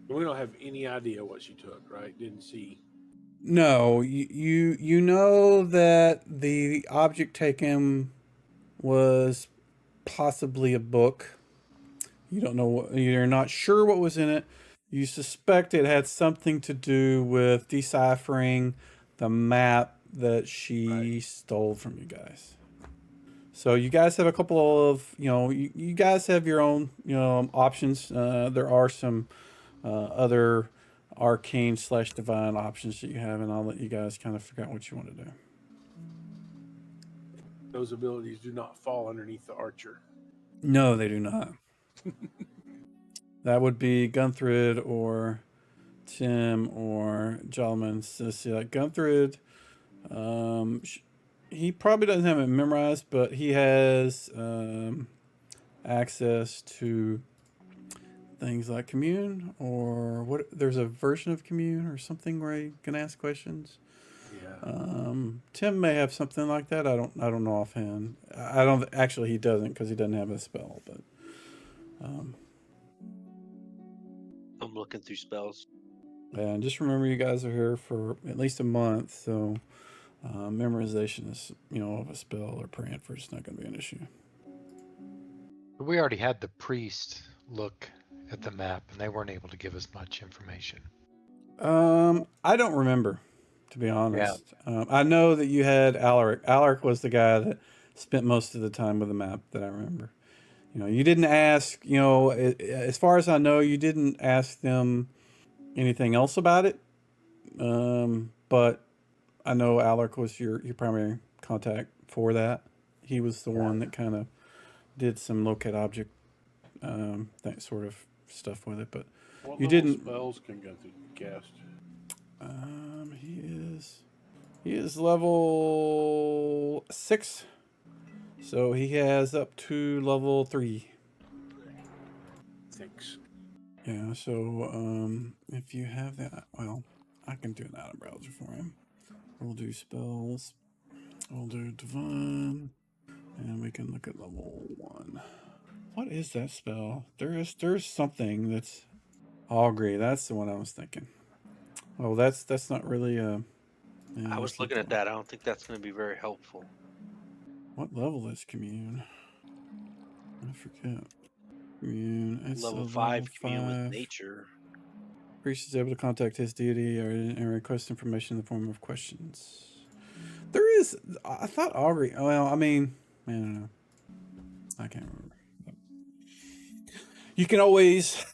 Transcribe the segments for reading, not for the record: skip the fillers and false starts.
We don't have any idea what she took, right? Didn't see. No, you know that the object taken was possibly a book. You don't know what, you're not sure what was in it. You suspect it had something to do with deciphering the map that Right. she stole from you guys. So you guys have a couple of, you guys have your own, options. There are some other arcane slash divine options that you have, and I'll let you guys kind of figure out what you want to do. Those abilities do not fall underneath the archer. No, they do not. That would be Gunthed or Tim or Jolman. So see, like Gunthed, he probably doesn't have it memorized, but he has access to things like commune or what. There's a version of commune or something where you can ask questions. Yeah. Tim may have something like that. I don't know offhand. I don't actually. He doesn't because he doesn't have a spell. But I'm looking through spells. and just remember, you guys are here for at least a month, so memorization is of a spell or praying for it's not going to be an issue. We already had the priest look at the map, and they weren't able to give us much information. I don't remember, to be honest. I know that you had Alaric. Alaric was the guy that spent most of the time with the map that I remember. You didn't ask. As far as I know, you didn't ask them anything else about it. But I know Alaric was your primary contact for that. He was the one that kind of did some locate object, that sort of stuff with it. But What you level didn't. spells can go through cast? He is level 6, so he has up to level 3. Thanks. Yeah. So if you have that, well, I can do an out of browser for him. We'll do spells. We'll do divine, and we can look at level 1. What is that spell? There's something that's augury. That's the one I was thinking. Oh, that's not really a. Yeah, I was looking at that. I don't think that's going to be very helpful. What level is commune? I forget. Commune. It's level a 5 level commune 5. with nature. Priest is able to contact his deity and request information in the form of questions. There is. I thought augury. Well, I mean, I don't know. I can't remember. You can always,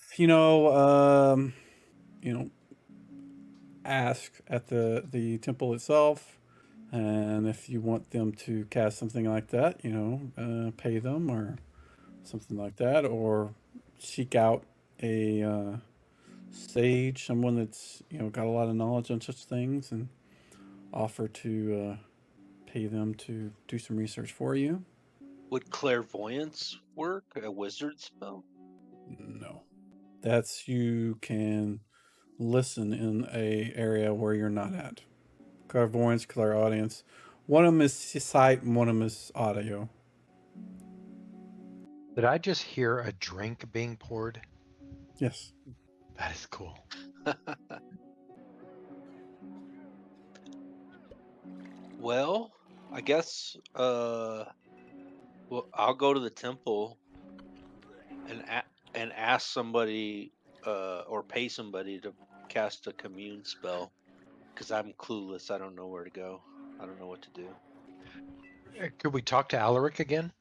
ask at the temple itself, and if you want them to cast something like that, pay them or something like that, or seek out a sage, someone that's got a lot of knowledge on such things, and offer to pay them to do some research for you. Would clairvoyance work? A wizard spell? No, that's you can listen in a area where you're not at. Clairvoyance, clairaudience. One of them is sight, and one of them is audio. Did I just hear a drink being poured? Yes. That is cool. Well, I guess well, I'll go to the temple and ask somebody or pay somebody to cast a commune spell because I'm clueless. I don't know where to go. I don't know what to do. Could we talk to Alaric again?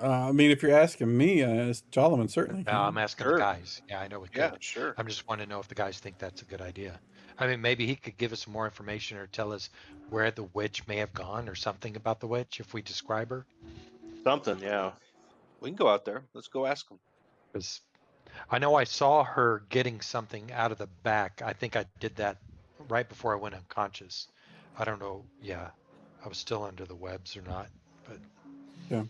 I mean, if you're asking me, Jolliman certainly can. I'm asking the guys. Yeah, I know we could. Yeah, sure. I'm just wanting to know if the guys think that's a good idea. I mean, maybe he could give us some more information or tell us where the witch may have gone or something about the witch if we describe her. Something, yeah. We can go out there. Let's go ask them. Because I know I saw her getting something out of the back. I think I did that right before I went unconscious. I don't know. Yeah, I was still under the webs or not, but yeah.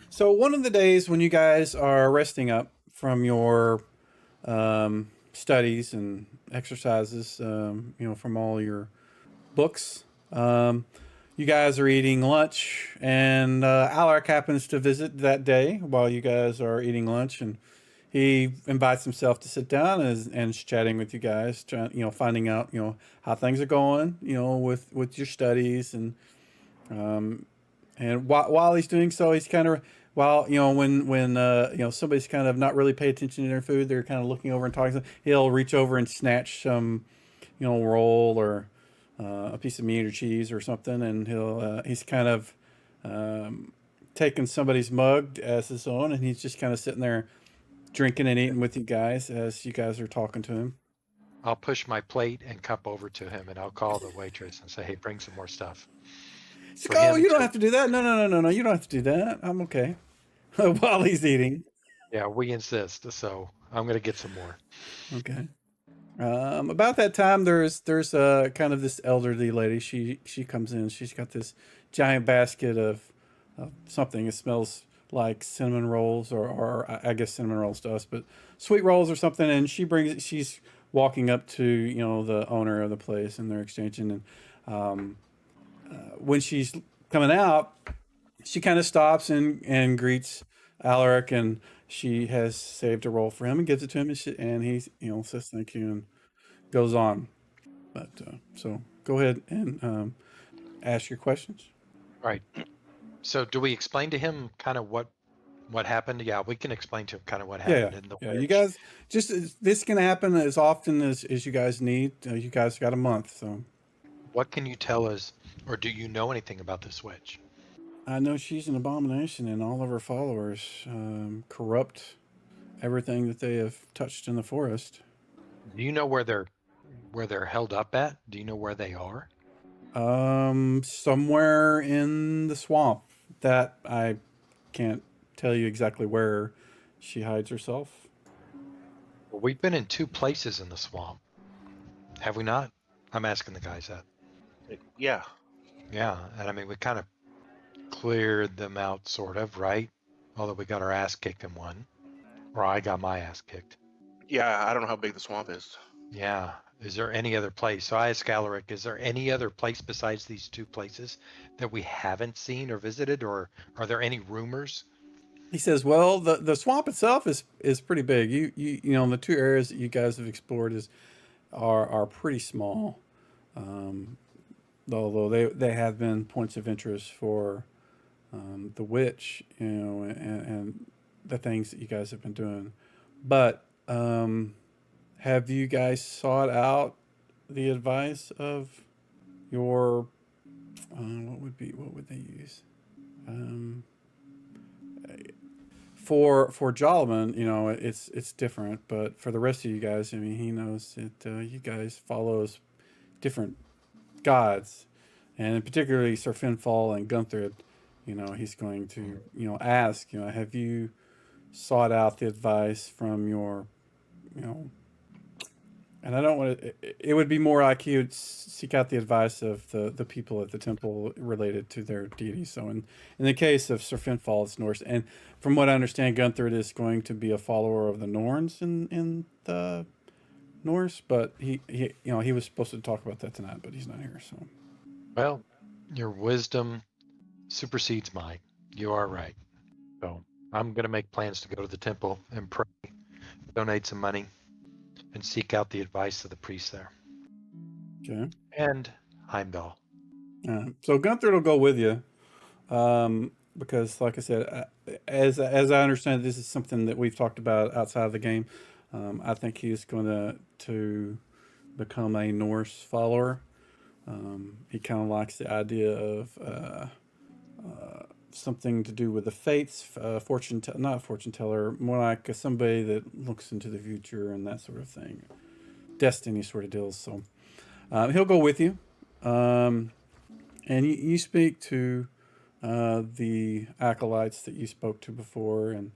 So one of the days when you guys are resting up from your studies and exercises, from all your books, you guys are eating lunch, and Alaric happens to visit that day while you guys are eating lunch, and he invites himself to sit down and is chatting with you guys, finding out how things are going, with your studies um, and while he's doing so, he's kind of while when somebody's kind of not really pay attention to their food, they're kind of looking over and talking. He'll reach over and snatch some roll or a piece of meat or cheese or something, and he's kind of taking somebody's mug as his own, and he's just kind of sitting there drinking and eating with you guys as you guys are talking to him. I'll push my plate and cup over to him, and I'll call the waitress and say, "Hey, bring some more stuff." He's For like, "Oh, him you don't to, have to do that. No. You don't have to do that. I'm okay." While he's eating. yeah, we insist. So I'm gonna get some more. Okay. About that time, there's kind of this elderly lady. She comes in. She's got this giant basket of something. It smells like cinnamon rolls, or I guess cinnamon rolls to us, but sweet rolls or something. And she's walking up to the owner of the place, and they're exchanging. And when she's coming out, she kind of stops and greets Alaric, and she has saved a roll for him and gives it to him, and he says thank you and goes on. But so go ahead and ask your questions. All right. So do we explain to him kind of what happened? Yeah, we can explain to him kind of what Yeah, happened in the yeah. You witch. guys, this can happen as often as you guys need. You guys got a month, so What can you tell us, or do you know anything about this witch? I know she's an abomination, and all of her followers corrupt everything that they have touched in the forest. Do you know where they're held up at? Do you know where they are? Somewhere in the swamp that I can't tell you exactly where she hides herself. Well, we've been in two places in the swamp, have we not? I'm asking the guys that. Yeah. Yeah, and I mean we kind of cleared them out, sort of, right? Although we got our ass kicked in one, or I got my ass kicked. Yeah, I don't know how big the swamp is. Yeah. Is there any other place? So I asked Alaric, is there any other place besides these two places that we haven't seen or visited, or are there any rumors? He says, "Well, the swamp itself is pretty big. The two areas that you guys have explored are pretty small. Um, although they have been points of interest for the witch, and the things that you guys have been doing. But have you guys sought out the advice of your what would they use? Um, for Jolliman, it's different, but for the rest of you guys, I mean, he knows that you guys follows different gods, and particularly Sir Finfall and Gunther. He's going to ask, have you sought out the advice from your you know and I don't want to. It would be more like he would seek out the advice of the people at the temple related to their deity. So in the case of Sir Finfall, it's Norse, and from what I understand, Gunther is going to be a follower of the Norns in the Norse. But he was supposed to talk about that tonight, but he's not here. So Well, your wisdom supersedes mine. You are right. So I'm going to make plans to go to the temple and pray, donate some money, and seek out the advice of the priest there. okay. And Heimdall. So Gunther will go with you, because, like I said, as I understand, this is something that we've talked about outside of the game. I think he's going to become a Norse follower. He kind of likes the idea of something to do with the fates, not a fortune teller, more like somebody that looks into the future and that sort of thing, destiny sort of deals. So he'll go with you, and you speak to the acolytes that you spoke to before, and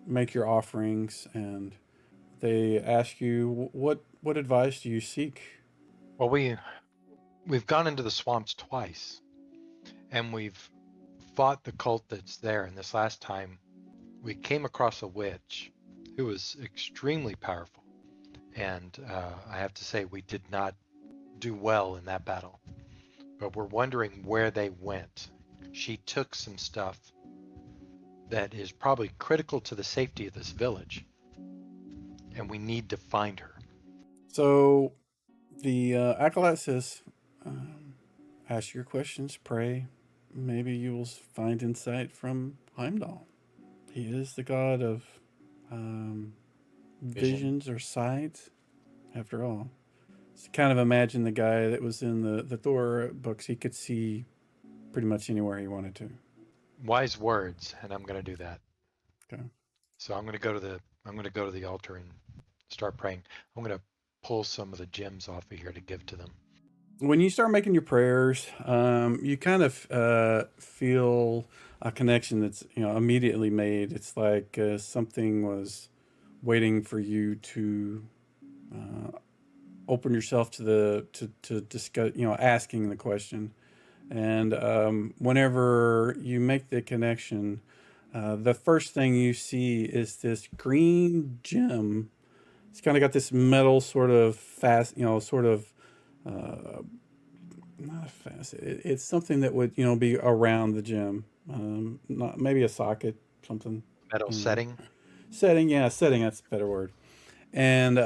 make your offerings, and they ask you what advice do you seek. Well, we've gone into the swamps twice, and we've fought the cult that's there. And this last time, we came across a witch who was extremely powerful. And I have to say, we did not do well in that battle. But we're wondering where they went. She took some stuff that is probably critical to the safety of this village. And we need to find her. So the acolyte says, ask your questions, pray. Maybe you will find insight from Heimdall. He is the god of visions or sight, after all. So kind of imagine the guy that was in the Thor books. He could see pretty much anywhere he wanted to. Wise words, and I'm going to do that. Okay. So I'm going to go to the altar and start praying. I'm going to pull some of the gems off of here to give to them. When you start making your prayers, you kind of feel a connection that's immediately made. It's like something was waiting for you to open yourself to discuss, asking the question. And whenever you make the connection, the first thing you see is this green gem. It's kind of got this metal sort of fast, not fast. It's something that would be around the gem, not maybe a socket, something. Metal setting. Setting, yeah, setting. That's a better word. And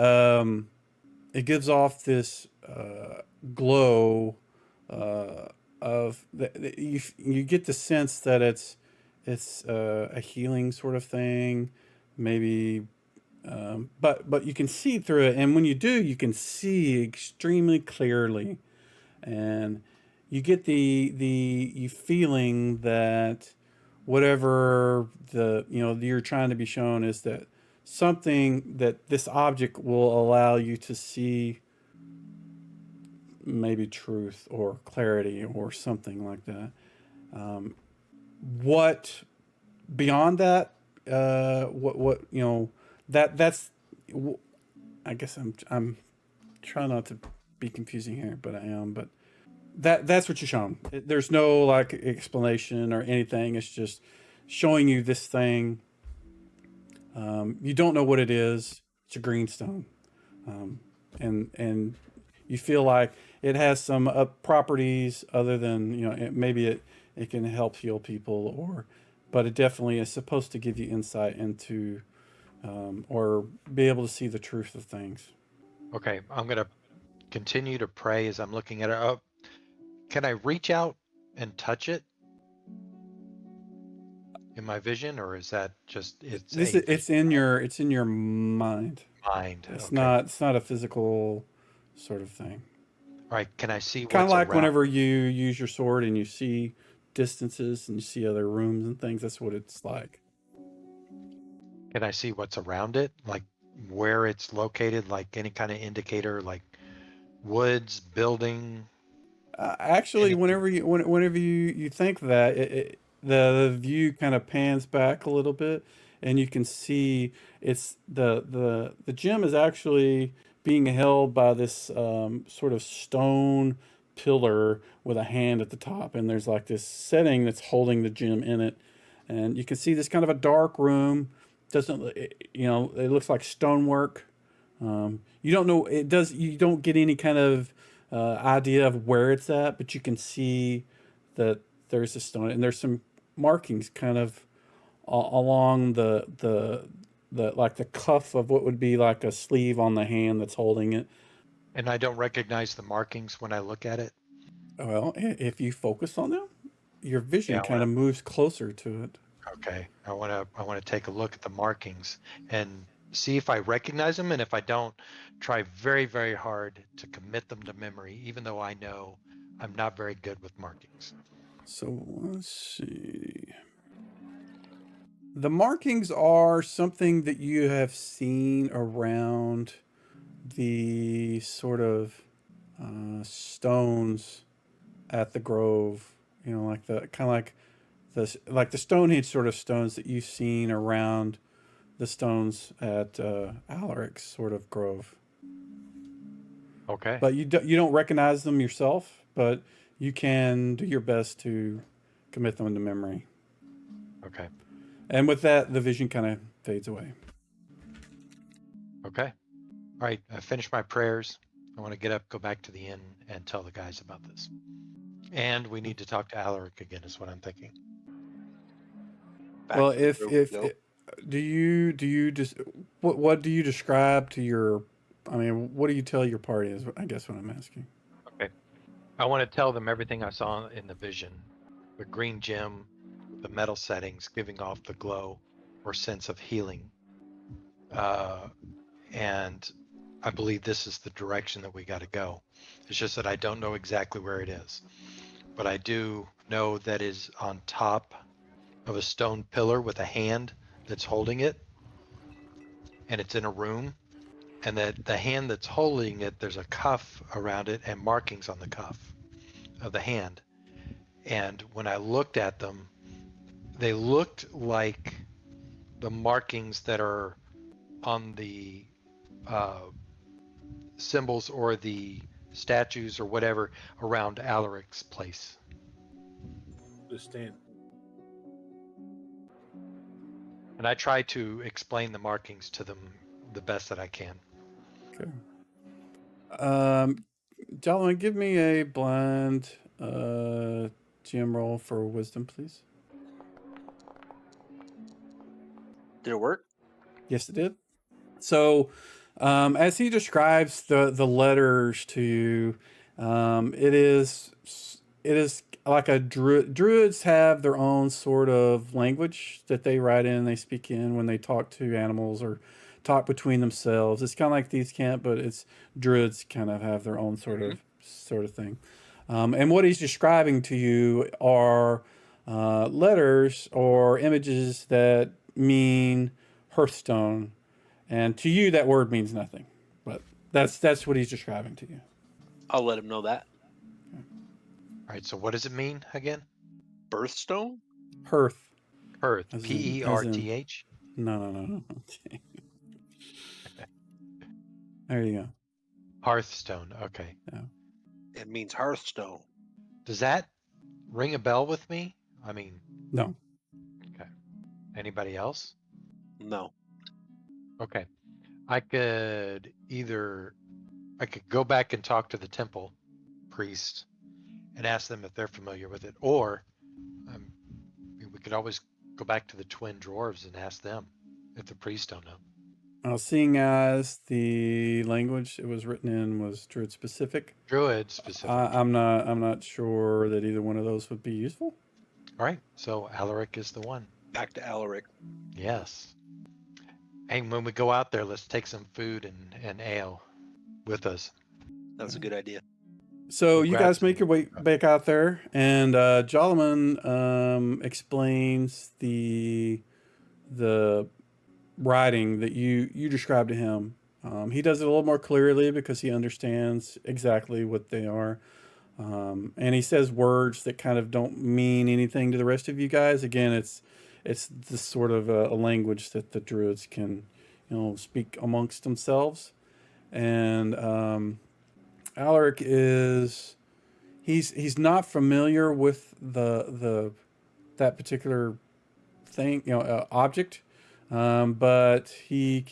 it gives off this glow of you get the sense that it's a healing sort of thing, maybe. But you can see through it, and when you do, you can see extremely clearly, and you get the feeling that whatever you're trying to be shown is that something that this object will allow you to see maybe truth or clarity or something like that. What beyond that? What that's. I guess I'm trying not to be confusing here, but I am. But that's what you're shown. There's no like explanation or anything. It's just showing you this thing. You don't know what it is. It's a greenstone, and you feel like it has some properties other than it can help heal people but it definitely is supposed to give you insight into or be able to see the truth of things. Okay, I'm going to continue to pray as I'm looking at it. Oh, can I reach out and touch it in my vision, or is that just It's in your mind. mind? It's Okay. not a physical sort of thing. All right. Can I see Kind of what's like around? whenever you use your sword and you see distances and you see other rooms and things. That's what it's like. Can I see what's around it, like where it's located, like any kind of indicator, like woods, building? Actually, Anything? whenever you think that the view kind of pans back a little bit, and you can see it's the gem is actually being held by this sort of stone pillar with a hand at the top, and there's like this setting that's holding the gem in it, and you can see this kind of a dark room. Doesn't it looks like stonework. You don't know it does. You don't get any kind of idea of where it's at, but you can see that there's a stone and there's some markings kind of along the like the cuff of what would be like a sleeve on the hand that's holding it. And I don't recognize the markings when I look at it. Well, if you focus on them, your vision Yeah. kind of moves closer to it. Okay. I want to take a look at the markings and see if I recognize them, and if I don't, try very, very hard to commit them to memory, even though I know I'm not very good with markings. So let's see. The markings are something that you have seen around the sort of stones at the grove. Like the kind of like the Stonehenge sort of stones that you've seen around the stones at Alaric's sort of grove. Okay. But you don't recognize them yourself, but you can do your best to commit them into memory. Okay. And with that, the vision kind of fades away. Okay. All right. I finished my prayers. I want to get up, go back to the inn, and tell the guys about this. And we need to talk to Alaric again, is what I'm thinking. Back Well, to if where we go. do you just what do you describe to your? I mean, what do you tell your party? Is I guess what I'm asking. Okay. I want to tell them everything I saw in the vision. The green gem, the metal settings giving off the glow or sense of healing. And I believe this is the direction that we got to go. It's just that I don't know exactly where it is. But I do know that is on top of a stone pillar with a hand that's holding it. And it's in a room. And that the hand that's holding it, there's a cuff around it and markings on the cuff of the hand. And when I looked at them, they looked like the markings that are on the symbols or the statues or whatever around Alaric's place. Just stand. And I try to explain the markings to them the best that I can. Okay. Gentlemen, give me a blind GM roll for wisdom, please. Did it work? Yes, it did. So, as he describes the letters to you, it is like a druids have their own sort of language that they write in, they speak in when they talk to animals or talk between themselves. It's kind of like these camp, but it's druids kind of have their own sort of thing. And what he's describing to you are letters or images that mean Hearthstone, and to you that word means nothing, but that's what he's describing to you. I'll let him know that. All right, so what does it mean again? Birthstone? Hearth. Perth. As in- P-E-R-T-H? No. Okay. There you go. Hearthstone. Okay. Yeah. It means Hearthstone. Does that ring a bell with me? I mean, No. okay. Anybody else? No. Okay. I could go back and talk to the temple priest and ask them if they're familiar with it, or we could always go back to the twin dwarves and ask them if the priests don't know. Seeing as the language it was written in was druid specific, Druid specific. I'm not sure that either one of those would be useful. All right, so Alaric is the one. Back to Alaric. Yes. And when we go out there, let's take some food and ale with us. That's a good idea. So We'll you grab guys make some- your way back out there, and Jolliman explains the writing that you described to him. He does it a little more clearly because he understands exactly what they are, and he says words that kind of don't mean anything to the rest of you guys. Again, it's this sort of a language that the druids can, speak amongst themselves, and Alaric is he's not familiar with that particular thing, object, but he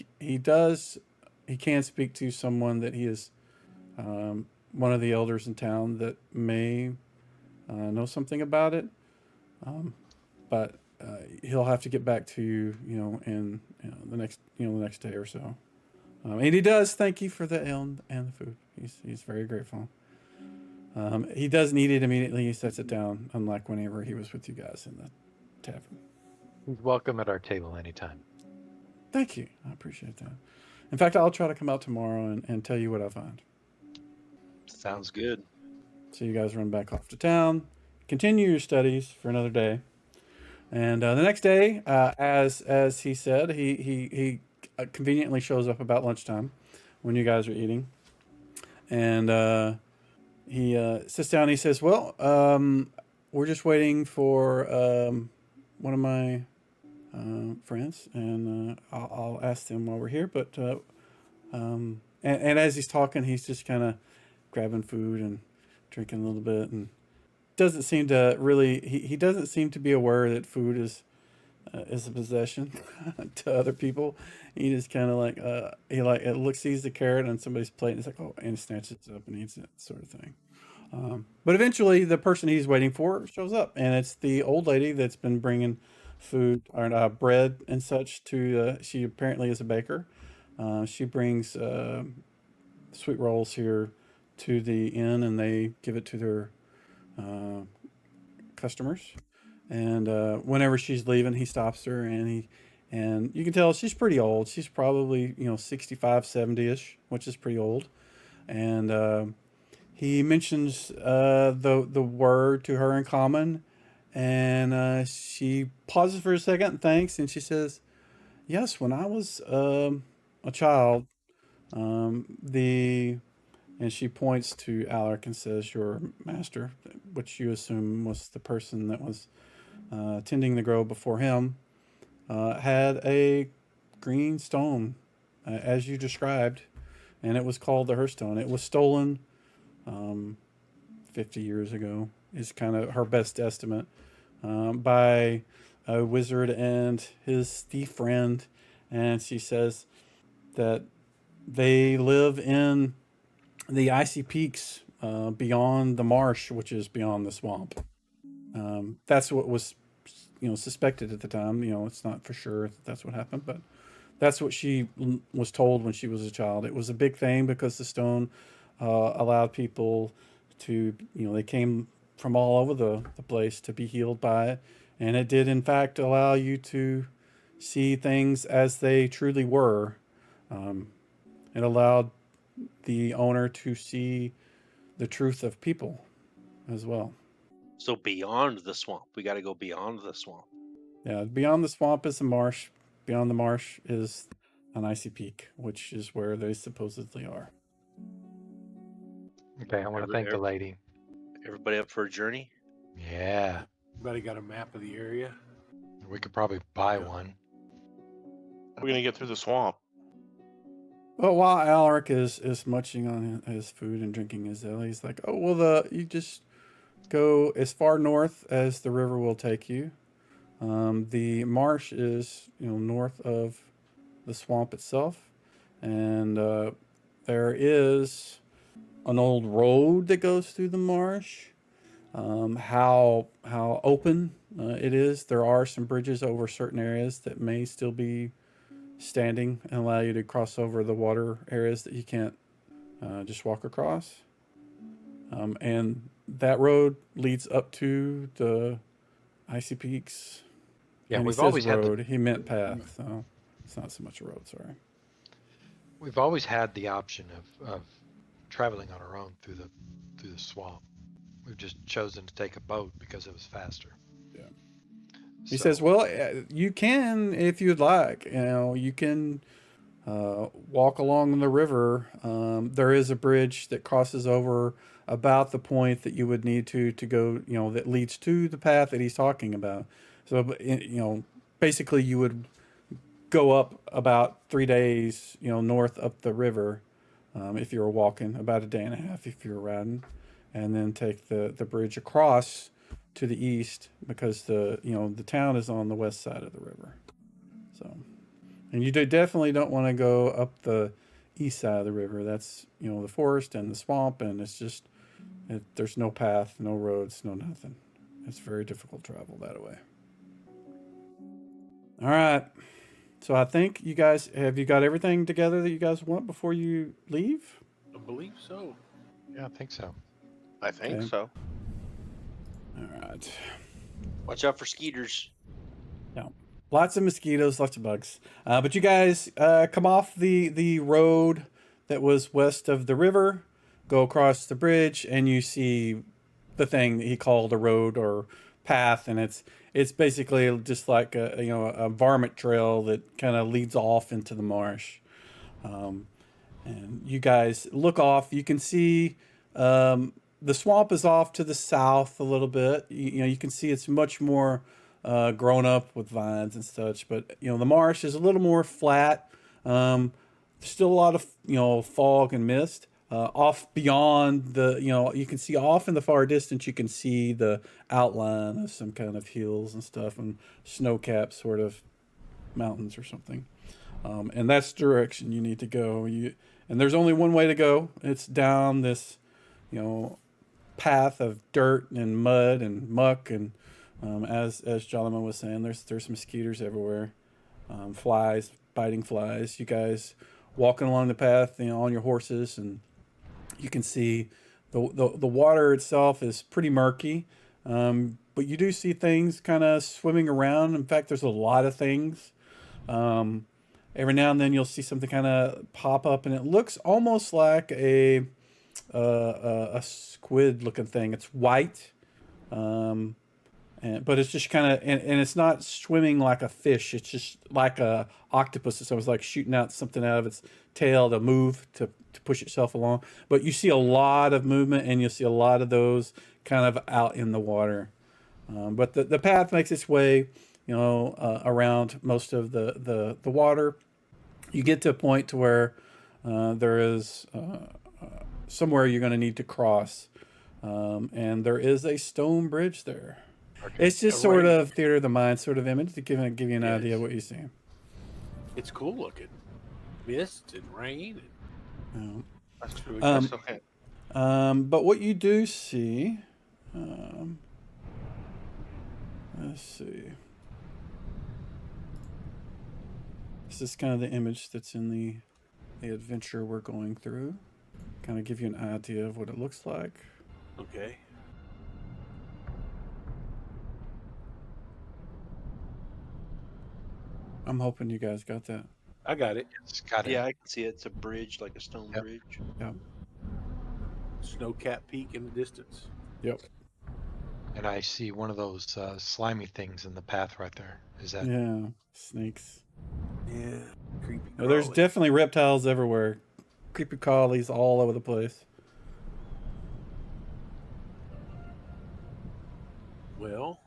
can speak to someone that he is one of the elders in town that may know something about it, but he'll have to get back to you, in the next day or so. And he does thank you for the ale and the food. He's very grateful. He doesn't eat it immediately. He sets it down, unlike whenever he was with you guys in the tavern. He's welcome at our table anytime. Thank you. I appreciate that. In fact, I'll try to come out tomorrow and tell you what I find. Sounds good. So you guys run back off to town, continue your studies for another day, and the next day, as he said, he conveniently shows up about lunchtime when you guys are eating, and he sits down and he says, well, we're just waiting for one of my friends, and I'll ask them while we're here, but and as he's talking, he's just kind of grabbing food and drinking a little bit, and doesn't seem to really he doesn't seem to be aware that food is a possession to other people. He just kind of sees the carrot on somebody's plate and he's like, oh, and he snatches it up and eats it, sort of thing. But eventually the person he's waiting for shows up, and it's the old lady that's been bringing food or bread and such to. She apparently is a baker. She brings sweet rolls here to the inn, and they give it to their uh, customers. And whenever she's leaving, he stops her, and you can tell she's pretty old. She's probably 65, 70ish, which is pretty old. And he mentions the word to her in common, and she pauses for a second and thanks, and she says, "Yes, when I was a child, the," and she points to Alaric and says, "Your master," which you assume was the person that was tending the grove before him, had a green stone, as you described, and it was called the Heartstone. It was stolen 50 years ago, is kind of her best estimate, by a wizard and his thief friend. And she says that they live in the icy peaks beyond the marsh, which is beyond the swamp. That's what was, suspected at the time. It's not for sure that that's what happened, but that's what she was told when she was a child. It was a big thing because the stone allowed people to, they came from all over the place to be healed by it. And it did, in fact, allow you to see things as they truly were. It allowed the owner to see the truth of people as well. So beyond the swamp, we got to go beyond the swamp. Yeah, beyond the swamp is the marsh. Beyond the marsh is an icy peak, which is where they supposedly are. Okay, I want to thank the lady. Everybody up for a journey? Yeah, Everybody got a map of the area? we could probably buy one. We're gonna get through the swamp. Well, while Alaric is munching on his food and drinking his ale, he's like, "Oh, well, you just go as far north as the river will take you. The marsh is, north of the swamp itself, and there is an old road that goes through the marsh. How open it is. There are some bridges over certain areas that may still be standing and allow you to cross over the water areas that you can't just walk across. And that road leads up to the icy peaks." Yeah, And he we've says always had road. He meant path, so it's not so much a road. Sorry. we've always had the option of traveling on our own through the swamp. We've just chosen to take a boat because it was faster. Yeah. He says, "Well, you can if you'd like. You can walk along the river. There is a bridge that crosses over about the point that you would need to go. That leads to the path that he's talking about. So, basically, you would go up about 3 days, north up the river, if you were walking, about a day and a half if you were riding, and then take the bridge across to the east because the town is on the west side of the river. So, and you definitely don't want to go up the east side of the river. That's the forest and the swamp, and it's just there's no path, no roads, no nothing. It's very difficult to travel that way. All right. So I think you guys, have you got everything together that you guys want before you leave? I believe so. Yeah, I think so. I think Okay. so. All right. Watch out for skeeters. Yeah. Lots of mosquitoes, lots of bugs. But you guys come off the road that was west of the river, go across the bridge, and you see the thing that he called a road or path, and it's basically just like a varmint trail that kind of leads off into the marsh. And you guys look off. You can see the swamp is off to the south a little bit. You can see it's much more grown up with vines and such. But the marsh is a little more flat. Still a lot of fog and mist. Off beyond you can see off in the far distance. You can see the outline of some kind of hills and stuff and snow-capped sort of mountains or something. And that's the direction you need to go. And there's only one way to go. It's down this, path of dirt and mud and muck and As Jolima was saying, there's mosquitoes everywhere, flies, biting flies. You guys walking along the path, on your horses, and you can see the water itself is pretty murky, but you do see things kind of swimming around. In fact, there's a lot of things. Um, every now and then you'll see something kind of pop up, and it looks almost like a squid looking thing. It's white, um, but it's just kind of, and it's not swimming like a fish. It's just like a octopus. It's almost like shooting out something out of its tail to move to push itself along. But you see a lot of movement, and you'll see a lot of those kind of out in the water. But the path makes its way, around most of the water. You get to a point to where there is somewhere you're going to need to cross, and there is a stone bridge there. Okay. It's just sort of theater of the mind sort of image to give you an idea of what you see. It's cool looking. Mist and rain. And That's really Um, good. Okay. But what you do see, let's see. This is kind of the image that's in the adventure we're going through. Kind of give you an idea of what it looks like. okay. I'm hoping you guys got that. I got it. It's got Yeah, I can see it. It's a bridge, like a stone Yep. bridge. Yep. Snowcap Peak in the distance. Yep. And I see one of those slimy things in the path right there. Is that? Yeah. Snakes. Yeah. Creepy. There's crawly. definitely reptiles everywhere. Creepy crawlies all over the place. Well,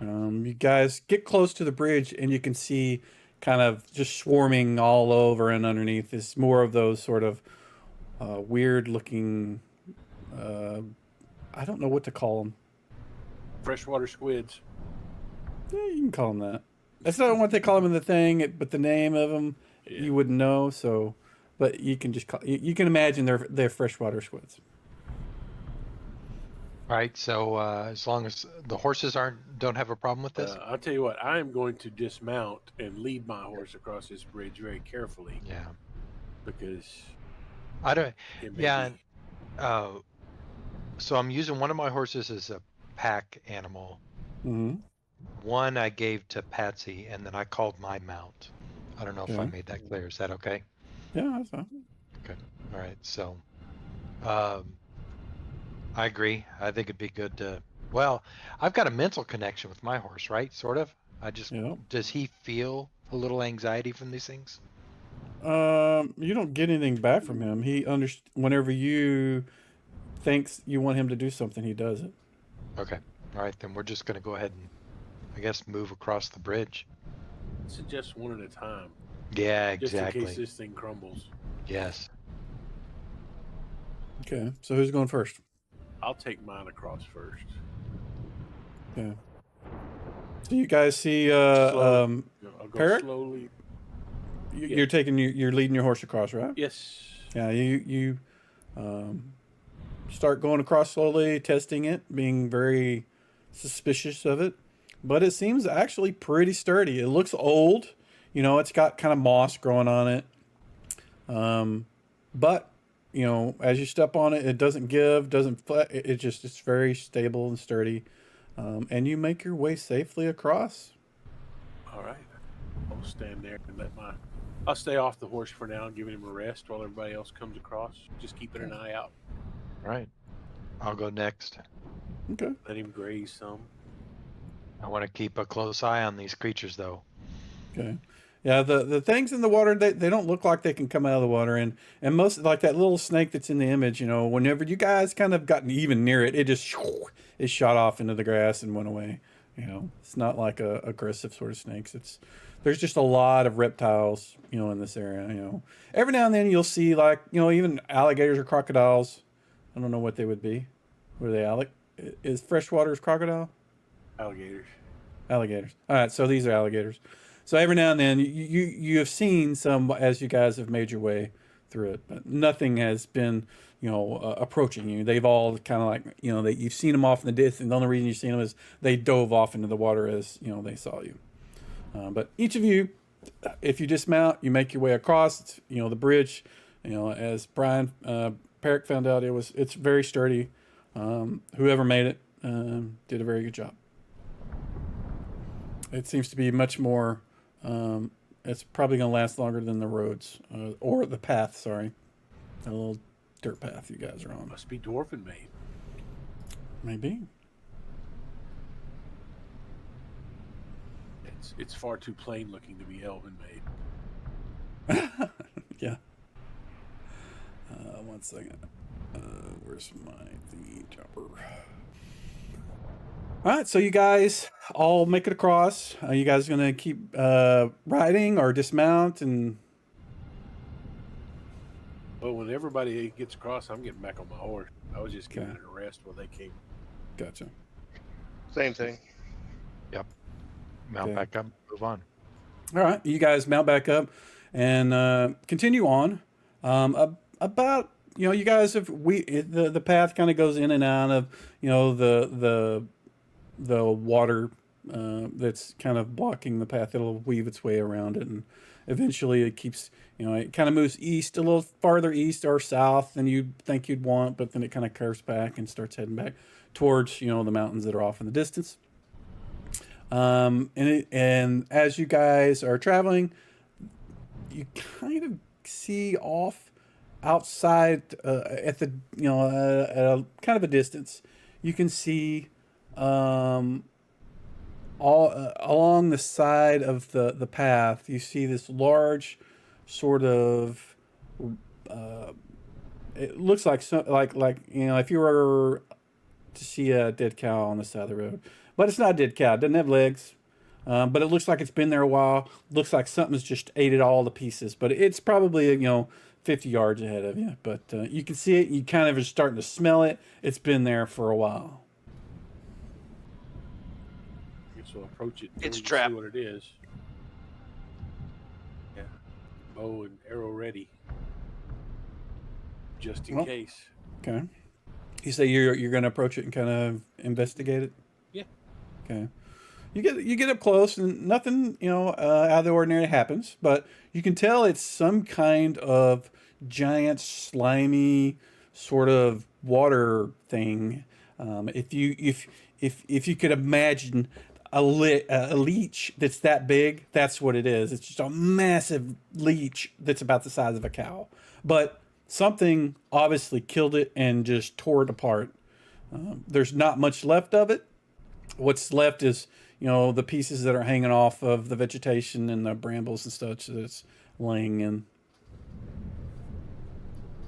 You guys get close to the bridge, and you can see kind of just swarming all over and underneath. It's more of those sort of weird looking. I don't know what to call them. freshwater squids. Yeah, you can call them that. That's not what they call them in the thing, but the name of them Yeah. you wouldn't know. So, but you can just you can imagine they're freshwater squids. All right. So as long as the horses don't have a problem with this. I'll tell you what. I am going to dismount and lead my horse across this bridge very carefully Yeah. because I don't. it may Yeah. be- So I'm using one of my horses as a pack animal. Mm-hmm. One I gave to Patsy, and then I called my mount. I don't know if I Okay. made that clear. Is that okay? Yeah, that's fine. Okay. All right. So, I agree. I think it'd be good to. Well, I've got a mental connection with my horse, right? Sort of. Yeah. Does he feel a little anxiety from these things? You don't get anything back from him. Whenever you thinks you want him to do something, he does it. Okay. All right. Then we're just going to go ahead and, I guess, move across the bridge. suggest one at a time, Yeah, just in exactly. case this thing crumbles. Yes. Okay. So who's going first? I'll take mine across first. Okay. So you guys see Slow. I'll go Parrot? slowly. you're you're leading your horse across, right? Yes. Yeah, you start going across slowly, testing it, being very suspicious of it. But it seems actually pretty sturdy. It looks old. It's got kind of moss growing on it. But, as you step on it, it doesn't give, doesn't it's very stable and sturdy. And you make your way safely across. All right. I'll stand there and I'll stay off the horse for now, giving him a rest while everybody else comes across. Just keeping an eye out. All right. I'll go next. Okay. Let him graze some. I want to keep a close eye on these creatures, though. Okay. Yeah, the things in the water, they don't look like they can come out of the water, and most, like that little snake that's in the image, whenever you guys kind of gotten even near it, it shot off into the grass and went away. It's not like a aggressive sort of snakes. There's just a lot of reptiles, in this area. Every now and then you'll see even alligators or crocodiles. I don't know what they would be. What are they? Is freshwater's crocodile? Alligators. Alligators. All right, so these are alligators. So every now and then you have seen some as you guys have made your way through it, but nothing has been, approaching you. They've all kind of like, that you've seen them off in the distance. The only reason you've seen them is they dove off into the water as, they saw you. But each of you, if you dismount, you make your way across, the bridge, as Brian Perrick found out, it's very sturdy. Whoever made it did a very good job. It seems to be much more, it's probably going to last longer than the roads, or the path, sorry. A little dirt path you guys are on. Must be dwarven made. Maybe. It's far too plain looking to be elven made. Yeah. 1 second. Where's my thingy chopper? All right, so you guys all make it across. You guys gonna keep riding or dismount and? Well, when everybody gets across, I'm getting back on my horse. I was just giving it a rest while they came. Gotcha. Same thing. Yep. Mount back up, move on. All right, you guys mount back up and continue on. About you guys have the path kind of goes in and out of the water that's kind of blocking the path. It'll weave its way around it, and eventually it keeps it kind of moves east, a little farther east or south than you'd think you'd want, but then it kind of curves back and starts heading back towards the mountains that are off in the distance. And as you guys are traveling, you kind of see off outside at the at a kind of a distance, you can see all along the side of the path, you see this large sort of it looks like if you were to see a dead cow on the side of the road, but it's not a dead cow. It doesn't have legs, but it looks like it's been there a while. Looks like something's just ate it all to pieces, but it's probably 50 yards ahead of you. But you can see it. You kind of are starting to smell it. It's been there for a while. I guess we'll approach it. It's See trapped. what it is. Yeah, bow and arrow ready, just in case. Okay. You say you're going to approach it and kind of investigate it? Yeah. Okay. You get up close and nothing, out of the ordinary happens, but you can tell it's some kind of giant slimy sort of water thing. If you could imagine a leech that's that big, that's what it is. It's just a massive leech that's about the size of a cow. But something obviously killed it and just tore it apart. There's not much left of it. What's left is, the pieces that are hanging off of the vegetation and the brambles and such that it's laying in.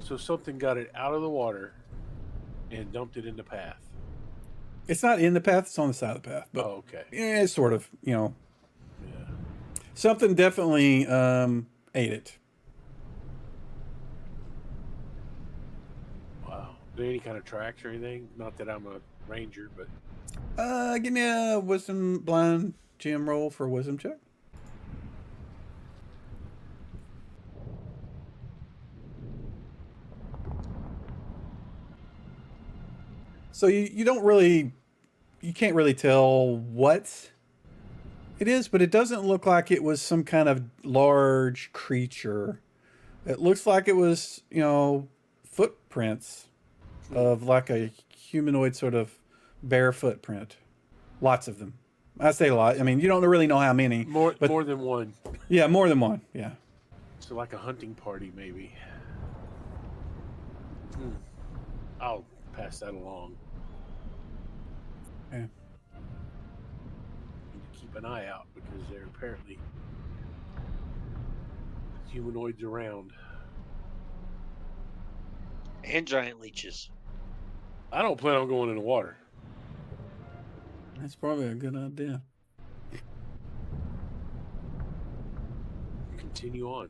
So something got it out of the water and dumped it in the path. It's not in the path, it's on the side of the path. But Oh, okay. yeah, it's sort of, Yeah. something definitely ate it. Wow. Are there any kind of tracks or anything? Not that I'm a ranger, but Give me a wisdom blind GM roll for a wisdom check. So you can't really tell what it is, but it doesn't look like it was some kind of large creature. It looks like it was, footprints of like a humanoid sort of bare footprint. Lots of them. I say a lot. I mean, you don't really know how many. more but than one. yeah, more than one. Yeah. So like a hunting party, maybe. I'll pass that along. Yeah. Need to keep an eye out because there are apparently humanoids around. And giant leeches. I don't plan on going in the water. That's probably a good idea. Continue on.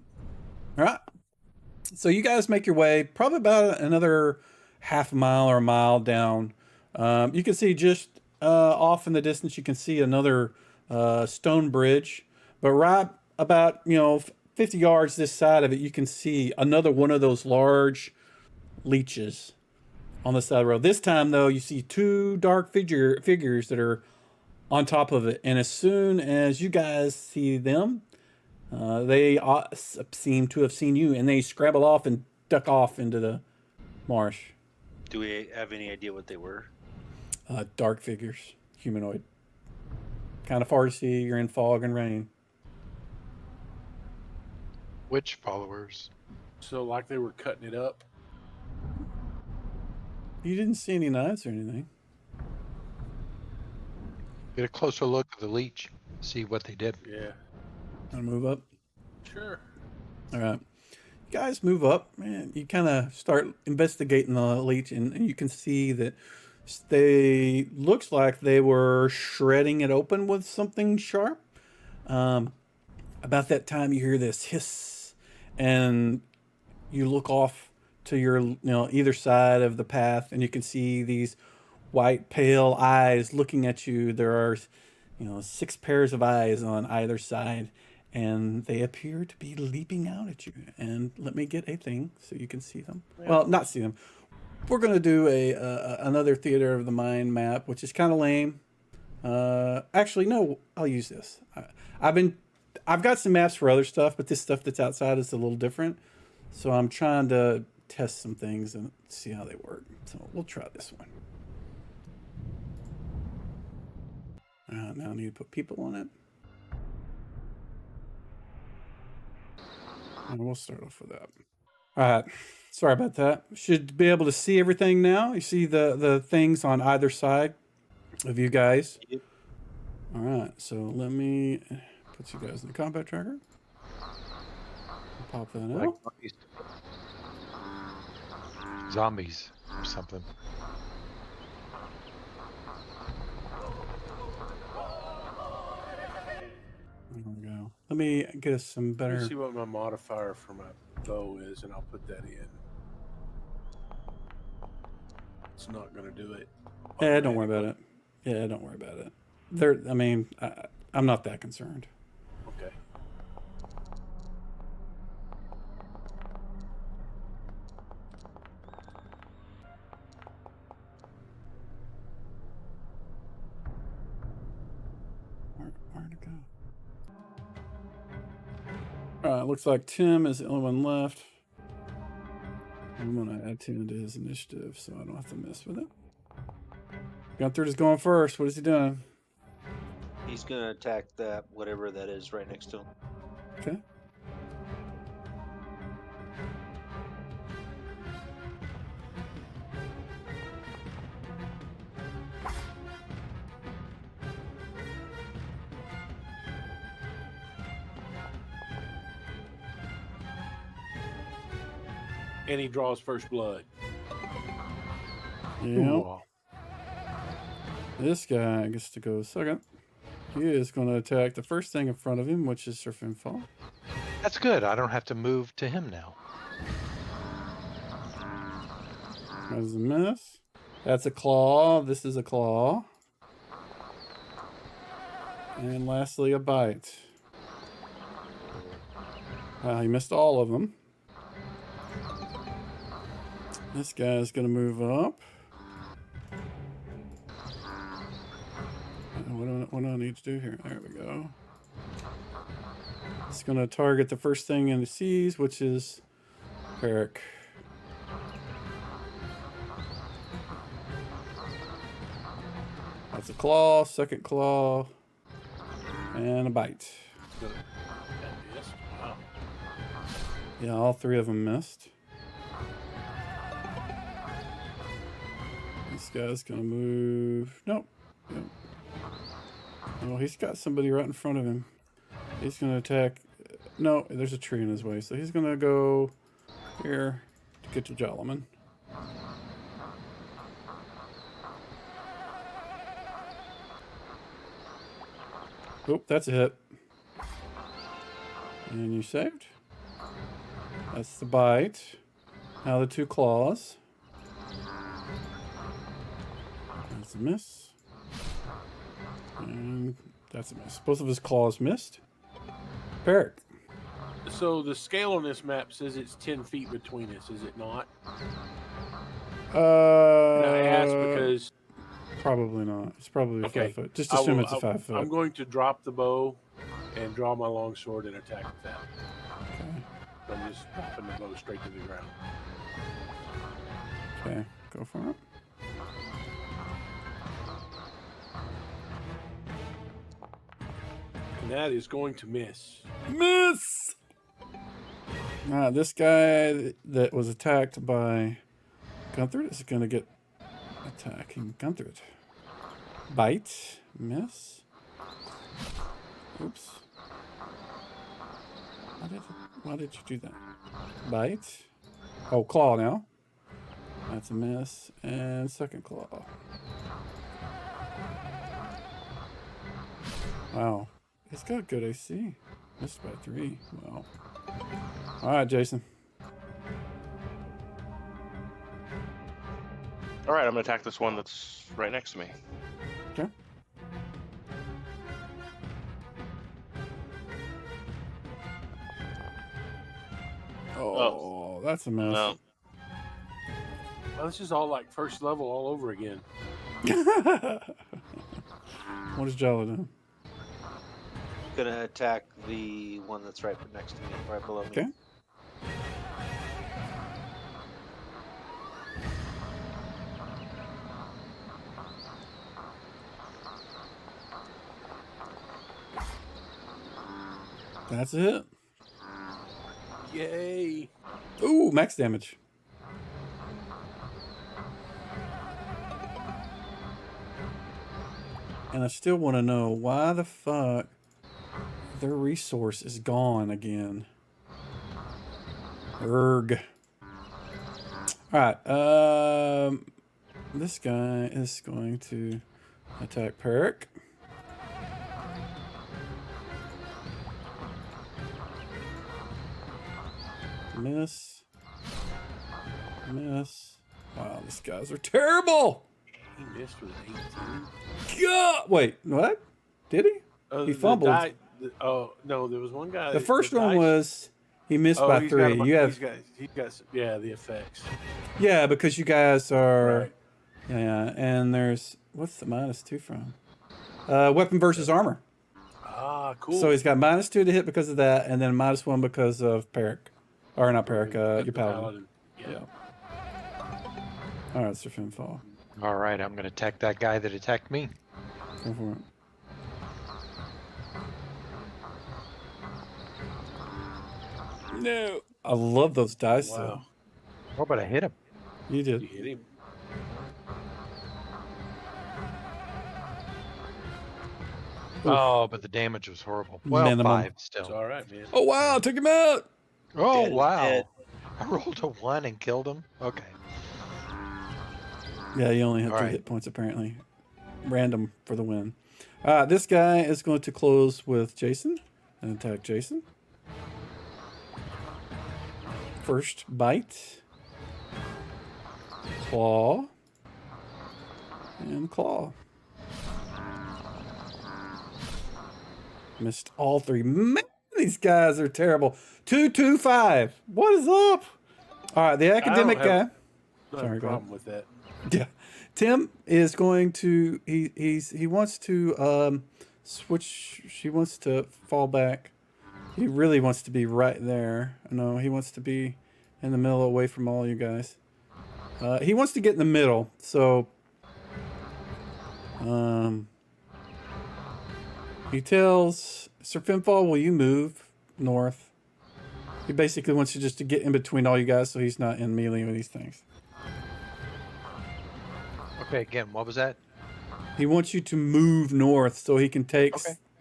All right. So you guys make your way probably about another half a mile or a mile down. You can see just off in the distance, you can see another stone bridge. But right about, 50 yards this side of it, you can see another one of those large leeches on the side of the road. This time, though, you see two dark figures that are on top of it. And as soon as you guys see them, they seem to have seen you, and they scramble off and duck off into the marsh. Do we have any idea what they were? Dark figures, humanoid. Kind of hard to see. You're in fog and rain. Which followers? So like they were cutting it up. You didn't see any knives or anything. Get a closer look at the leech. See what they did. Yeah. Want to move up? Sure. All right. You guys move up, man. You kind of start investigating the leech, and you can see that they looks like they were shredding it open with something sharp. About that time, you hear this hiss, and you look off to your either side of the path, and you can see these white, pale eyes looking at you. There are 6 pairs of eyes on either side, and they appear to be leaping out at you. And let me get a thing so you can see them. Yeah. Well, not see them. We're going to do another Theater of the Mind map, which is kind of lame. Actually, no, I'll use this. I've got some maps for other stuff, but this stuff that's outside is a little different. So I'm trying to test some things and see how they work. So we'll try this one. Now I need to put people on it. And we'll start off with that. All right. Sorry about that. Should be able to see everything now. You see the things on either side of you guys. Yep. All right. So let me put you guys in the combat tracker. Pop that out. Zombies or something. There we go. Let me get us some better. Let me see what my modifier for my bow is, and I'll put that in. It's not going to do it. Yeah, don't worry about it. Yeah, don't worry about it. I'm not that concerned. Okay. Where to go? Looks like Tim is the only one left. I'm going to add Tim to his initiative so I don't have to mess with it. Gunther is going first. What is he doing? He's going to attack that, whatever that is right next to him. Okay. And he draws first blood. Yeah. This guy gets to go second. He is going to attack the first thing in front of him, which is Surf and Fall. That's good. I don't have to move to him now. That's a miss. That's a claw. This is a claw. And lastly, a bite. He missed all of them. This guy's going to move up. What do I need to do here? There we go. It's going to target the first thing in the seas, which is Peric. That's a claw, second claw, and a bite. That missed. Wow. Yeah, all 3 of them missed. This guy's going to move. Nope. Yep. Oh, he's got somebody right in front of him. He's going to attack. No, there's a tree in his way. So he's going to go here to get to Jolliman. Oop, that's a hit. And you saved. That's the bite. Now the 2 claws. That's a miss. And that's a miss. Both of his claws missed. Peric. So the scale on this map says it's 10 feet between us. Is it not? And I ask because Probably not. It's probably a okay, 5 foot. Just I assume will. it's a 5 foot. I'm going to drop the bow and draw my longsword and attack with that. Okay. I'm just dropping the bow straight to the ground. Okay. Go for it. And that is going to miss. Miss. This guy that was attacked by Gunther is going to get attacking Gunther. Bite. Miss. Oops. Why did you do that? Bite. Oh, claw now. That's a miss. And second claw. Wow. He's got good AC. Missed by 3. Wow. All right, Jason. All right, I'm gonna attack this one that's right next to me. Okay. Oh, that's a miss. No. Well, this is all like first level all over again. What is Jala doing? Gonna attack the one that's right next to me, right below me. Okay. That's it. Yay! Ooh, max damage. And I still want to know why the fuck their resource is gone again. Erg. Alright, this guy is going to attack Peric. Miss. Miss. Wow, these guys are terrible! He missed with an 18. God! Wait, what? Did he? He The fumbled. oh no, there was one guy. The first the one dice- was he missed by he's 3. Got You have he's got yeah, the effects. yeah, because you guys are Right. yeah, and there's what's the -2 from? Weapon versus armor. Ah, cool. So he's got -2 to hit because of that, and then -1 because of Peric, or not Peric, your The paladin. Yeah. All right, Sir Finfall. All right, I'm going to attack that guy that attacked me. Go for it. No, I love those dice. Wow. Oh, but I hit him. Though. You did. You hit him. Oh, but the damage was horrible. Well, Minimum. 5 It's still. all right, man. Oh wow, took him out. Oh, Dead, wow. dead. I rolled a 1 and killed him. Okay. Yeah, you only had All 2 right. hit points apparently. Random for the win. This guy is going to close with Jason and attack Jason. First bite. Claw. And claw. Missed all 3. Man, these guys are terrible. 225. What is up? All right, the academic guy. Don't have Sorry, a go problem with that. Yeah, Tim is going to. He wants to switch. She wants to fall back. He really wants to be right there. No, he wants to be in the middle, away from all you guys. He wants to get in the middle. So, he tells Sir Finfall, "Will you move north?" He basically wants you just to get in between all you guys, so he's not in melee with these things. Okay, again, what was that? He wants you to move north so he can Okay.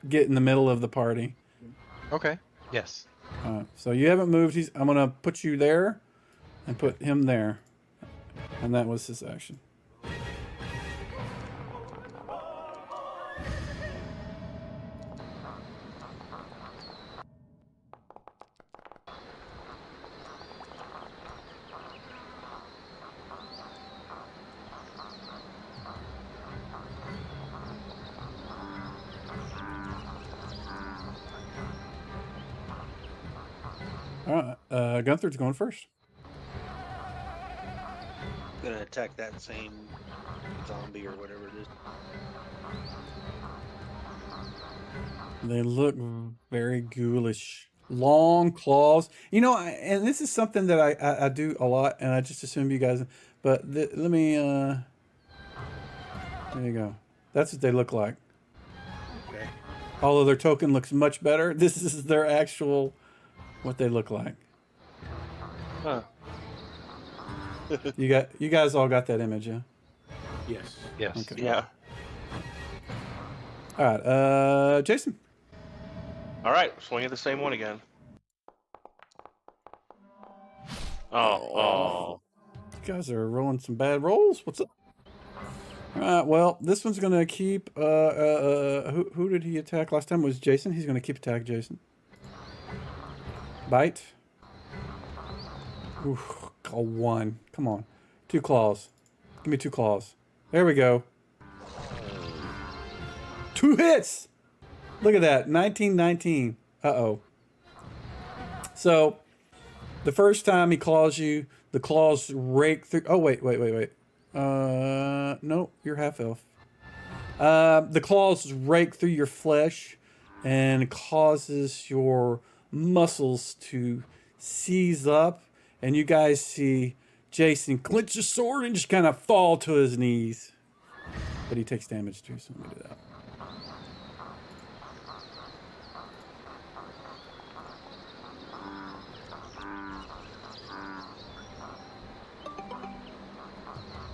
get in the middle of the party. Okay. Yes. So you haven't moved. I'm gonna put you there, and put him there, and that was his action. Gunther's going first. Gonna attack that same zombie or whatever it is. They look very ghoulish. Long claws. You know, and this is something that I do a lot, and I just assume you guys. But let me. There you go. That's what they look like. Okay. Although their token looks much better, this is their actual what they look like. Huh. You guys all got that image, yeah? Yes. Yes. Okay. Yeah. All right, Jason. All right, swing at the same one again. Oh. You guys are rolling some bad rolls. What's up? All right, well, this one's gonna keep. Who did he attack last time? It was Jason. He's gonna keep attack Jason. Bite. Oof, a 1. Come on, 2 claws. Give me 2 claws. There we go. 2 hits. Look at that. 19-19. Uh-oh. So, the first time he claws you, the claws rake through. Oh, wait. No, you're half elf. The claws rake through your flesh and causes your muscles to seize up. And you guys see Jason clench his sword and just kind of fall to his knees. But he takes damage too, so let me do that.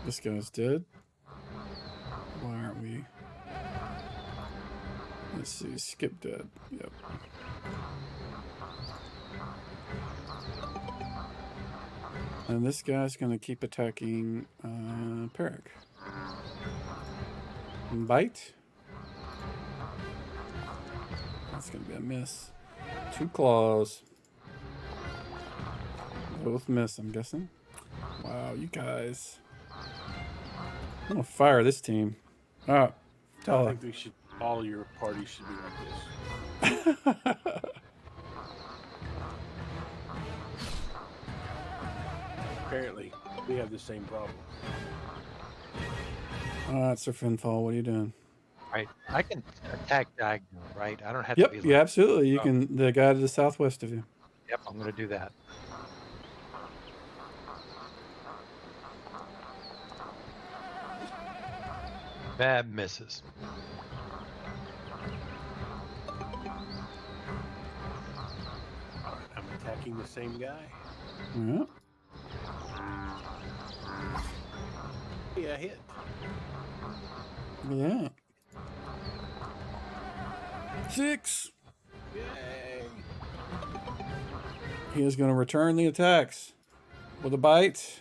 This guy's dead. Why aren't we? Let's see, skip dead. Yep. And this guy's gonna keep attacking Perrick. Bite. That's gonna be a miss. 2 claws. Both miss, I'm guessing. Wow, you guys. I'm gonna fire this team. All right, I tell think we should. All your parties should be like this. Apparently, we have the same problem. All right, Sir Finfall, what are you doing? Right. I can attack diagonal, right? I don't have Yep, to be yeah, like, absolutely. You Oh. can. The guy to the southwest of you. yep, I'm going to do that. That misses. All right, I'm attacking the same guy. Yeah. Yeah, hit. Look at that. 6. Yay! He is going to return the attacks with a bite.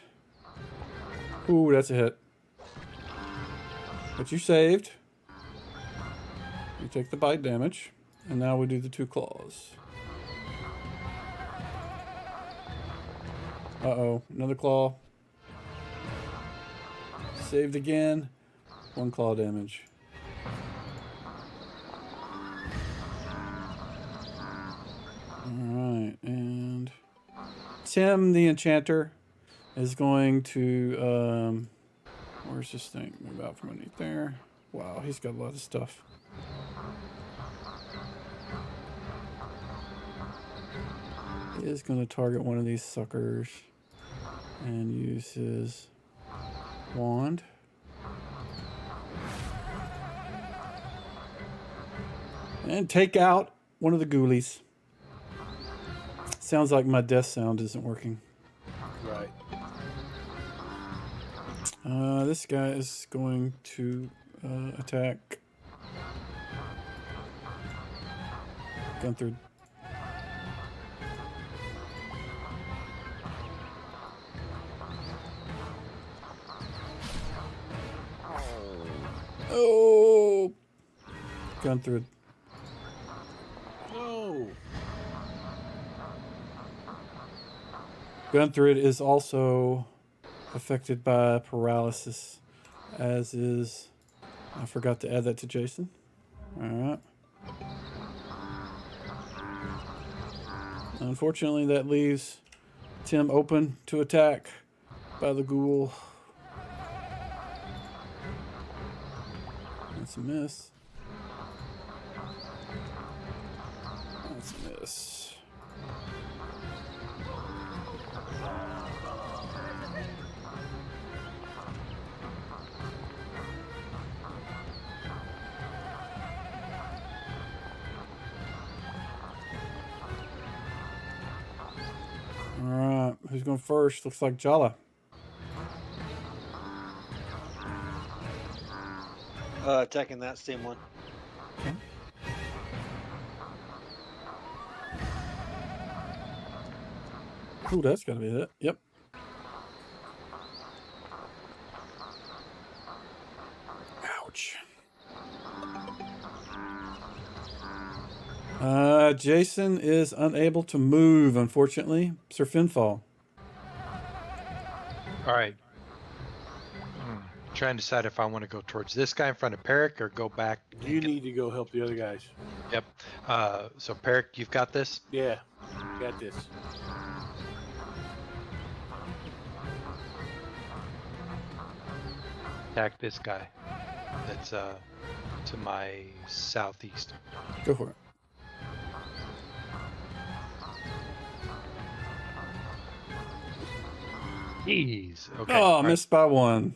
Ooh, that's a hit. But you saved. You take the bite damage. And now we do the 2 claws. Uh-oh, another claw. Saved again. 1 claw damage. Alright, and Tim the Enchanter is going to where's this thing? Move out from underneath there. Wow, he's got a lot of stuff. He is going to target one of these suckers and use his wand. And take out one of the ghoulies. Sounds like my death sound isn't working. Right. This guy is going to attack Gunther. Oh, Gunther. No. Gunther is also affected by paralysis, as is. I forgot to add that to Jason. All right. Unfortunately, that leaves Tim open to attack by the ghoul. That's a miss. That's a miss. All right, who's going first? Looks like Jala. Attacking that same one. Okay. Ooh, that's got to be it. Yep. Ouch. Jason is unable to move, unfortunately. Sir Finfall. All right. Trying to decide if I want to go towards this guy in front of Peric or go back. You need to go help the other guys. Yep. So Peric, you've got this. Yeah, got this. Attack this guy. That's to my southeast. Go for it. Jeez. Okay. Oh, all right. missed by one.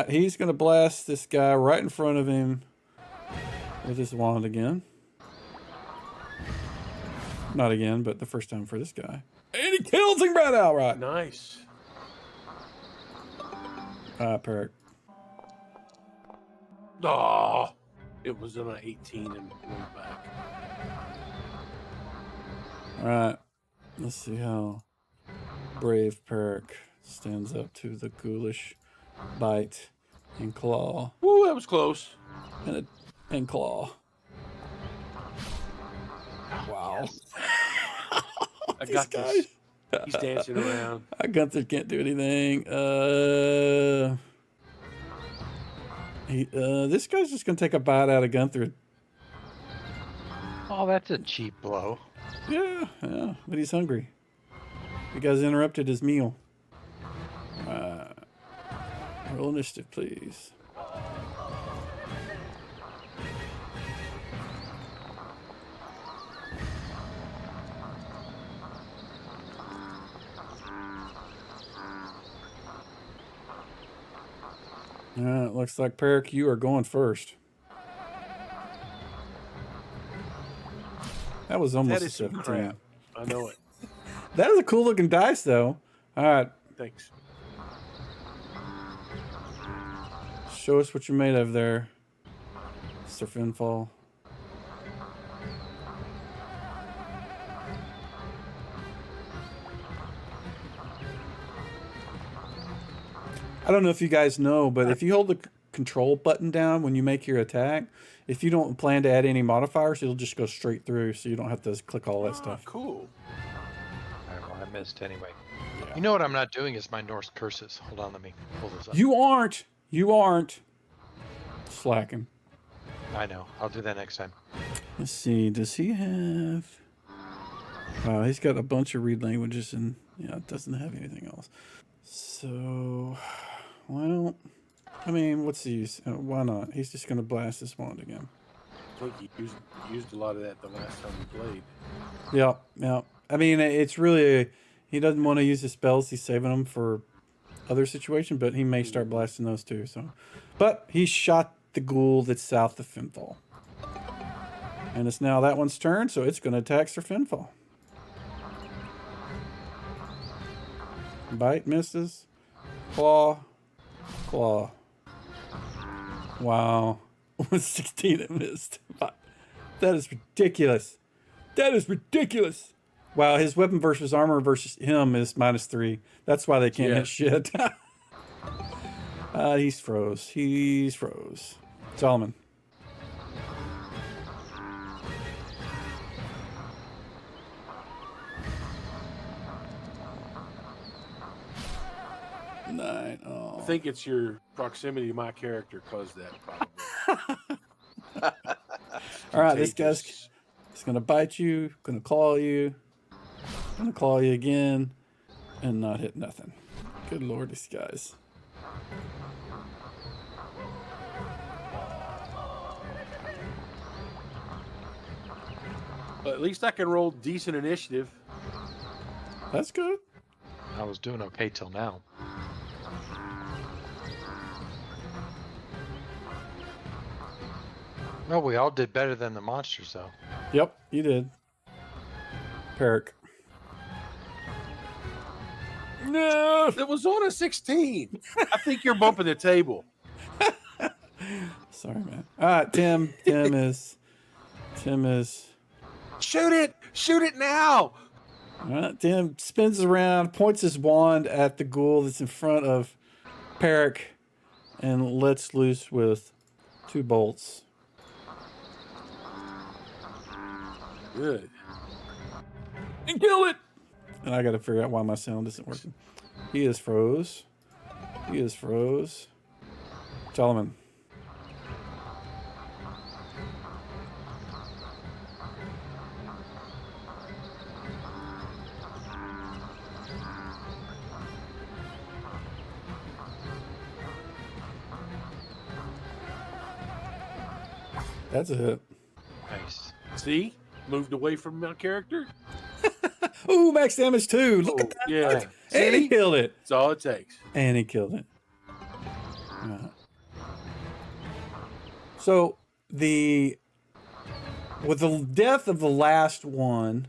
He's going to blast this guy right in front of him with his wand again. Not again, but the first time for this guy. And he kills him right outright. Nice. Peric. Oh, it was on an 18 and went back. All right. Let's see how brave Peric stands up to the ghoulish bite and claw Woo, that was close. and claw. Wow. I These got guys. this. He's dancing around. Gunther can't do anything. This guy's just gonna take a bite out of Gunther. Oh, that's a cheap blow. Yeah, but he's hungry. You guys interrupted his meal. Roll initiative, please. It looks like Peric, you are going first. That was almost That a is some 17. crap. I know it. That is a cool looking dice, though. All right, Thanks. show us what you're made of there, Sir Finfall. I don't know if you guys know, but if you hold the control button down when you make your attack, if you don't plan to add any modifiers, it'll just go straight through, so you don't have to click all that stuff. Cool. All right, well, I missed anyway. You know what I'm not doing is my Norse curses. Hold on, let me pull those up. You aren't slacking. I know. I'll do that next time. Let's see. Does he have? Wow, he's got a bunch of read languages, and yeah, it doesn't have anything else. So, well, I mean, what's the use? Why not? He's just gonna blast this wand again. I think he used a lot of that the last time we played. Yeah. I mean, it's really he doesn't want to use his spells. He's saving them for other situations, but he may start blasting those too. So, but he shot the ghoul that's south of Finfall, and it's now that one's turn, so it's going to attack Sir Finfall. Bite misses. Claw. Wow. 16 it missed. That is ridiculous. Wow, his weapon versus armor versus him is -3. That's why they can't hit shit. He's froze. Solomon. Nine. Oh. I think it's your proximity to my character caused that, probably. All right, this guy's going to bite you, going to claw you. Gonna claw you again and not hit nothing. Good lord, these guys. But at least I can roll decent initiative. That's good. I was doing okay till now. Well, we all did better than the monsters, though. Yep, you did. Peric. No! It was on a 16. I think you're bumping the table. Sorry, man. All right, Tim. Tim is. Shoot it! Shoot it now! All right, Tim spins around, points his wand at the ghoul that's in front of Peric, and lets loose with 2 bolts. Good. And kill it! And I got to figure out why my sound isn't working. He is froze. Solomon. That's a hit. Nice. See? Moved away from my character. Ooh, max damage too. Look at that. Yeah. And he See? killed it. That's all it takes. And he killed it. So with the death of the last one,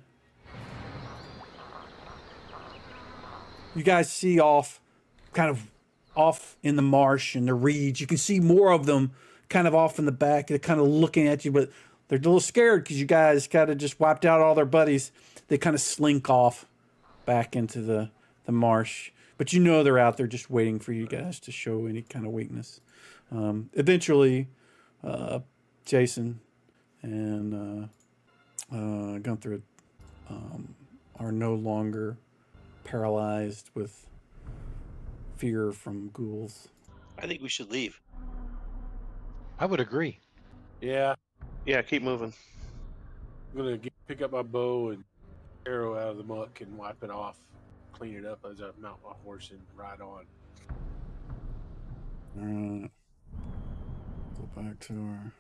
you guys see kind of off in the marsh and the reeds. You can see more of them kind of off in the back. They're kind of looking at you, but they're a little scared because you guys kind of just wiped out all their buddies. They kind of slink off back into the marsh. But you know they're out there just waiting for you guys to show any kind of weakness. Eventually, Jason and Gunther are no longer paralyzed with fear from ghouls. I think we should leave. I would agree. Yeah. Yeah, keep moving. I'm going to pick up my bow and arrow out of the muck and wipe it off. Clean it up as I mount my horse and ride on. All right. Go back to our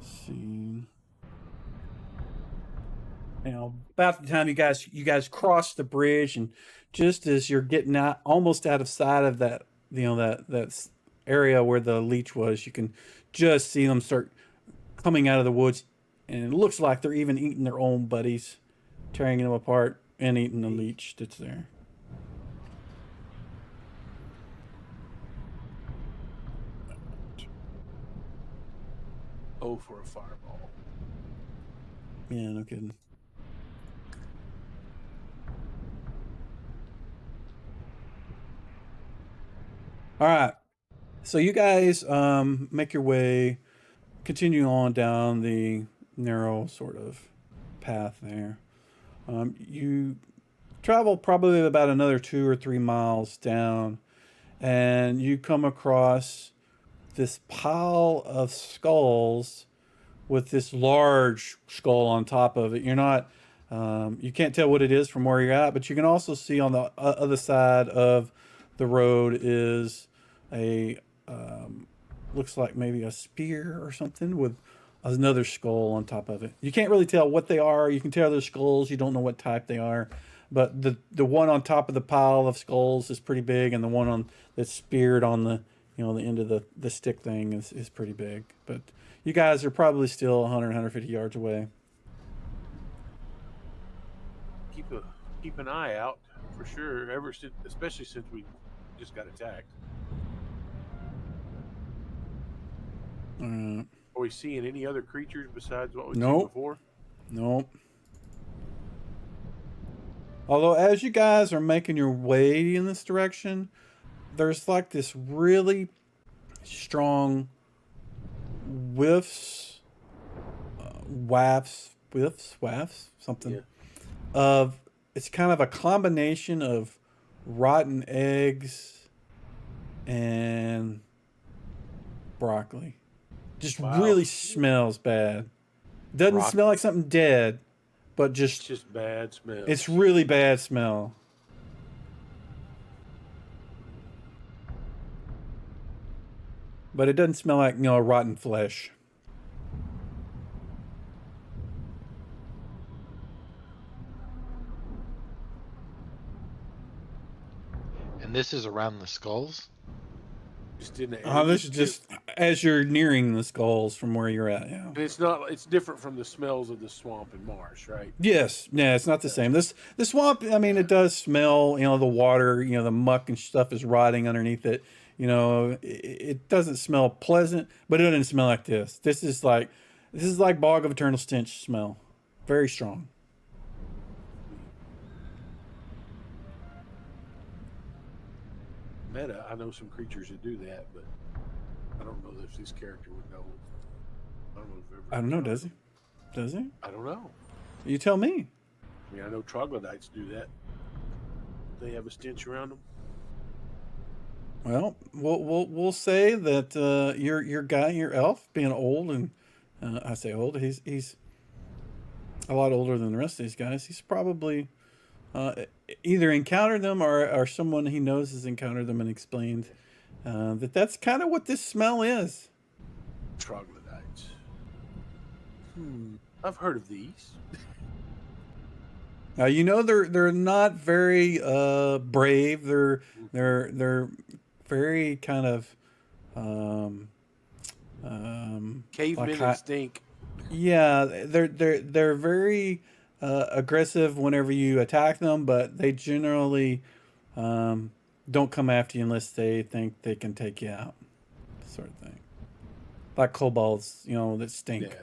scene. Now, about the time you guys cross the bridge, and just as you're getting out, almost out of sight of that, that area where the leech was, you can just see them start coming out of the woods, and it looks like they're even eating their own buddies, tearing them apart and eating the leech that's there. Oh, for a fireball. Yeah, no kidding. All right. So you guys make your way, continue on down the narrow sort of path there. You travel probably about another 2 or 3 miles down, and you come across this pile of skulls with this large skull on top of it. You're not, you can't tell what it is from where you're at, but you can also see on the other side of the road is a, looks like maybe a spear or something with another skull on top of it. You can't really tell what they are. You can tell they're skulls. You don't know what type they are. But the one on top of the pile of skulls is pretty big, and the one that's speared on the the end of the stick thing is pretty big. But you guys are probably still 100, 150 yards away. Keep an eye out for sure. Especially since we just got attacked. Are we seeing any other creatures besides what we've seen before? Nope. Although as you guys are making your way in this direction, there's like this really strong wafts, something of, it's kind of a combination of rotten eggs and broccoli. Just really smells bad. Doesn't smell like something dead, but It's just just bad smell. it's really bad smell. But it doesn't smell like, rotten flesh. And this is around the skulls. just in the This is just as you're nearing the skulls from where you're at, yeah. And it's not. It's different from the smells of the swamp and marsh, right? Yes, yeah, it's not the same. The swamp, I mean, it does smell, the water, the muck and stuff is rotting underneath it. It doesn't smell pleasant, but it doesn't smell like this. This is like bog of eternal stench smell. Very strong. Meta. I know some creatures that do that, but I don't know if this character would know. I don't know if ever I don't know, does he? Does he? I don't know. You tell me. I mean, I know troglodytes do that. They have a stench around them. Well, we'll say that your elf, being old, and I say old, he's a lot older than the rest of these guys. He's probably either encountered them or someone he knows has encountered them and explained that's kind of what this smell is. Troglodytes. I've heard of these. Now they're not very brave. They're very kind of Cavemen and stink. Yeah, they're very aggressive whenever you attack them, but they generally don't come after you unless they think they can take you out, sort of thing. Like kobolds, that stink. Yeah.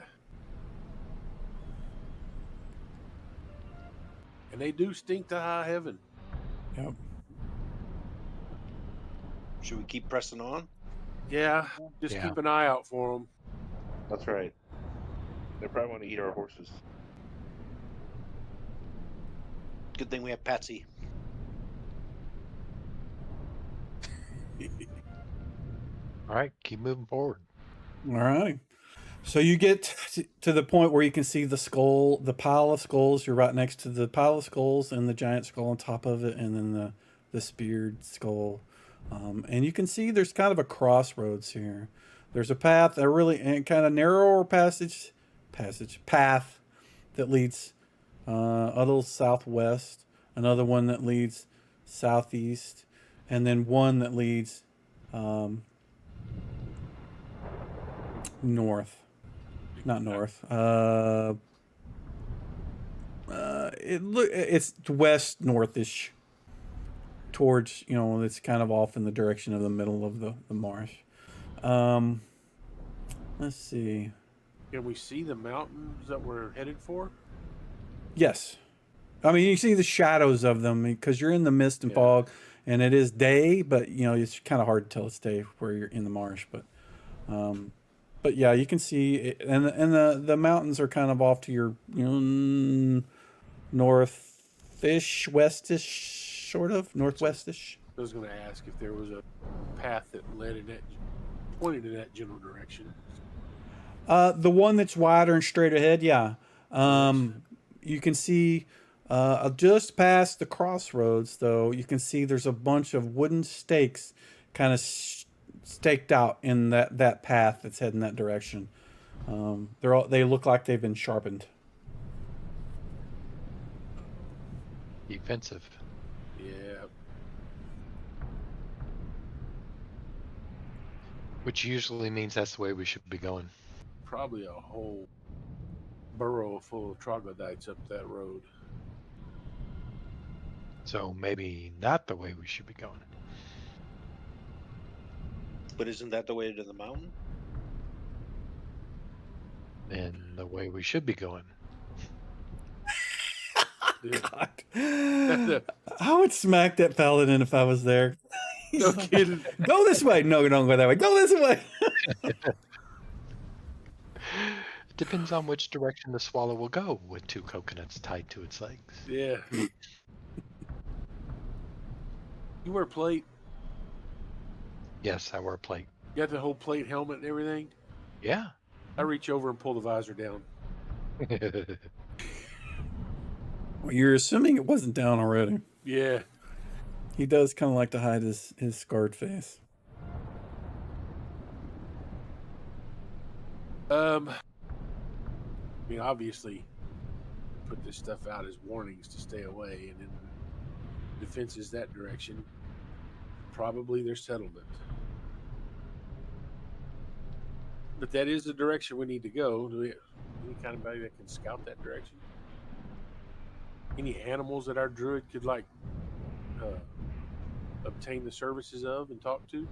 And they do stink to high heaven. Yep. Should we keep pressing on? Yeah. Just Yeah. keep an eye out for them. That's right. They probably want to eat our horses. Good thing we have Patsy. All right, keep moving forward. All right. So you get to the point where you can see the skull, the pile of skulls. You're right next to the pile of skulls and the giant skull on top of it, and then the speared skull. And you can see there's kind of a crossroads here. There's a path, a really kind of narrower path that leads a little southwest, another one that leads southeast, and then one that leads north. Not north. It's west northish. Towards, it's kind of off in the direction of the middle of the marsh. Let's see. Can we see the mountains that we're headed for? Yes. I mean, you see the shadows of them because you're in the mist and fog, and it is day, but it's kind of hard to tell it's day where you're in the marsh. But yeah, you can see it, and the mountains are kind of off to your northish, westish, sort of northwestish. I was going to ask if there was a path that pointed in that general direction. The one that's wider and straight ahead, yeah. You can see just past the crossroads, though. You can see there's a bunch of wooden stakes, kind of staked out in that path that's heading that direction. They look like they've been sharpened. Defensive. Yeah. Which usually means that's the way we should be going. Probably a whole burrow full of troglodytes up that road. So maybe not the way we should be going. But isn't that the way to the mountain? And the way we should be going. God. I would smack that paladin if I was there. No kidding. Go this way. No, don't go that way. Go this way. It depends on which direction the swallow will go with 2 coconuts tied to its legs. Yeah. You wear plate? Yes, I wear a plate. You got the whole plate helmet and everything? Yeah. I reach over and pull the visor down. Well, you're assuming it wasn't down already. Yeah. He does kind of like to hide his scarred face. I mean, obviously, put this stuff out as warnings to stay away, and then defenses that direction. Probably their settlement. But that is the direction we need to go. Do we have any kind of anybody that can scout that direction? Any animals that our druid could obtain the services of and talk to?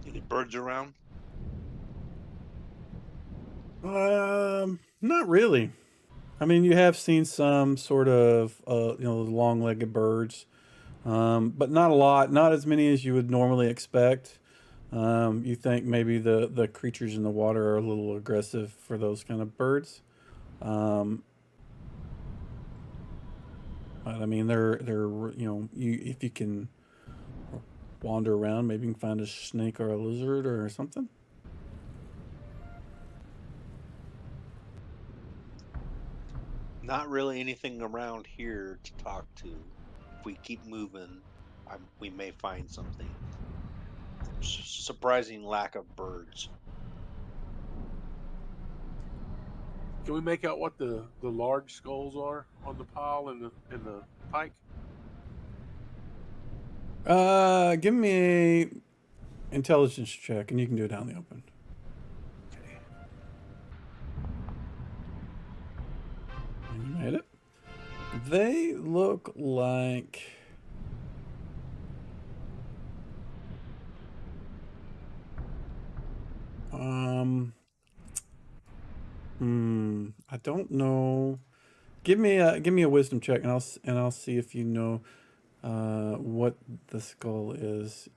Any birds around? Not really. I mean, you have seen some sort of, long-legged birds, but not a lot. Not as many as you would normally expect. You think maybe the creatures in the water are a little aggressive for those kind of birds. But I mean, they're if you can wander around, maybe you can find a snake or a lizard or something. Not really anything around here to talk to. If we keep moving, we may find something. Surprising lack of birds. Can we make out what the large skulls are on the pile and the pike? Give me a intelligence check, and you can do it out in the open. Okay. And you made it. They look like I don't know. Give me a wisdom check, and I'll see if you know what the skull is.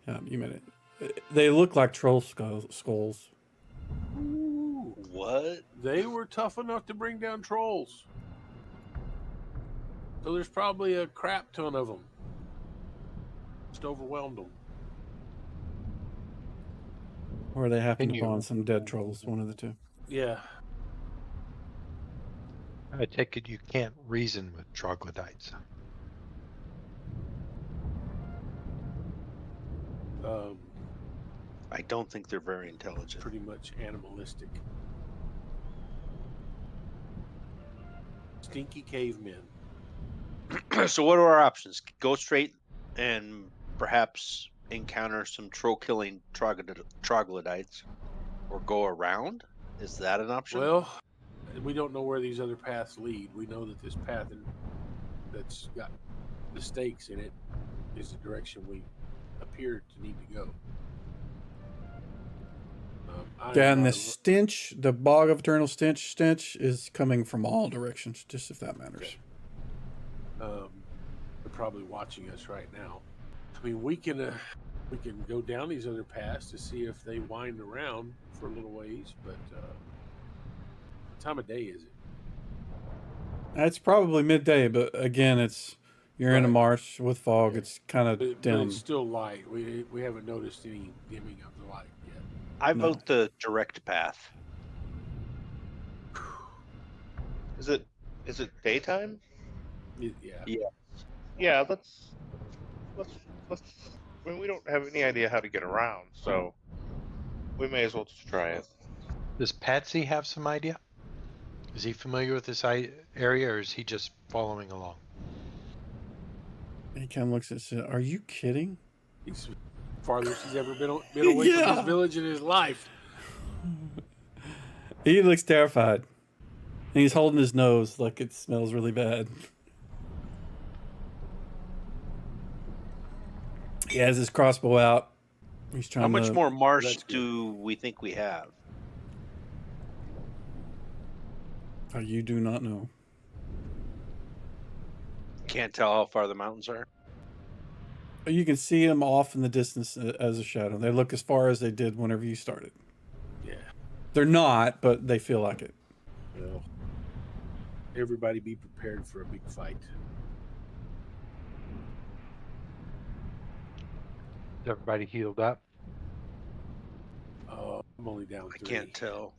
Yeah, you made it. They look like troll skulls. Ooh, What? they were tough enough to bring down trolls. So there's probably a crap ton of them. Just overwhelmed them. Or they happened Can you- upon some dead trolls, one of the two. Yeah. I take it you can't reason with troglodytes. I don't think they're very intelligent. Pretty much animalistic. Stinky cavemen. So what are our options? Go straight and perhaps encounter some troll-killing troglodytes, or go around? Is that an option? Well, we don't know where these other paths lead. We know that this path that's got the stakes in it is the direction we appear to need to go. Yeah, and the stench, the bog of eternal stench is coming from all directions, just if that matters. Okay. They're probably watching us right now. I mean, we can go down these other paths to see if they wind around for a little ways, but what time of day is it? It's probably midday, but again, you're in a Right. marsh with fog. Yeah. It's kind of But dim. it's still light. We haven't noticed any dimming of the light yet. I No. vote the direct path. Is it daytime? Yeah. Yeah, let's. I mean, we don't have any idea how to get around, so we may as well just try it. Does Patsy have some idea? Is he familiar with this area, or is he just following along? He kind of looks at it. Are you kidding? He's farthest he's ever been away from Yeah. this village in his life. He looks terrified. And he's holding his nose like it smells really bad. He has his crossbow out. He's trying How much to... more marsh That's good. do we think we have? Oh, you do not know. Can't tell how far the mountains are. You can see them off in the distance as a shadow. They look as far as they did whenever you started. Yeah. They're not, but they feel like it. Well, everybody be prepared for a big fight. Is everybody healed up? I'm only down I 3. can't tell.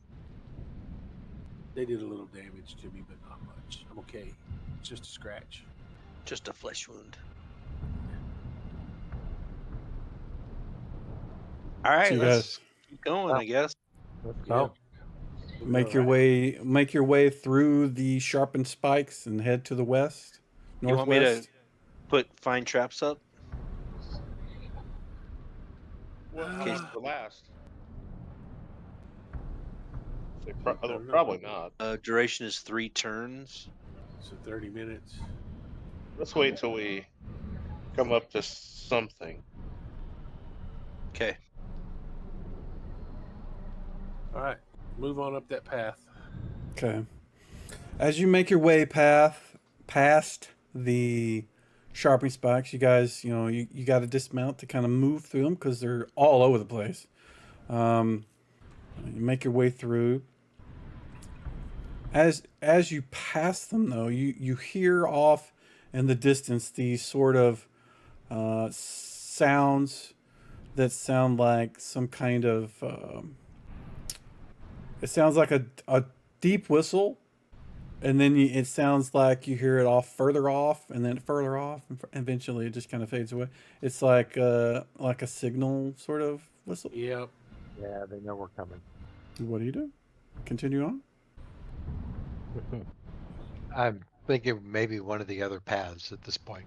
They did a little damage to me, but not much. I'm okay. It's just a scratch. Just a flesh wound. All right, So you let's guys keep going, I guess. Let's Yeah. go. make your way through the sharpened spikes and head to the west, You want me northwest. to find traps up? Well, how Okay. long does it last? I don't know. Probably not. Duration is 3 turns. So 30 minutes. Let's wait till we come up to something. Okay. All right. Move on up that path. Okay. As you make your way past the sharpening spikes, you guys, you got to dismount to kind of move through them because they're all over the place. You make your way through. As you pass them, though, you hear off in the distance these sort of sounds that sound like some kind of. It sounds like a deep whistle, and then it sounds like you hear it further off, and then further off, and eventually it just kind of fades away. It's like a signal sort of whistle. Yep. Yeah, they know we're coming. What do you do? Continue on. I'm thinking maybe one of the other paths at this point.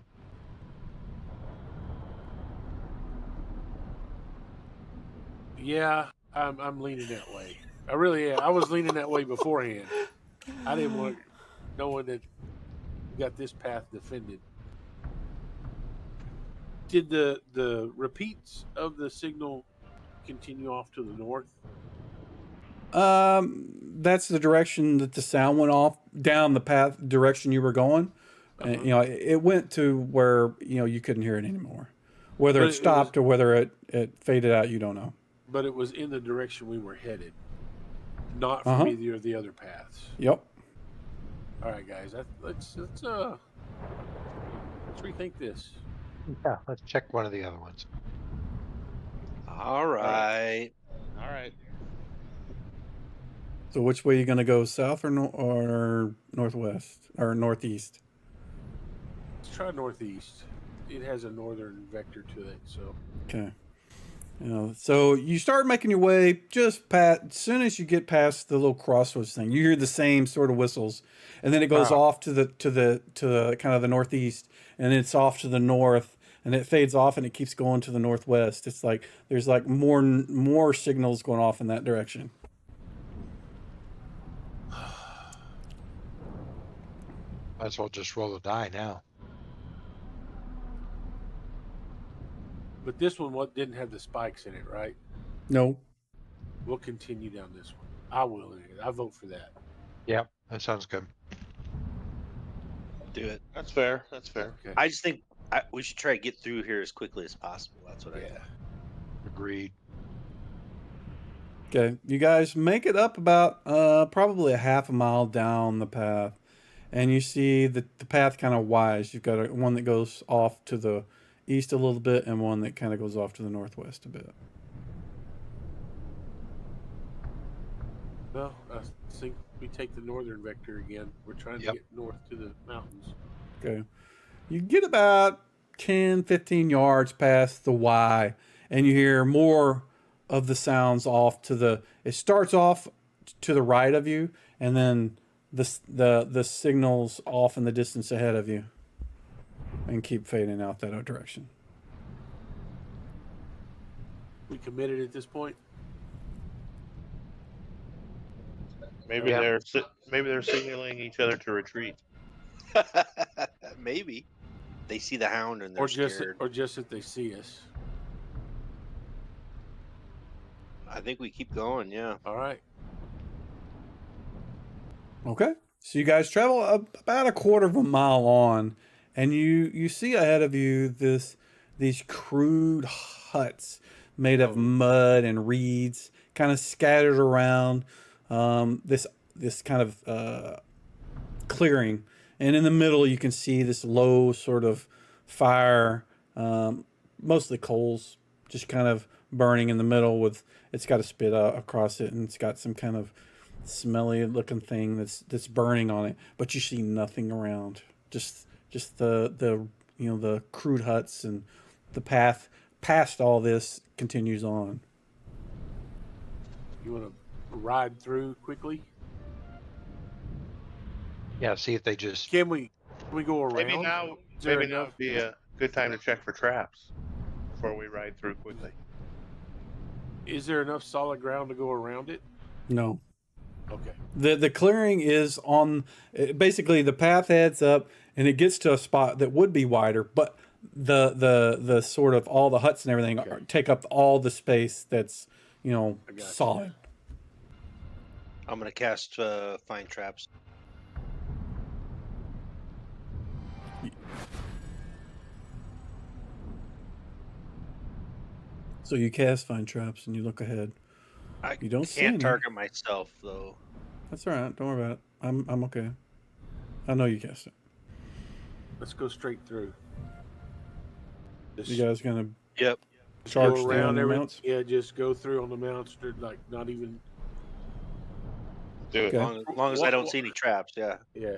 Yeah, I'm leaning that way. I really am. I was leaning that way beforehand. I didn't want knowing that we got this path defended. Did the repeats of the signal continue off to the north? That's the direction that the sound went off down the path direction you were going. And, Uh-huh. it went to where, you couldn't hear it anymore. Whether But it it was- stopped or whether it faded out, you don't know. But it was in the direction we were headed, not from Uh-huh. either of the other paths. Yep. All right, guys, let's rethink this. Yeah, let's check one of the other ones. All right. All right. So which way are you going to go, south or northwest or northeast? Let's try northeast. It has a northern vector to it, so Okay. So you start making your way just past. As soon as you get past the little crossroads thing, you hear the same sort of whistles, and then it goes off to the kind of the northeast, and it's off to the north, and it fades off, and it keeps going to the northwest. It's like there's like more signals going off in that direction. Might as well just roll a die now. but this one didn't have the spikes in it, right? No. We'll continue down this one. I will. I vote for that. Yep, that sounds good. Do it. That's fair. That's fair. Okay. I just think we should try to get through here as quickly as possible. That's what I think. Agreed. Okay, you guys make it up about probably a half a mile down the path, and you see the path kind of wise. You've got one that goes off to the east a little bit, and one that kind of goes off to the northwest a bit. Well, I think we take the northern vector again. We're trying to Yep. get north to the mountains. Okay, you get about 10, 15 yards past the Y, and you hear more of the sounds off to the. It starts off to the right of you, and then the signals off in the distance ahead of you, and keep fading out that direction. We committed at this point. Maybe Yeah. they're signaling each other to retreat. Maybe they see the hound and they're Or just scared. that they see us. I think we keep going. Yeah. All right. Okay. So you guys travel about a quarter of a mile on, and you see ahead of you these crude huts made of mud and reeds, kind of scattered around this kind of clearing, and in the middle you can see this low sort of fire, mostly coals, just kind of burning in the middle. It's got a spit across it, and it's got some kind of smelly looking thing that's burning on it, but you see nothing around. just the the crude huts, and the path past all this continues on. You want to ride through quickly? Yeah, see if they just. Can we go around? Maybe now Is there maybe now enough? would be a good time to check for traps before we ride through quickly. Is there enough solid ground to go around it? No. Okay. The clearing is on, basically the path heads up and it gets to a spot that would be wider, but the sort of all the huts and everything Okay. take up all the space that's I got you. solid. I'm gonna cast find traps. So you cast find traps and you look ahead. I You don't see can't any. target myself though. That's all right. Don't worry about it. I'm okay. I know you cast it. Let's go straight through. You guys gonna Yep. charge go through around on the every, mounts? Yeah, just go through on the mounts. Like not even. Do it. Okay. As long as I don't see any traps, yeah. Yeah.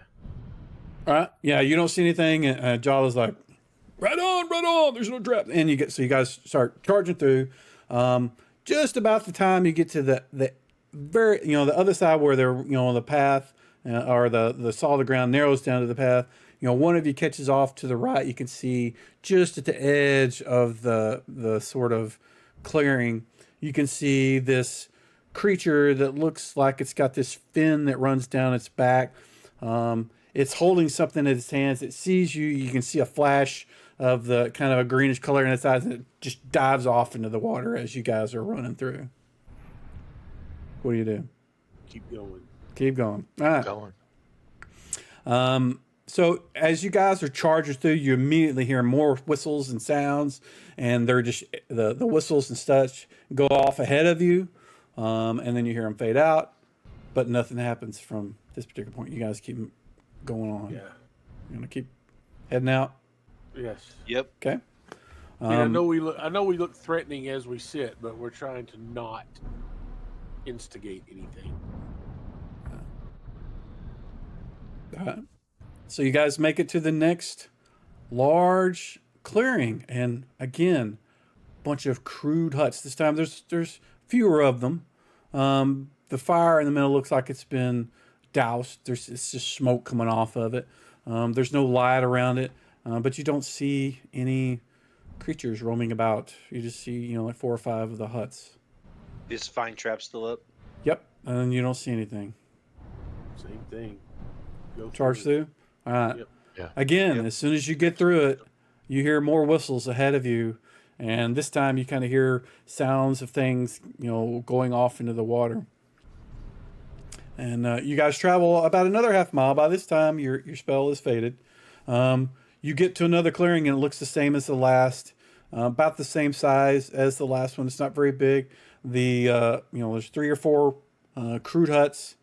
All right. Yeah, you don't see anything. And Jala's like, right on. There's no trap. And you guys start charging through. Just about the time you get to the very, the other side where the path or the solid ground narrows down to the path. One of you catches off to the right. You can see just at the edge of the sort of clearing, you can see this creature that looks like it's got this fin that runs down its back. It's holding something in its hands. It sees you. You can see a flash of the kind of a greenish color in its eyes, and it just dives off into the water as you guys are running through. What do you do? Keep going. Keep going. All right. Going. So as you guys are charging through, you immediately hear more whistles and sounds, and they're just the whistles and such go off ahead of you, and then you hear them fade out, but nothing happens from this particular point. You guys keep going on. Yeah. You're gonna keep heading out. Yes. Yep. Okay. I know we look threatening as we sit, but we're trying to not instigate anything. All right. So you guys make it to the next large clearing, and again, bunch of crude huts. This time there's fewer of them. The fire in the middle looks like it's been doused. It's just smoke coming off of it. There's no light around it, but you don't see any creatures roaming about. You just see like 4 or 5 of the huts. Is find traps still up? Yep, and you don't see anything. Same thing. Go Charge through. All right. Yep. Yeah. Again, Yep. as soon as you get through it, you hear more whistles ahead of you, and this time you kind of hear sounds of things, going off into the water. And you guys travel about another half mile. By this time, your spell is faded. You get to another clearing, and it looks the same as the last, about the same size as the last one. It's not very big. There's 3 or 4 crude huts.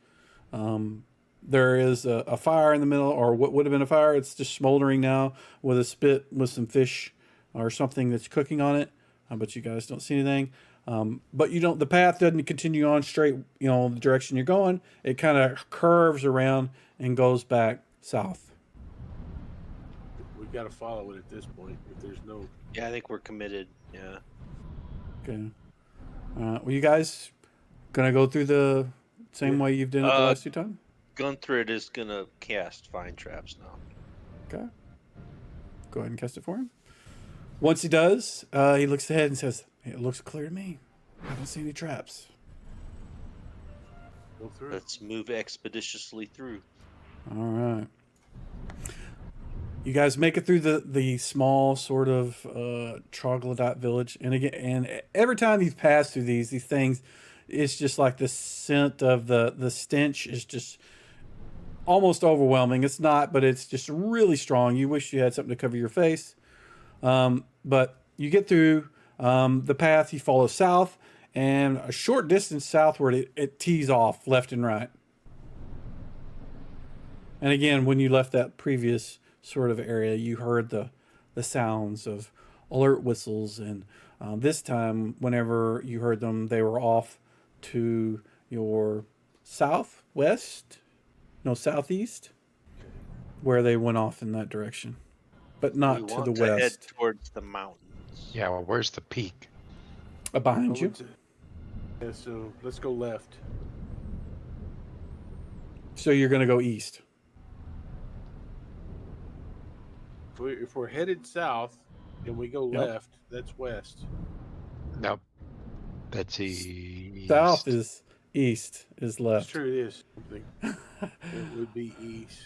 There is a fire in the middle, or what would have been a fire. It's just smoldering now with a spit with some fish or something that's cooking on it. But you guys don't see anything. But you don't. The path doesn't continue on straight, the direction you're going. It kind of curves around and goes back south. We've got to follow it at this point. If there's no. Yeah, I think we're committed. Yeah. Okay. Well, you guys gonna go through the same way you've done it the last 2 times? Gunthrid is gonna cast find traps now. Okay. Go ahead and cast it for him. Once he does, he looks ahead and says, "It looks clear to me. I don't see any traps." Go through. Let's move expeditiously through. All right. You guys make it through the small sort of troglodyte village, and again, every time you've passed through these things, it's just like the scent of the stench is just almost overwhelming. It's not, but it's just really strong. You wish you had something to cover your face. But you get through the path. You follow south, and a short distance southward, it tees off left and right. And again, when you left that previous sort of area, you heard the sounds of alert whistles, and this time, whenever you heard them, they were off to your southeast. where they went off in that direction, but We not to want the to head west. towards the mountains. Yeah, well, where's the peak? Behind you. Yeah, so let's go left. So you're going to go east. If we're headed south and we go Yep. left, that's west. Nope. That's east. South is east, is It's left. true, it is something. It would be east.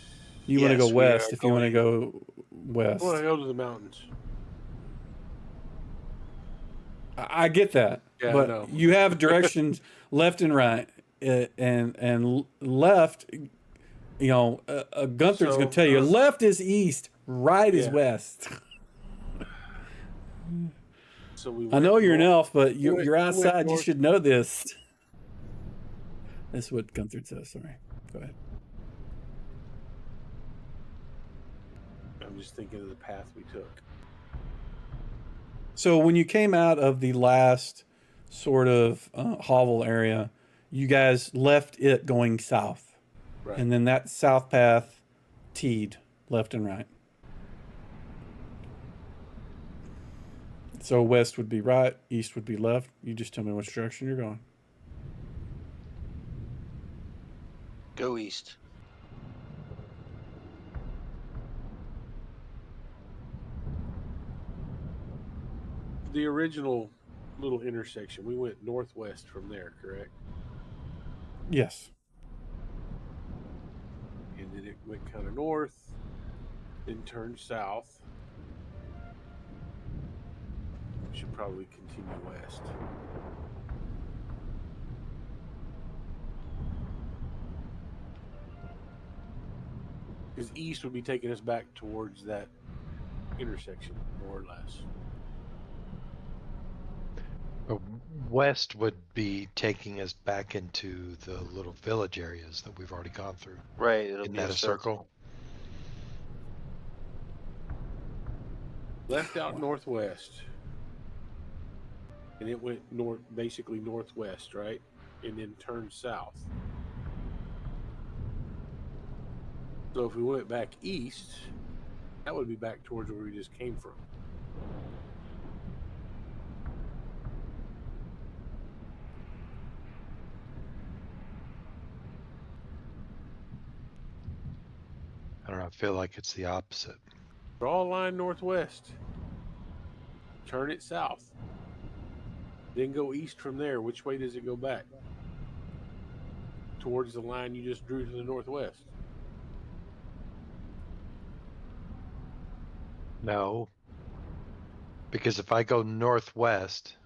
You want to go Yes, we west are if you want to going- go I want to west. go to the mountains. I get that, Yeah, I but know. you have directions left and right, and left. You know, Gunther's going to tell you left is east, right is Yeah. west. So we. I know you're an elf, but you're went outside. You north. should know this. That's what Gunther says. Sorry. Go ahead. I'm just thinking of the path we took. So when you came out of the last sort of hovel area, you guys left it going south. Right. And then that south path teed left and right. So west would be right, east would be left. You just tell me which direction you're going. Go east. The original little intersection, we went northwest from there, correct? Yes. And then it went kind of north, then turned south. We should probably continue west. Because east would be taking us back towards that intersection, more or less. West would be taking us back into the little village areas that we've already gone through. Right. It'll Isn't be that a circle? Left out northwest. And it went north, basically northwest, right? And then turned south. So if we went back east, that would be back towards where we just came from. I don't know. I feel like it's the opposite. Draw a line northwest. Turn it south. Then go east from there. Which way does it go back? Towards the line you just drew to the northwest. No. Because if I go northwest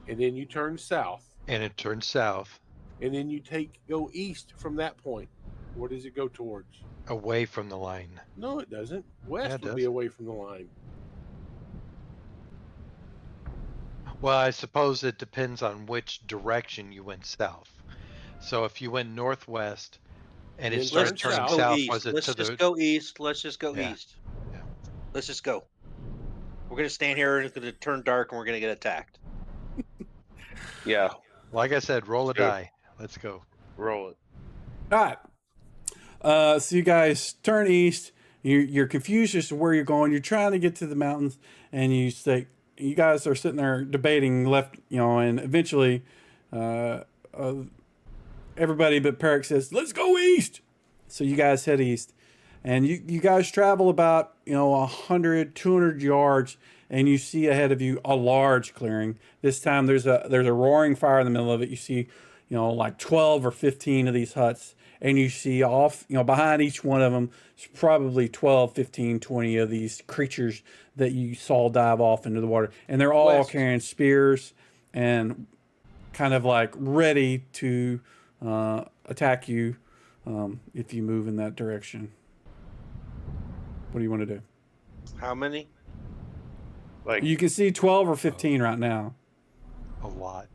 And then you turn south. and it turns south, And then you go east from that point. Where does it go towards? away from the line. No, it doesn't. West Yeah, it would be does. away from the line. Well, I suppose it depends on which direction you went south. So if you went northwest and it Then started turn turning south. south, east. was it Let's to just the go east. Let's just go Yeah. east. Yeah. Let's just go. We're gonna stand here and it's gonna turn dark and we're gonna get attacked. Yeah, Like I said, roll a Sure. die. Let's go. roll it. All right. So you guys turn east. You're confused as to where you're going. You're trying to get to the mountains, and you guys are sitting there debating left, and eventually, everybody but Peric says, "Let's go east." So you guys head east, and you guys travel about 100, 200 yards, and you see ahead of you a large clearing. This time there's a roaring fire in the middle of it. You see, like 12 or 15 of these huts. And you see behind each one of them, it's probably 12, 15, 20 of these creatures that you saw dive off into the water. And they're all West. carrying spears and kind of like ready to attack you if you move in that direction. What do you want to do? How many? Like You can see 12 or 15 right now. A lot.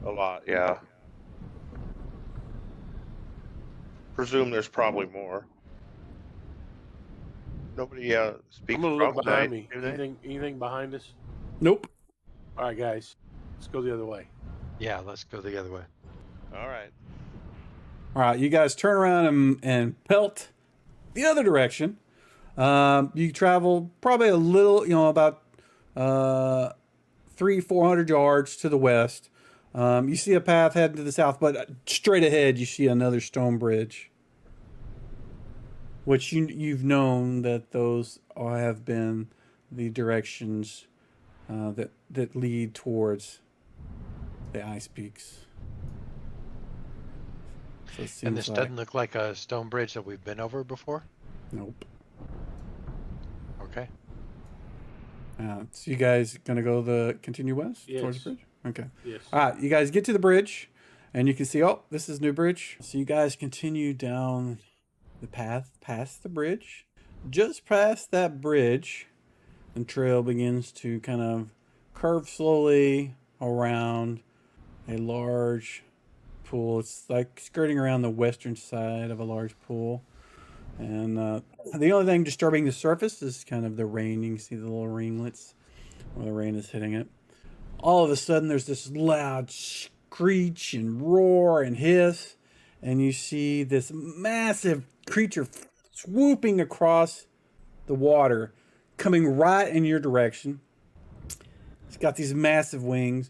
a lot, yeah. Presume there's probably more. Nobody speaks I'm gonna look Troglodyte, behind me. do they? Anything behind us? Nope. All right, guys, let's go the other way. Yeah, let's go the other way. All right. All right, you guys turn around and pelt the other direction. You travel probably a little, about 400 yards to the west. You see a path heading to the south, but straight ahead you see another stone bridge, which you've known that those have been the directions that lead towards the ice peaks. So it seems And this doesn't look like a stone bridge that we've been over before? Nope. Okay. So you guys gonna continue west towards Yes. the bridge? Okay. Yes. All right. You guys get to the bridge, and you can see, oh, this is New Bridge. So you guys continue down the path past the bridge. Just past that bridge, the trail begins to kind of curve slowly around a large pool. It's like skirting around the western side of a large pool. And the only thing disturbing the surface is kind of the rain. You can see the little ringlets where the rain is hitting it. All of a sudden, there's this loud screech and roar and hiss. And you see this massive creature swooping across the water, coming right in your direction. It's got these massive wings.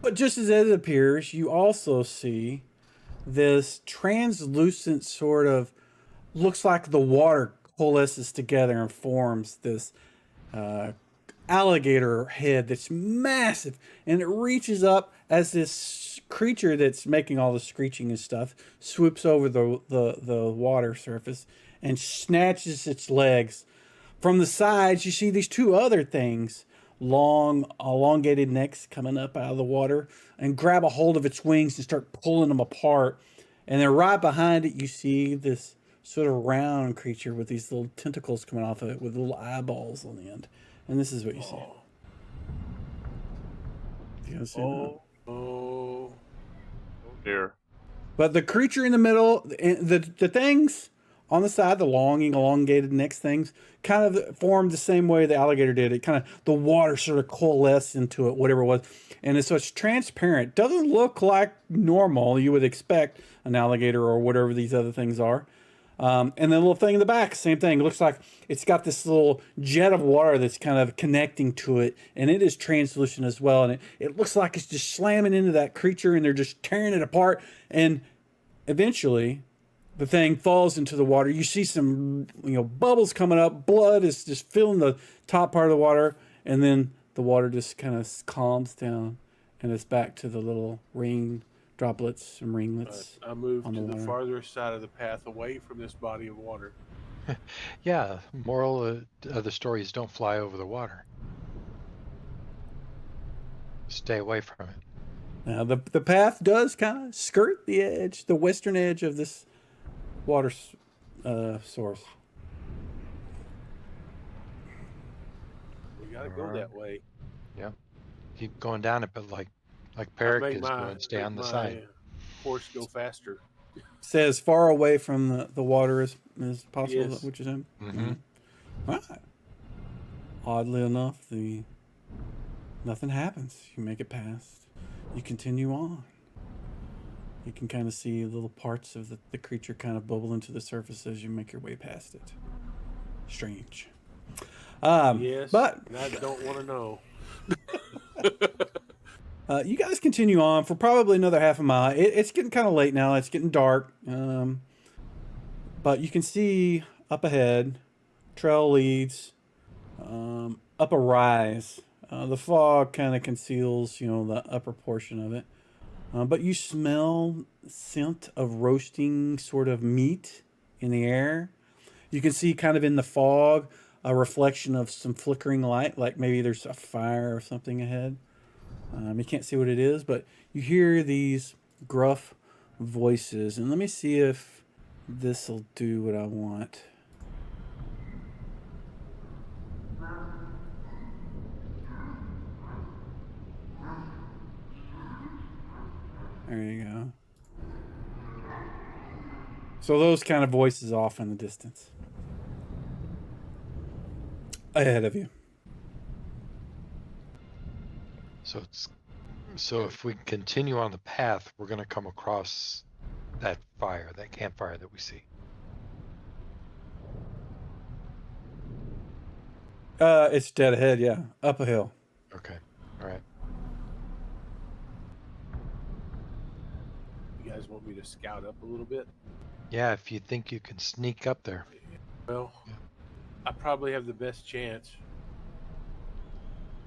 But just as it appears, you also see this translucent sort of, looks like the water coalesces together and forms this alligator head that's massive, and it reaches up as this creature that's making all the screeching and stuff swoops over the water surface and snatches its legs. From the sides, you see these two other things, long, elongated necks coming up out of the water, and grab a hold of its wings and start pulling them apart. And then right behind it, you see this sort of round creature with these little tentacles coming off of it with little eyeballs on the end. And this is what you see. You guys see that? Oh. Dear. But the creature in the middle, the things on the side, the long, elongated next things, kind of formed the same way the alligator did. It kind of, the water sort of coalesced into it, whatever it was. And so it's transparent. Doesn't look like normal. You would expect an alligator or whatever these other things are. And the little thing in the back, same thing. It looks like it's got this little jet of water that's kind of connecting to it, and it is translucent as well. And it looks like it's just slamming into that creature, and they're just tearing it apart. And eventually, the thing falls into the water. You see some, bubbles coming up. Blood is just filling the top part of the water, and then the water just kind of calms down, and it's back to the little ring droplets and ringlets. I moved to the water. farther side of the path away from this body of water. Yeah, moral of the story is don't fly over the water. Stay away from it. Now the path does kind of skirt the edge, the western edge of this water source. We gotta go that way. Yeah. Keep going down it, but like Peric is going, stay on the side. Horse go faster. Stay as far away from the water as possible. Yes. Is that what you're saying? Mm-hmm. Right. Oddly enough, nothing happens. You make it past. You continue on. You can kind of see little parts of the creature kind of bubble into the surface as you make your way past it. Strange. Yes, but and I don't want to know. You guys continue on for probably another half a mile. It's getting kind of late now. It's getting dark. But you can see up ahead, trail leads up a rise. The fog kind of conceals, the upper portion of it. But you smell scent of roasting sort of meat in the air. You can see kind of in the fog a reflection of some flickering light, like maybe there's a fire or something ahead. You can't see what it is, but you hear these gruff voices. And let me see if this will do what I want. There you go. So those kind of voices off in the distance. Ahead of you. So if we continue on the path, we're going to come across that campfire that we see. It's dead ahead. Yeah, up a hill. Okay. All right. You guys want me to scout up a little bit? Yeah, if you think you can sneak up there. Well, Yeah. I probably have the best chance.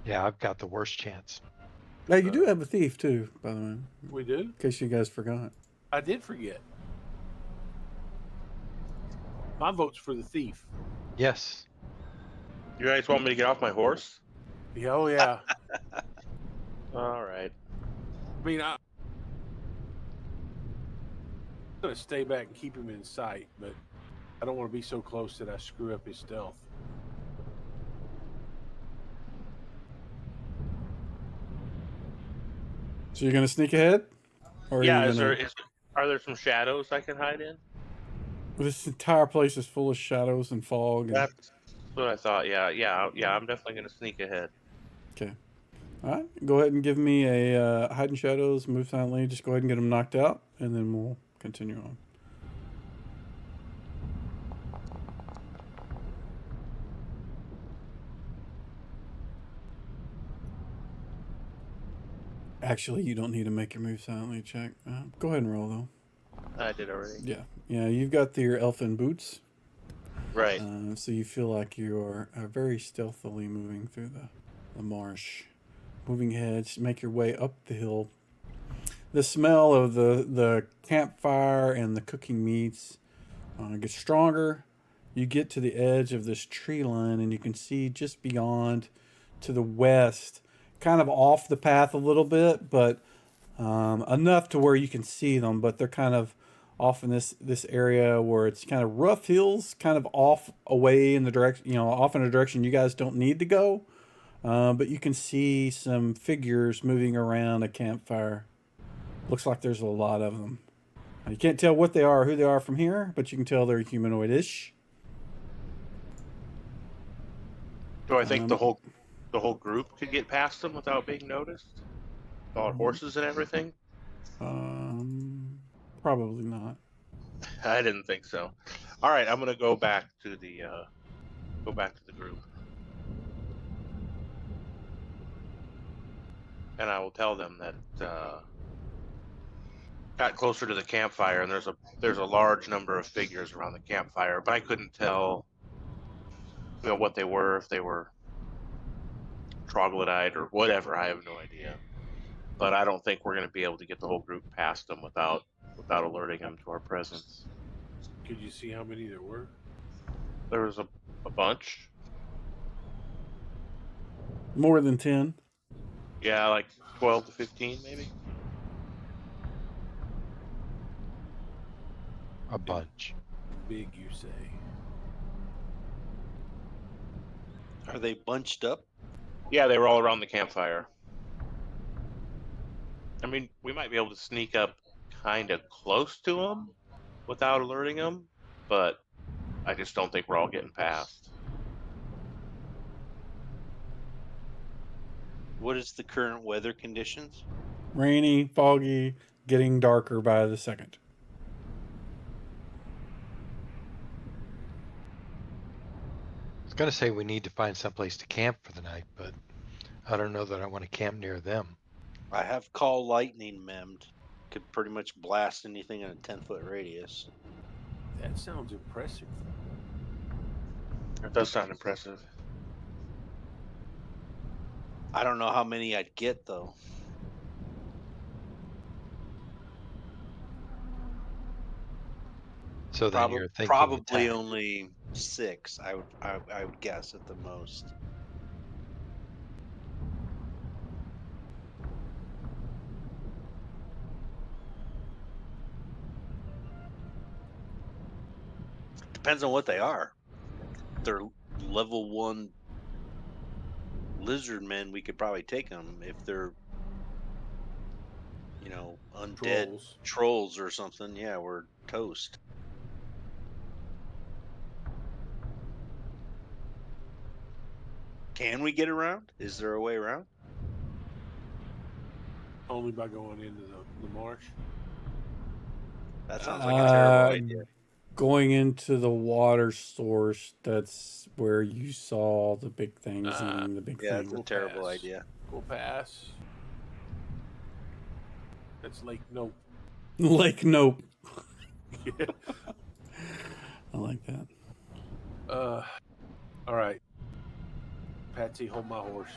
Yeah, I've got the worst chance. Now you do have a thief too, by the way, We do? in case you guys forgot. I did forget. My vote's for the thief. Yes. You guys want me to get off my horse? Yeah, oh yeah. All right. I mean, I'm gonna stay back and keep him in sight, but I don't want to be so close that I screw up his stealth. So you're gonna sneak ahead, or Yeah. are you gonna? Are there some shadows I can hide in? This entire place is full of shadows and fog. And... That's what I thought. Yeah. I'm definitely gonna sneak ahead. Okay. All right. Go ahead and give me a hide in shadows, move silently. Just go ahead and get them knocked out, and then we'll continue on. Actually, you don't need to make your move silently check. Go ahead and roll though. I did already. Yeah. You've got your elfin boots, Right. so you feel like you are very stealthily moving through the marsh. Moving ahead, just make your way up the hill. The smell of the campfire and the cooking meats gets stronger. You get to the edge of this tree line, and you can see just beyond to the west, kind of off the path a little bit, but enough to where you can see them. But they're kind of off in this area where it's kind of rough hills, kind of off away in the direction, off in a direction you guys don't need to go. But you can see some figures moving around a campfire. Looks like there's a lot of them. You can't tell what they are or who they are from here, but you can tell they're humanoid-ish. Do I think the whole group could get past them without being noticed? All horses and everything? Probably not. I didn't think so. All right, I'm gonna go back to the group, and I will tell them that got closer to the campfire, and there's a large number of figures around the campfire, but I couldn't tell, what they were, if they were troglodyte or whatever. I have no idea. But I don't think we're going to be able to get the whole group past them without alerting them to our presence. Could you see how many there were? There was a bunch. More than 10. Yeah, like 12 to 15 maybe. A bunch. Big, you say? Are they bunched up? Yeah, they were all around the campfire. I mean, we might be able to sneak up kind of close to them without alerting them, but I just don't think we're all getting past. What is the current weather conditions? Rainy, foggy, getting darker by the second. I was going to say we need to find someplace to camp for the night, but I don't know that I want to camp near them. I have call lightning memmed. Could pretty much blast anything in a 10-foot radius. That sounds impressive. It does sound impressive. I don't know how many I'd get though. So then you're thinking probably attack. only 6. I would guess at the most. Depends on what they are. If they're level 1 lizard men, we could probably take them. If they're undead trolls or something, yeah, we're toast. Can we get around? Is there a way around? Only by going into the marsh. That sounds like a terrible idea. going into the water source, that's where you saw the big things and the big Yeah, it's a thing. terrible pass. idea. We'll pass. That's Lake Nope. Lake Nope. Yeah. I like that. All right. Patsy, hold my horse.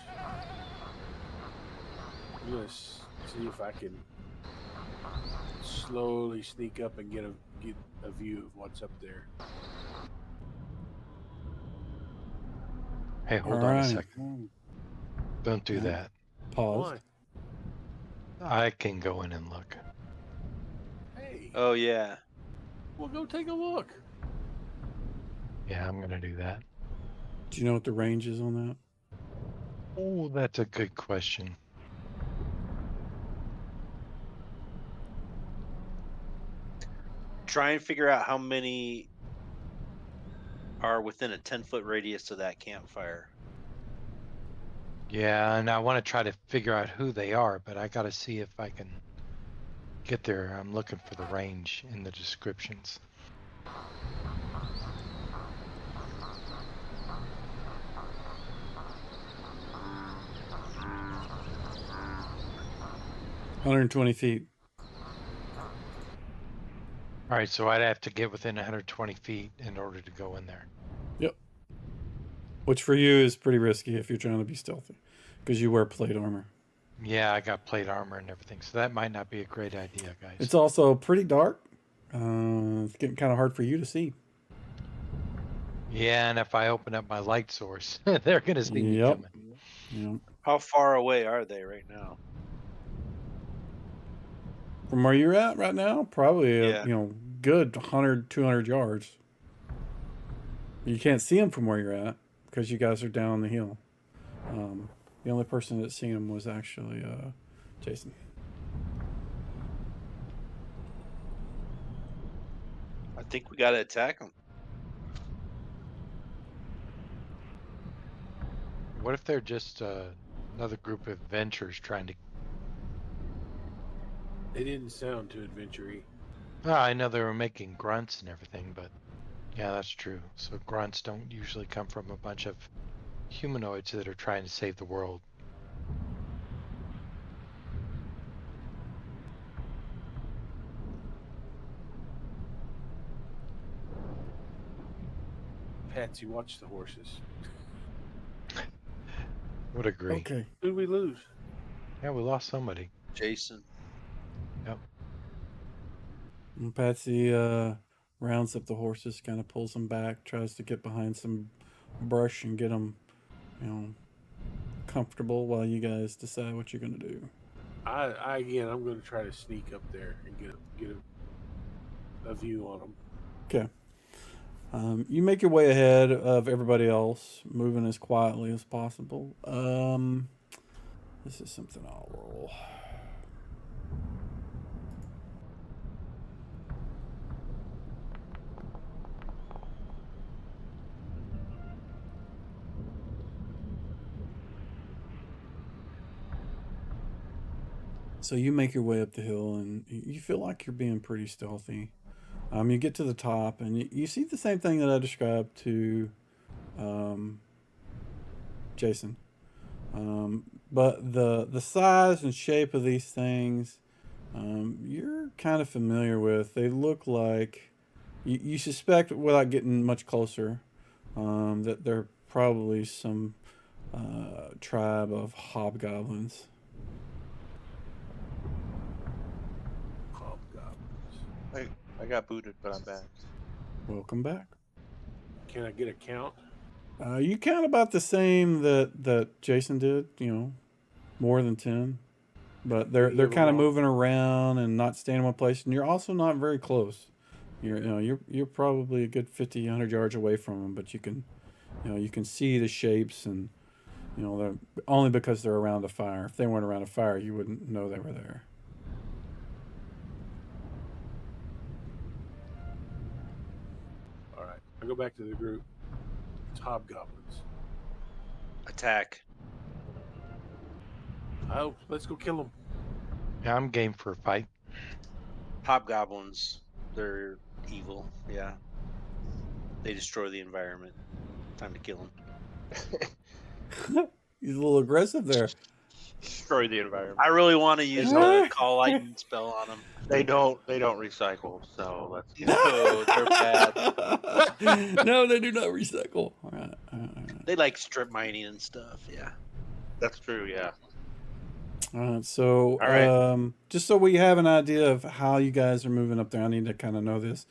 I'm gonna see if I can slowly sneak up and get a view of what's up there. Hey, hold All on a right. second. Don't do Yeah. that. Pause. Why? I can go in and look. Hey, Oh yeah. we'll go take a look. Yeah, I'm gonna do that. Do you know what the range is on that? Oh, that's a good question. Try and figure out how many are within a 10-foot radius of that campfire. Yeah, and I want to try to figure out who they are, but I got to see if I can get there. I'm looking for the range in the descriptions. – 120 feet. All right, so I'd have to get within 120 feet in order to go in there. Yep. Which for you is pretty risky if you're trying to be stealthy, because you wear plate armor. Yeah, I got plate armor and everything, so that might not be a great idea, guys. It's also pretty dark. It's getting kind of hard for you to see. Yeah, and if I open up my light source, they're gonna see me Yep. coming. Yeah. How far away are they right now? From where you're at right now, probably Yeah. good 100, 200 yards. You can't see them from where you're at because you guys are down the hill. The only person that's seen them was actually Jason. I think we got to attack them. What if they're just another group of adventurers trying to? They didn't sound too adventure-y. Oh, I know they were making grunts and everything, but yeah, that's true. So grunts don't usually come from a bunch of humanoids that are trying to save the world. Patsy, watch the horses. Would agree. Okay. Who did we lose? Yeah, we lost somebody. Jason. Yep. And Patsy rounds up the horses, kind of pulls them back, tries to get behind some brush and get them, comfortable while you guys decide what you're gonna do. I'm going to try to sneak up there and get a view on them. Okay. You make your way ahead of everybody else, moving as quietly as possible. This is something I'll roll. So you make your way up the hill, and you feel like you're being pretty stealthy. You get to the top, and you see the same thing that I described to Jason. But the size and shape of these things, you're kind of familiar with. They look like, you suspect without getting much closer, that they're probably some tribe of hobgoblins. Hobgoblins. I got booted, but I'm back. Welcome back. Can I get a count? You count about the same that Jason did. More than 10. But they're kind of moving around and not staying in one place, and you're also not very close. You're probably a good 50, 100 yards away from them, but you can see the shapes, and they're only because they're around a fire. If they weren't around a fire, you wouldn't know they were there. All right. I go back to the group. It's hobgoblins. Attack. Oh, let's go kill them. Yeah, I'm game for a fight. Hobgoblins. They're evil. Yeah. They destroy the environment. Time to kill them. He's a little aggressive there. Destroy the environment. I really want to use the call lightning spell on them. They don't recycle, so let's No, they're bad. No, they do not recycle. All right. They like strip mining and stuff. Yeah. That's true, yeah. All right. So, All right. just so we have an idea of how you guys are moving up there, I need to kind of know this.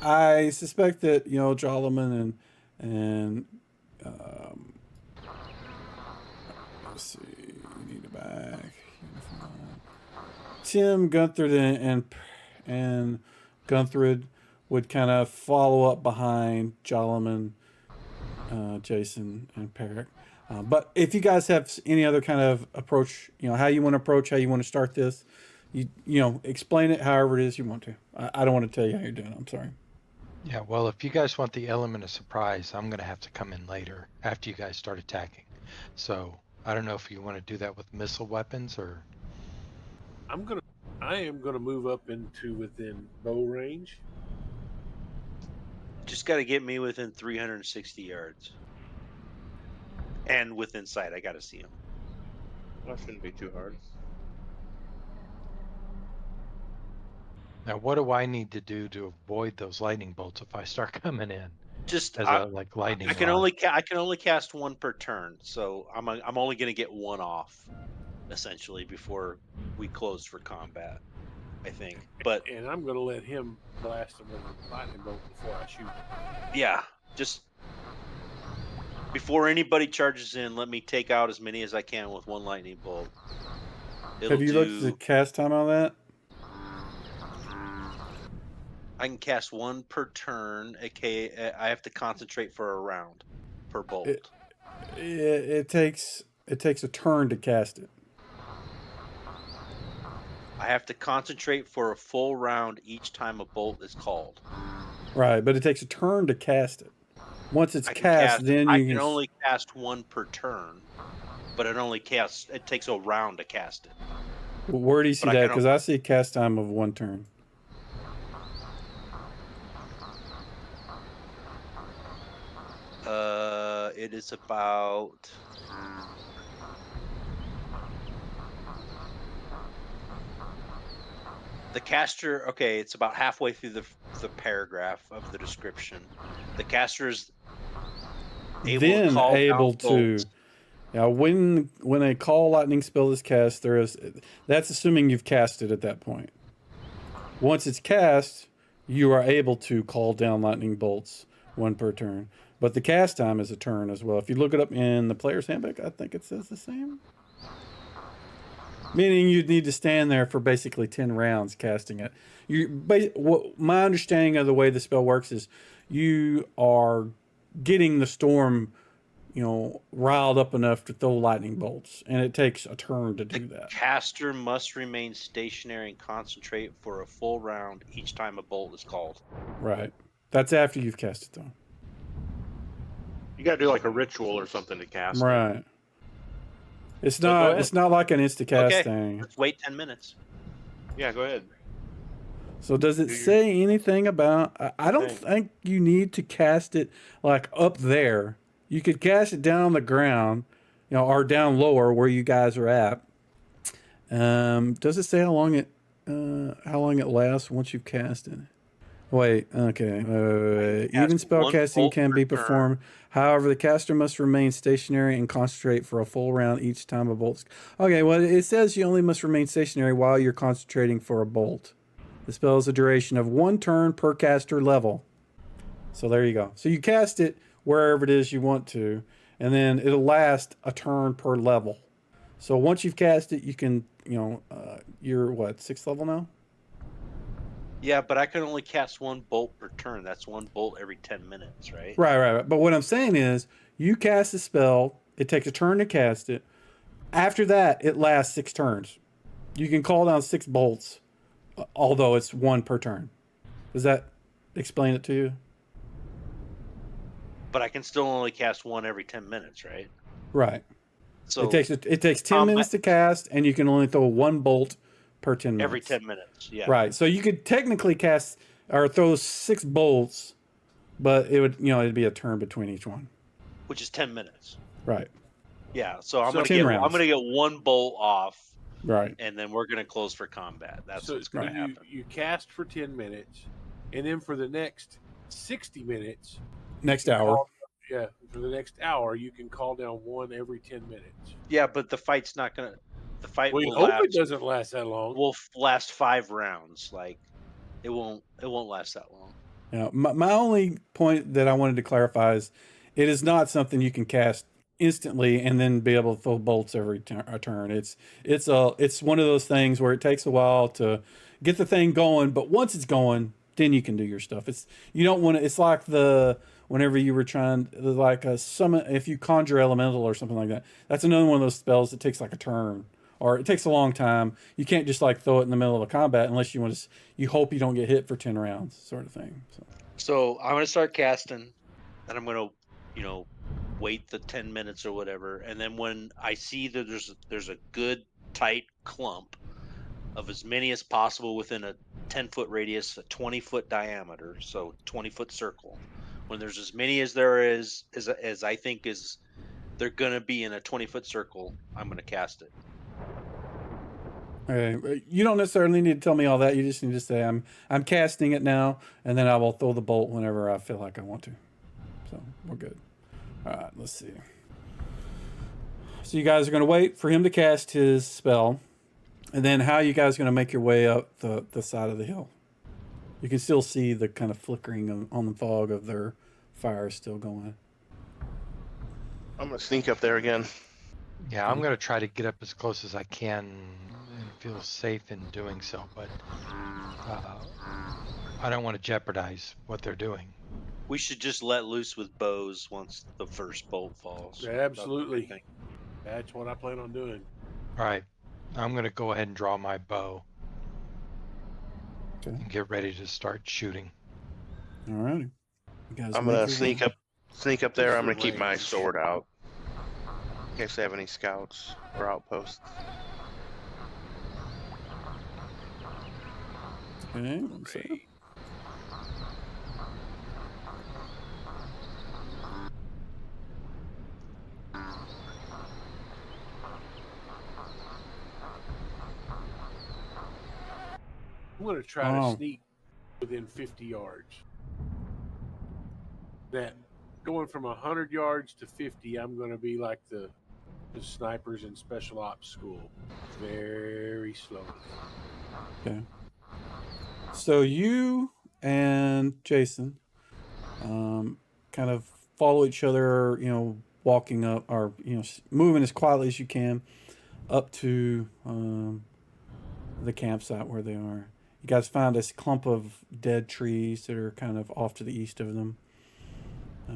I suspect that Jolliman and let's see, you need a bag. Tim, Gunther, and Gunther would kind of follow up behind Jolliman, Jason, and Perrick. But if you guys have any other kind of approach, how you want to approach, how you want to start this, explain it however it is you want to. I don't want to tell you how you're doing it. I'm sorry. Yeah, well, if you guys want the element of surprise, I'm going to have to come in later after you guys start attacking. So I don't know if you want to do that with missile weapons or. I am gonna move up into within bow range. Just got to get me within 360 yards. And within sight, I got to see him. That shouldn't be too hard. Now, what do I need to do to avoid those lightning bolts if I start coming in? Just As a lightning. I can only cast one per turn, so I'm only going to get one off, essentially, before we close for combat. I think, but and I'm going to let him blast him with a lightning bolt before I shoot him. Yeah, just before anybody charges in, let me take out as many as I can with one lightning bolt. Have you looked at the cast time on that? I can cast one per turn. I have to concentrate for a round per bolt. It takes a turn to cast it. I have to concentrate for a full round each time a bolt is called. Right, but it takes a turn to cast it. Once it's cast, then I can only cast one per turn, but it takes a round to cast it. Where do you see that? Because I see a cast time of one turn. It is about. The caster, okay, it's about halfway through the paragraph of the description. The caster is able to. Now, when a call lightning spell is cast, that's assuming you've cast it at that point. Once it's cast, you are able to call down lightning bolts, one per turn. But the cast time is a turn as well. If you look it up in the player's handbook, I think it says the same. Meaning you'd need to stand there for basically 10 rounds casting it. My understanding of the way the spell works is you are getting the storm, riled up enough to throw lightning bolts, and it takes a turn to do that. The caster must remain stationary and concentrate for a full round each time a bolt is called. Right. That's after you've cast it, though. You got to do like a ritual or something to cast it. Right. It's not like an insta-cast thing. Let's wait 10 minutes. Yeah, go ahead. So does it say anything about... I don't think you need to cast it like up there. You could cast it down on the ground, or down lower where you guys are at. Does it say how long it lasts once you've cast it? Wait, okay. Wait. Even spell casting can be performed. However, the caster must remain stationary and concentrate for a full round each time a bolt. Okay, well, it says you only must remain stationary while you're concentrating for a bolt. The spell has a duration of one turn per caster level. So there you go. So you cast it wherever it is you want to, and then it'll last a turn per level. So once you've cast it, you can, you're what, 6th level now? Yeah, but I can only cast one bolt per turn. That's one bolt every 10 minutes, right? Right. But what I'm saying is, you cast the spell, it takes a turn to cast it. After that, it lasts 6 turns. You can call down 6 bolts, although it's 1 per turn. Does that explain it to you? But I can still only cast one every 10 minutes, right? Right. So it takes 10 minutes to cast, and you can only throw 1 bolt per 10 minutes. Every 10 minutes, yeah. Right. So you could technically cast or throw 6 bolts, but it would, it'd be a turn between each one. which is 10 minutes. Right. Yeah, so I'm So- gonna 10 get rounds. 1 bolt off, Right. and then we're gonna close for combat. That's So what's gonna happen. you cast for 10 minutes, and then for the next 60 minutes, Next you hour. call- yeah, for the next hour, you can call down 1 every 10 minutes. Yeah, but the fight's not gonna. The fight We will hope last. it doesn't last that long. Will last 5 rounds. Like it won't. It won't last that long. Yeah, my only point that I wanted to clarify is it is not something you can cast instantly and then be able to throw bolts every turn. It's one of those things where it takes a while to get the thing going, but once it's going, then you can do your stuff. You don't want to. It's like whenever you were trying like a summon, if you conjure elemental or something like that. That's another one of those spells that takes like a turn. Or it takes a long time. You can't just like throw it in the middle of a combat unless you want to. You hope you don't get hit for 10 rounds, sort of thing. So I'm gonna start casting, and I'm gonna, wait the 10 minutes or whatever, and then when I see that there's a good tight clump of as many as possible within a 10-foot radius, a 20-foot diameter, so 20-foot circle. When there's as many as there is as I think is they're gonna be in a 20-foot circle, I'm gonna cast it. Okay. You don't necessarily need to tell me all that. You just need to say I'm casting it now, and then I will throw the bolt whenever I feel like I want to. So we're good. All right, let's see. So you guys are going to wait for him to cast his spell, and then how are you guys going to make your way up the side of the hill? You can still see the kind of flickering on the fog of their fire still going. I'm gonna sneak up there again. Yeah, I'm gonna try to get up as close as I can and feel safe in doing so, but I don't want to jeopardize what they're doing. We should just let loose with bows once the first bolt falls. Yeah, That's what I absolutely. think. That's what I plan on doing. All right, I'm gonna go ahead and draw my bow Okay. and get ready to start shooting. All righty. You guys I'm make gonna your sneak way. up there. I'm gonna Different keep my range. sword out in case they have any scouts or outposts. Okay, one second. I'm going to try Oh. to sneak within 50 yards. That going from 100 yards to 50, I'm going to be like the snipers in special ops school, very slowly. Okay. So you and Jason kind of follow each other, walking up or, moving as quietly as you can up to the campsite where they are. You guys find this clump of dead trees that are kind of off to the east of them.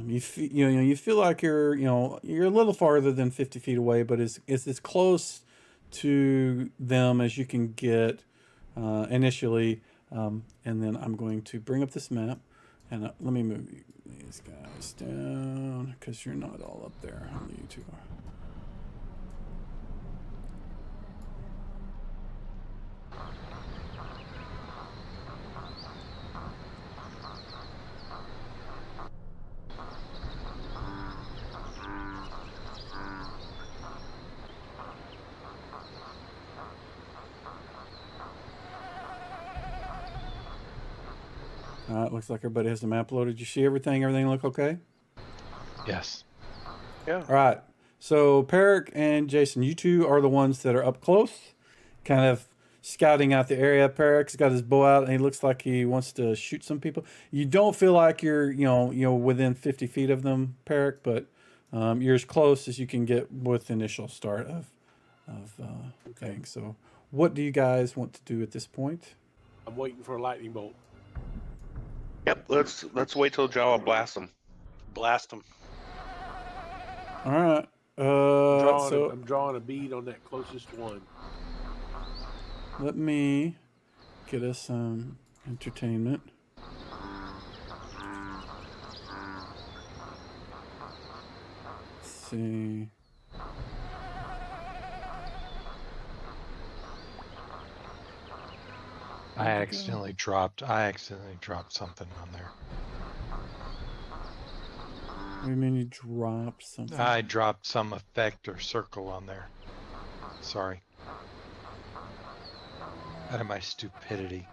You feel like you're a little farther than 50 feet away, but it's as close to them as you can get initially. And then I'm going to bring up this map, and let me move these guys down because you're not all up there. Only you two are. All right, looks like everybody has the map loaded. You see everything? Everything look okay? Yes. Yeah. All right. So Peric and Jason, you two are the ones that are up close, kind of scouting out the area. Peric's got his bow out, and he looks like he wants to shoot some people. You don't feel like you're, within 50 feet of them, Peric, but you're as close as you can get with the initial start of things. So, what do you guys want to do at this point? I'm waiting for a lightning bolt. Yep. Let's wait till Jawa blasts them. Blast them. All right. I'm drawing a bead on that closest one. Let me get us some entertainment. Let's see. I accidentally dropped something on there. What do you mean you dropped something? I dropped some effect or circle on there. Sorry. Out of my stupidity.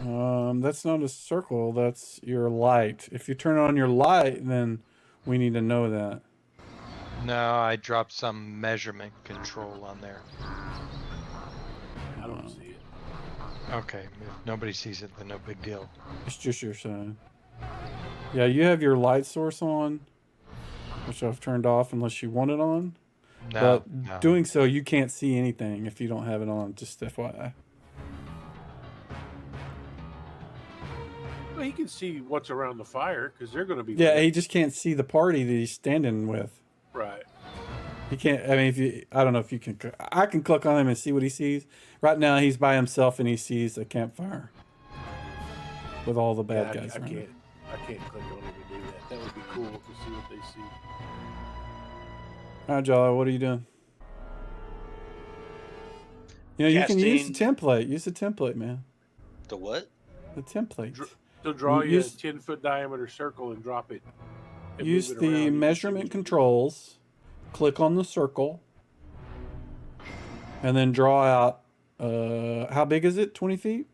That's not a circle. That's your light. If you turn on your light, then we need to know that. No, I dropped some measurement control on there. I don't see it. Okay, if nobody sees it, then no big deal. It's just your side. Yeah, you have your light source on, which I've turned off unless you want it on. No, But no. doing so, you can't see anything if you don't have it on, just FYI. Well, he can see what's around the fire because they're going to be. Yeah, lit. he just can't see the party that he's standing with. Right. He can't. I mean, I don't know if you can. I can click on him and see what he sees. Right now, he's by himself and he sees a campfire with all the bad guys around it. I can't click on him to do that. That would be cool to see what they see. All right, Jolly, what are you doing? You know, you can use the template. Use the template, man. The what? The template. So draw you a Use- 10-foot diameter circle and drop it. And Use move it the around. You can see measurement what you controls. Click on the circle. And then draw out, how big is it? 20 feet?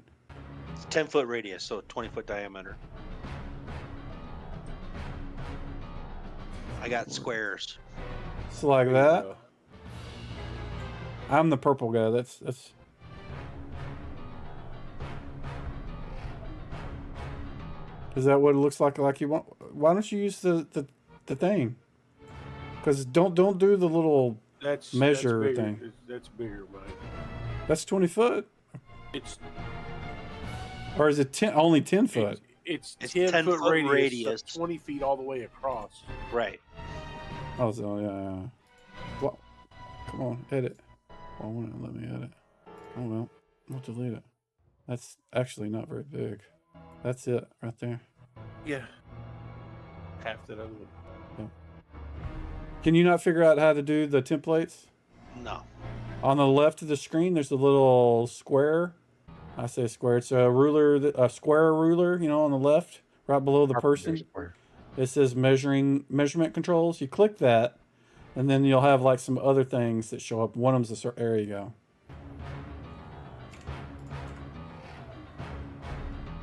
It's 10-foot radius, so 20-foot diameter. I got squares. So like do. There you that. go. I'm the purple guy. That's. Is that what it looks like you want? Why don't you use the thing? Because don't do the little measure bigger. thing. That's bigger, Mike. That's 20 foot, It's or is it only 10 foot? it's 10 10-foot foot radius, radius. So 20 feet all the way across. Right. Oh, so yeah. Well, come on, edit. Well, won't let me edit. Oh well, we'll delete it. That's actually not very big. That's it right there. Yeah. Half that other one. Can you not figure out how to do the templates? No. On the left of the screen, there's a little square. I say square. It's a ruler, a square ruler, you know, on the left, right below the person. It says measurement controls. You click that, and then you'll have like some other things that show up. One of them's there you go.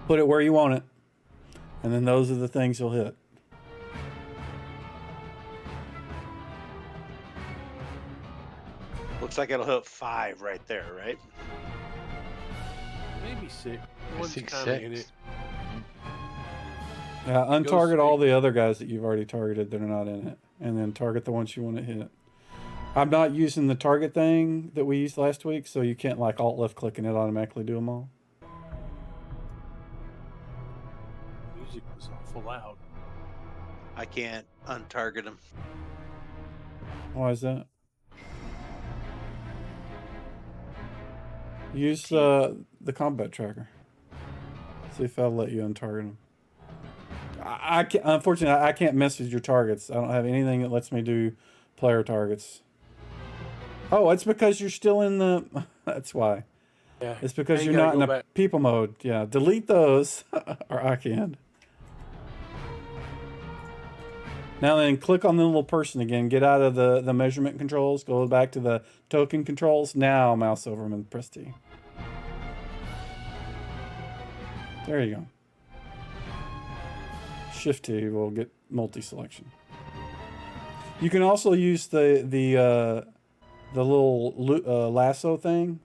Put it where you want it, and then those are the things you'll hit. Looks like it'll hit 5 right there, right? Maybe 6. I One's see kind of in it. 6. Yeah, Go untarget all straight. the other guys that you've already targeted that are not in it, and then target the ones you want to hit. I'm not using the target thing that we used last week, so you can't like alt left click and it automatically do them all. Music was awful loud. I can't untarget them. Why is that? Use the combat tracker. See if I'll let you untarget them. I can't, unfortunately, I can't mess with your targets. I don't have anything that lets me do player targets. Oh, it's because you're still in the. That's why. Yeah. It's because Now you you're not gotta in go a back. people mode. Yeah, delete those, or I can. Now then, click on the little person again. Get out of the measurement controls. Go back to the token controls. Now mouse over them and press T. There you go. Shift T will get multi-selection. You can also use the little lasso thing,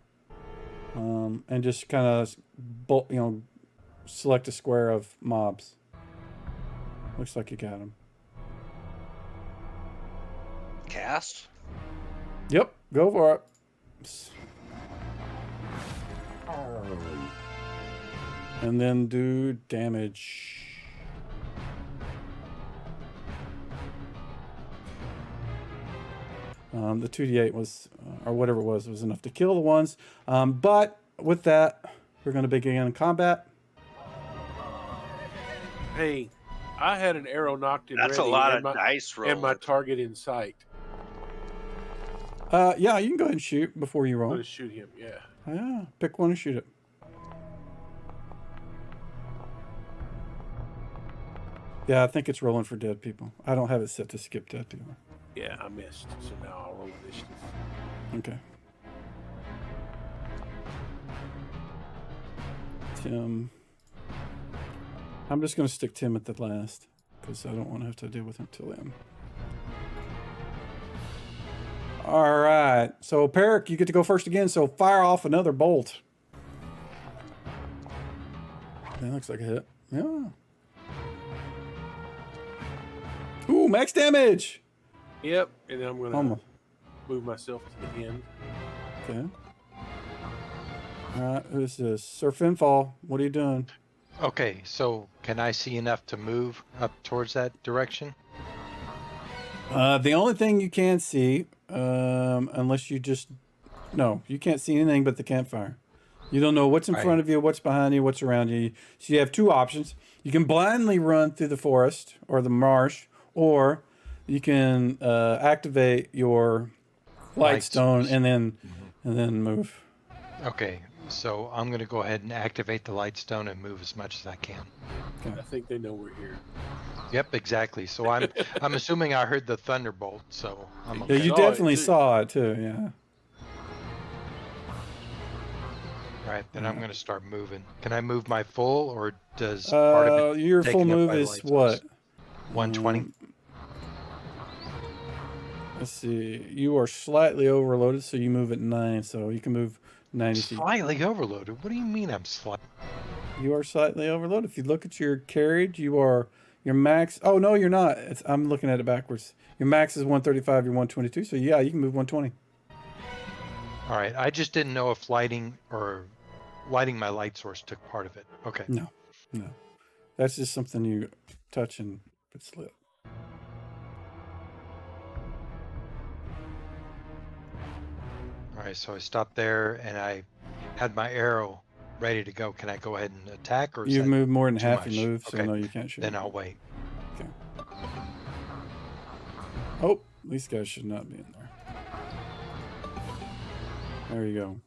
and just kind of select a square of mobs. Looks like you got them. Cast? Yep, go for it. And then do damage. The 2d8 was, or whatever it was enough to kill the ones. But with that, we're going to begin combat. Hey, I had an arrow knocked in That's a ready lot and of dice rolls. and my target in sight. Yeah, you can go ahead and shoot before you I'm roll. going to shoot him, yeah. Yeah, pick one and shoot it. Yeah, I think it's rolling for dead people. I don't have it set to skip dead people. Yeah, I missed. So now I'll roll initiative. Okay. Tim. I'm just going to stick Tim at the last because I don't want to have to deal with him till then. All right. So, Peric, you get to go first again. So, fire off another bolt. That looks like a hit. Yeah. Ooh, max damage. Yep. And then I'm going to Almost. move myself to the end. Okay. All right. Who's this? Sir Finfall, what are you doing? Okay, so can I see enough to move up towards that direction? The only thing you can see, unless you just... No, you can't see anything but the campfire. You don't know what's in front of you, what's behind you, what's around you. So you have two options. You can blindly run through the forest or the marsh, or you can activate your Lightstone and then move. Okay, so I'm going to go ahead and activate the Lightstone and move as much as I can. Okay. I think they know we're here. Yep, exactly. So I'm assuming I heard the thunderbolt, so I'm Yeah, okay. you definitely saw it too. Yeah. All right, then I'm going to start moving. Can I move my full, or does part of it your full taken up move by the is light what? source? 120. Let's see. You are slightly overloaded, so you move at 9, so you can move 90 feet. Slightly overloaded. What do you mean I'm slightly? You are slightly overloaded. If you look at your carriage, your max. Oh no, you're not. I'm looking at it backwards. Your max is 135. You're 122. So yeah, you can move 120. All right, I just didn't know if lighting my light source took part of it. Okay. No. That's just something you touch and it's lit. All right, so I stopped there and I had my arrow ready to go. Can I go ahead and attack, or is You've that moved more than too half much? your move, so Okay. no, you can't shoot. Then I'll wait. Okay. Oh, these guys should not be in there. There you go.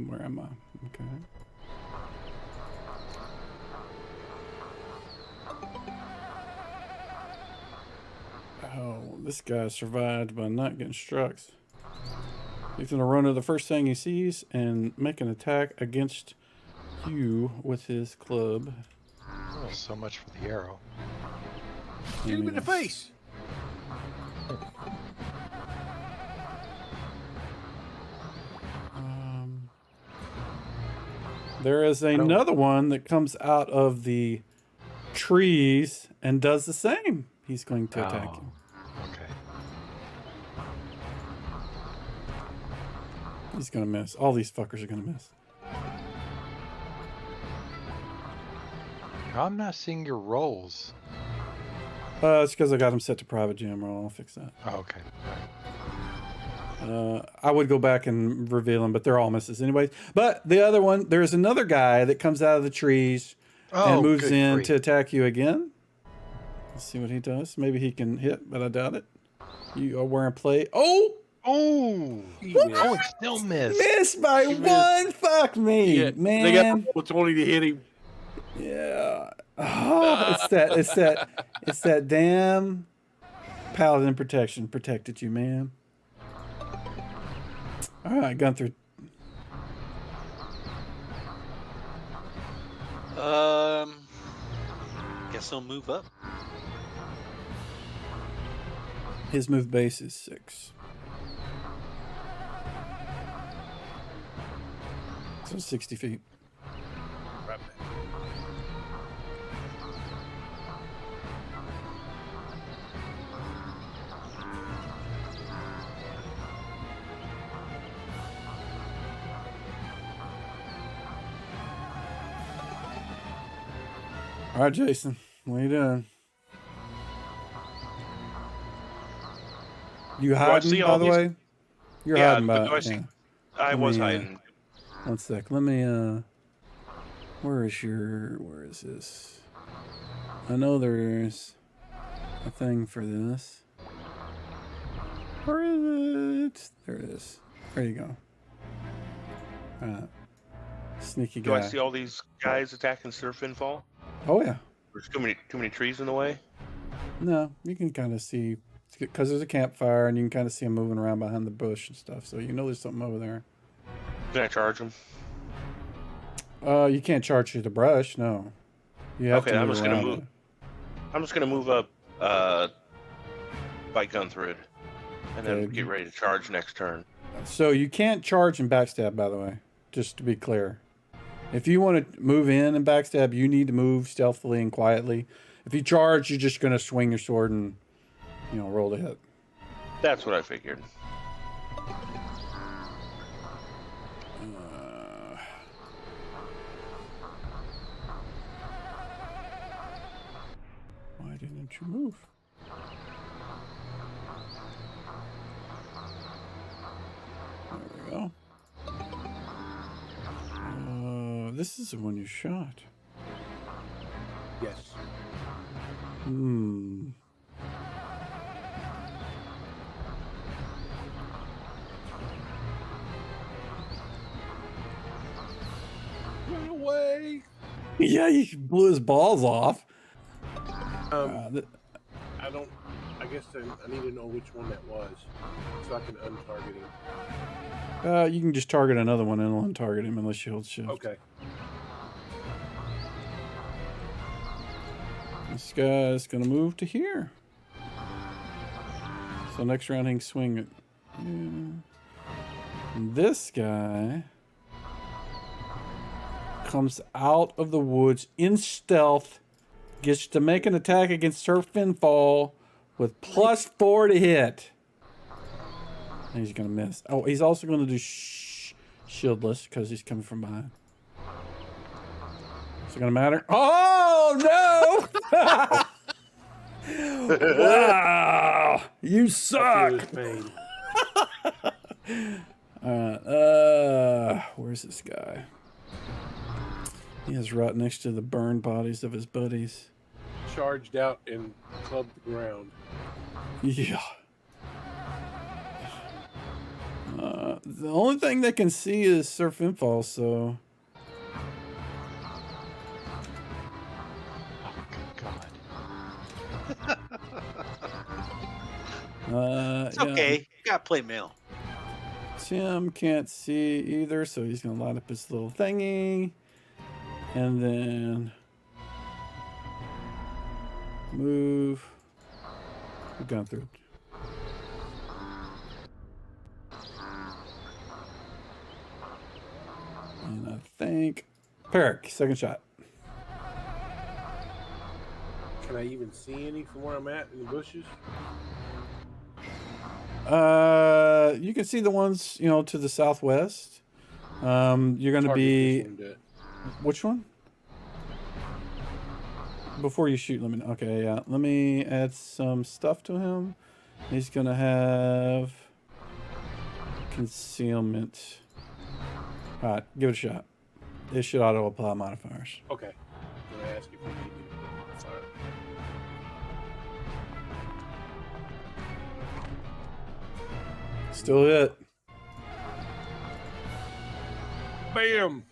Where am I? Okay. Oh, this guy survived by not getting struck. He's gonna run to the first thing he sees and make an attack against you with his club. Oh, so much for the arrow. Shoot him in the face. There is another one that comes out of the trees and does the same. He's going to attack you. Okay. He's going to miss. All these fuckers are going to miss. I'm not seeing your rolls. It's because I got him set to private jam roll. I'll fix that. Oh, okay. I would go back and reveal them, but they're all misses anyways. But the other one, there's another guy that comes out of the trees and moves in to attack you again. Let's see what he does. Maybe he can hit, but I doubt it. You are wearing plate. Oh! Oh! Oh, it still missed. Missed by one. Fuck me, Yeah, man. they got 20 to hit him. Yeah. Oh, it's that damn paladin protection protected you, man. All right, Gunther. Guess I'll move up. His move base is 6. So 60 feet. Right back. All right, Jason. What are you doing? You I hiding, see by all the these- way? You're Yeah, hiding, but by do I see? yeah. I Let was me, hiding. One sec. Let me. Where is this? I know there's a thing for this. Where is it? There it is. There you go. Sneaky Do I guy. see all these guys attacking Surf and Fall? Oh yeah. There's too many trees in the way. No, you can kind of see because there's a campfire, and you can kind of see him moving around behind the bush and stuff. So you know there's something over there. Can I charge them? You can't charge through the brush. No, you have Okay, to I'm move just gonna around move. it. I'm just gonna move up by Gunthrud, and then Okay. get ready to charge next turn. So you can't charge and backstab, by the way, just to be clear. If you want to move in and backstab, you need to move stealthily and quietly. If you charge, you're just going to swing your sword and, roll the hit. That's what I figured. Why didn't you move? There we go. This is the one you shot. Yes. Hmm. Run away. Yeah, you blew his balls off. I don't. I guess I need to know which one that was, so I can untarget him. You can just target another one and it'll untarget him unless you hold shift. Okay. This guy's gonna move to here. So next round he can swing it. Yeah. And this guy comes out of the woods in stealth, gets to make an attack against Surf and Fall with +4 to hit. And he's gonna miss. Oh, he's also gonna do shieldless because he's coming from behind. Is it gonna matter? Oh no! Wow, you suck. Where's this guy? He is right next to the burned bodies of his buddies. Charged out and clubbed the ground. Yeah. The only thing they can see is Surf and Fall, so. It's okay. You gotta play male. Tim can't see either, so he's gonna light up his little thingy, and then move. We've gone through. And I think Peric, second shot. Can I even see any from where I'm at in the bushes? You can see the ones, to the southwest. You're going to be... Which one? Before you shoot, let me know. Okay, yeah. Let me add some stuff to him. He's going to have concealment. All right, give it a shot. It should auto-apply modifiers. Okay. I'm going to ask if you need me to put a modifier. Still hit. Bam!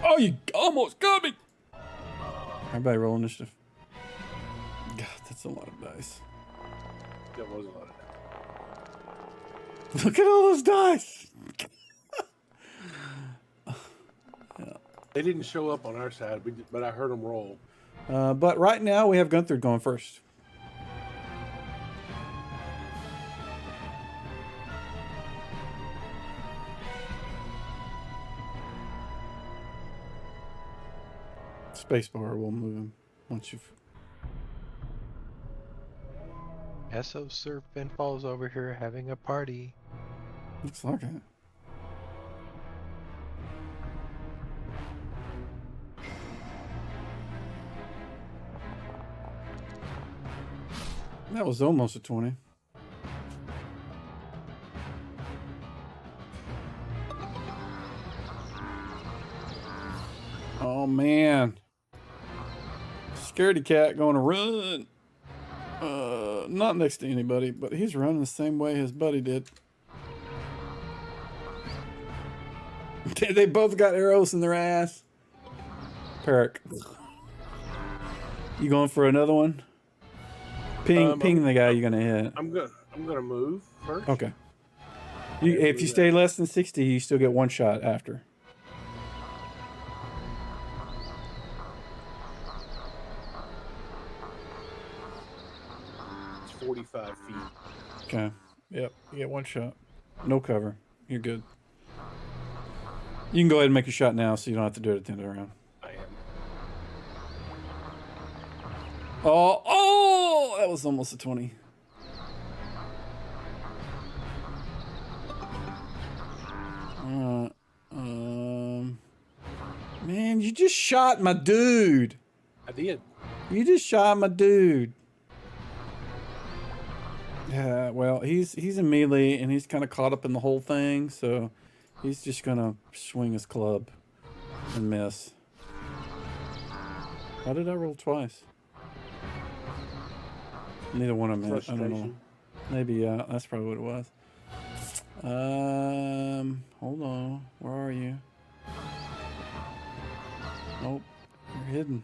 Oh, you almost got me! Everybody roll initiative. God, that's a lot of dice. That was a lot of that. Look at all those dice! Yeah. They didn't show up on our side, but I heard them roll. But right now, we have Gunther going first. Spacebar will move him once you've... SO Surf and Falls over here having a party. Looks like it. That was almost a 20. Oh man. Scaredy cat going to run. Not next to anybody, but he's running the same way his buddy did. They both got arrows in their ass. Peric. You going for another one? Ping the guy you're gonna hit. I'm gonna move first. Okay. If you stay less than 60, you still get one shot after. It's 45 feet. Okay. Yep. You get one shot. No cover. You're good. You can go ahead and make a shot now, so you don't have to do it at the end of the round. I am. Oh, that was almost a 20. Man, you just shot my dude. I did. You just shot my dude. Yeah, well, he's in melee and he's kind of caught up in the whole thing, so he's just gonna swing his club and miss. Why did I roll twice? Neither one of them. I don't know. Maybe that's probably what it was. Hold on. Where are you? Nope. You're hidden.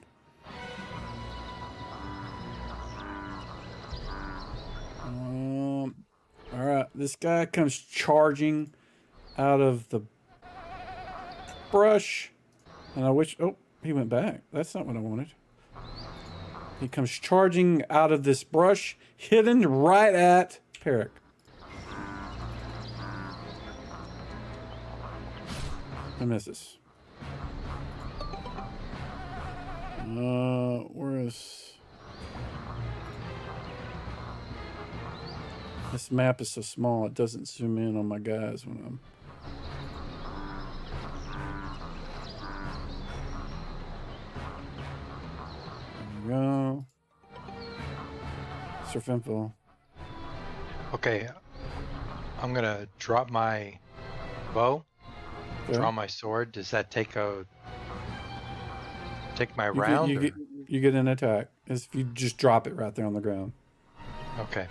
All right. This guy comes charging out of the brush, and I wish. Oh, he went back. That's not what I wanted. He comes charging out of this brush, hidden right at Peric. And misses. Where is... This map is so small, it doesn't zoom in on my guys when I'm... There we go. Surf info. Okay. I'm going to drop my bow. Okay. Draw my sword. Does that take my You round? you get an attack. As if you just drop it right there on the ground. Okay.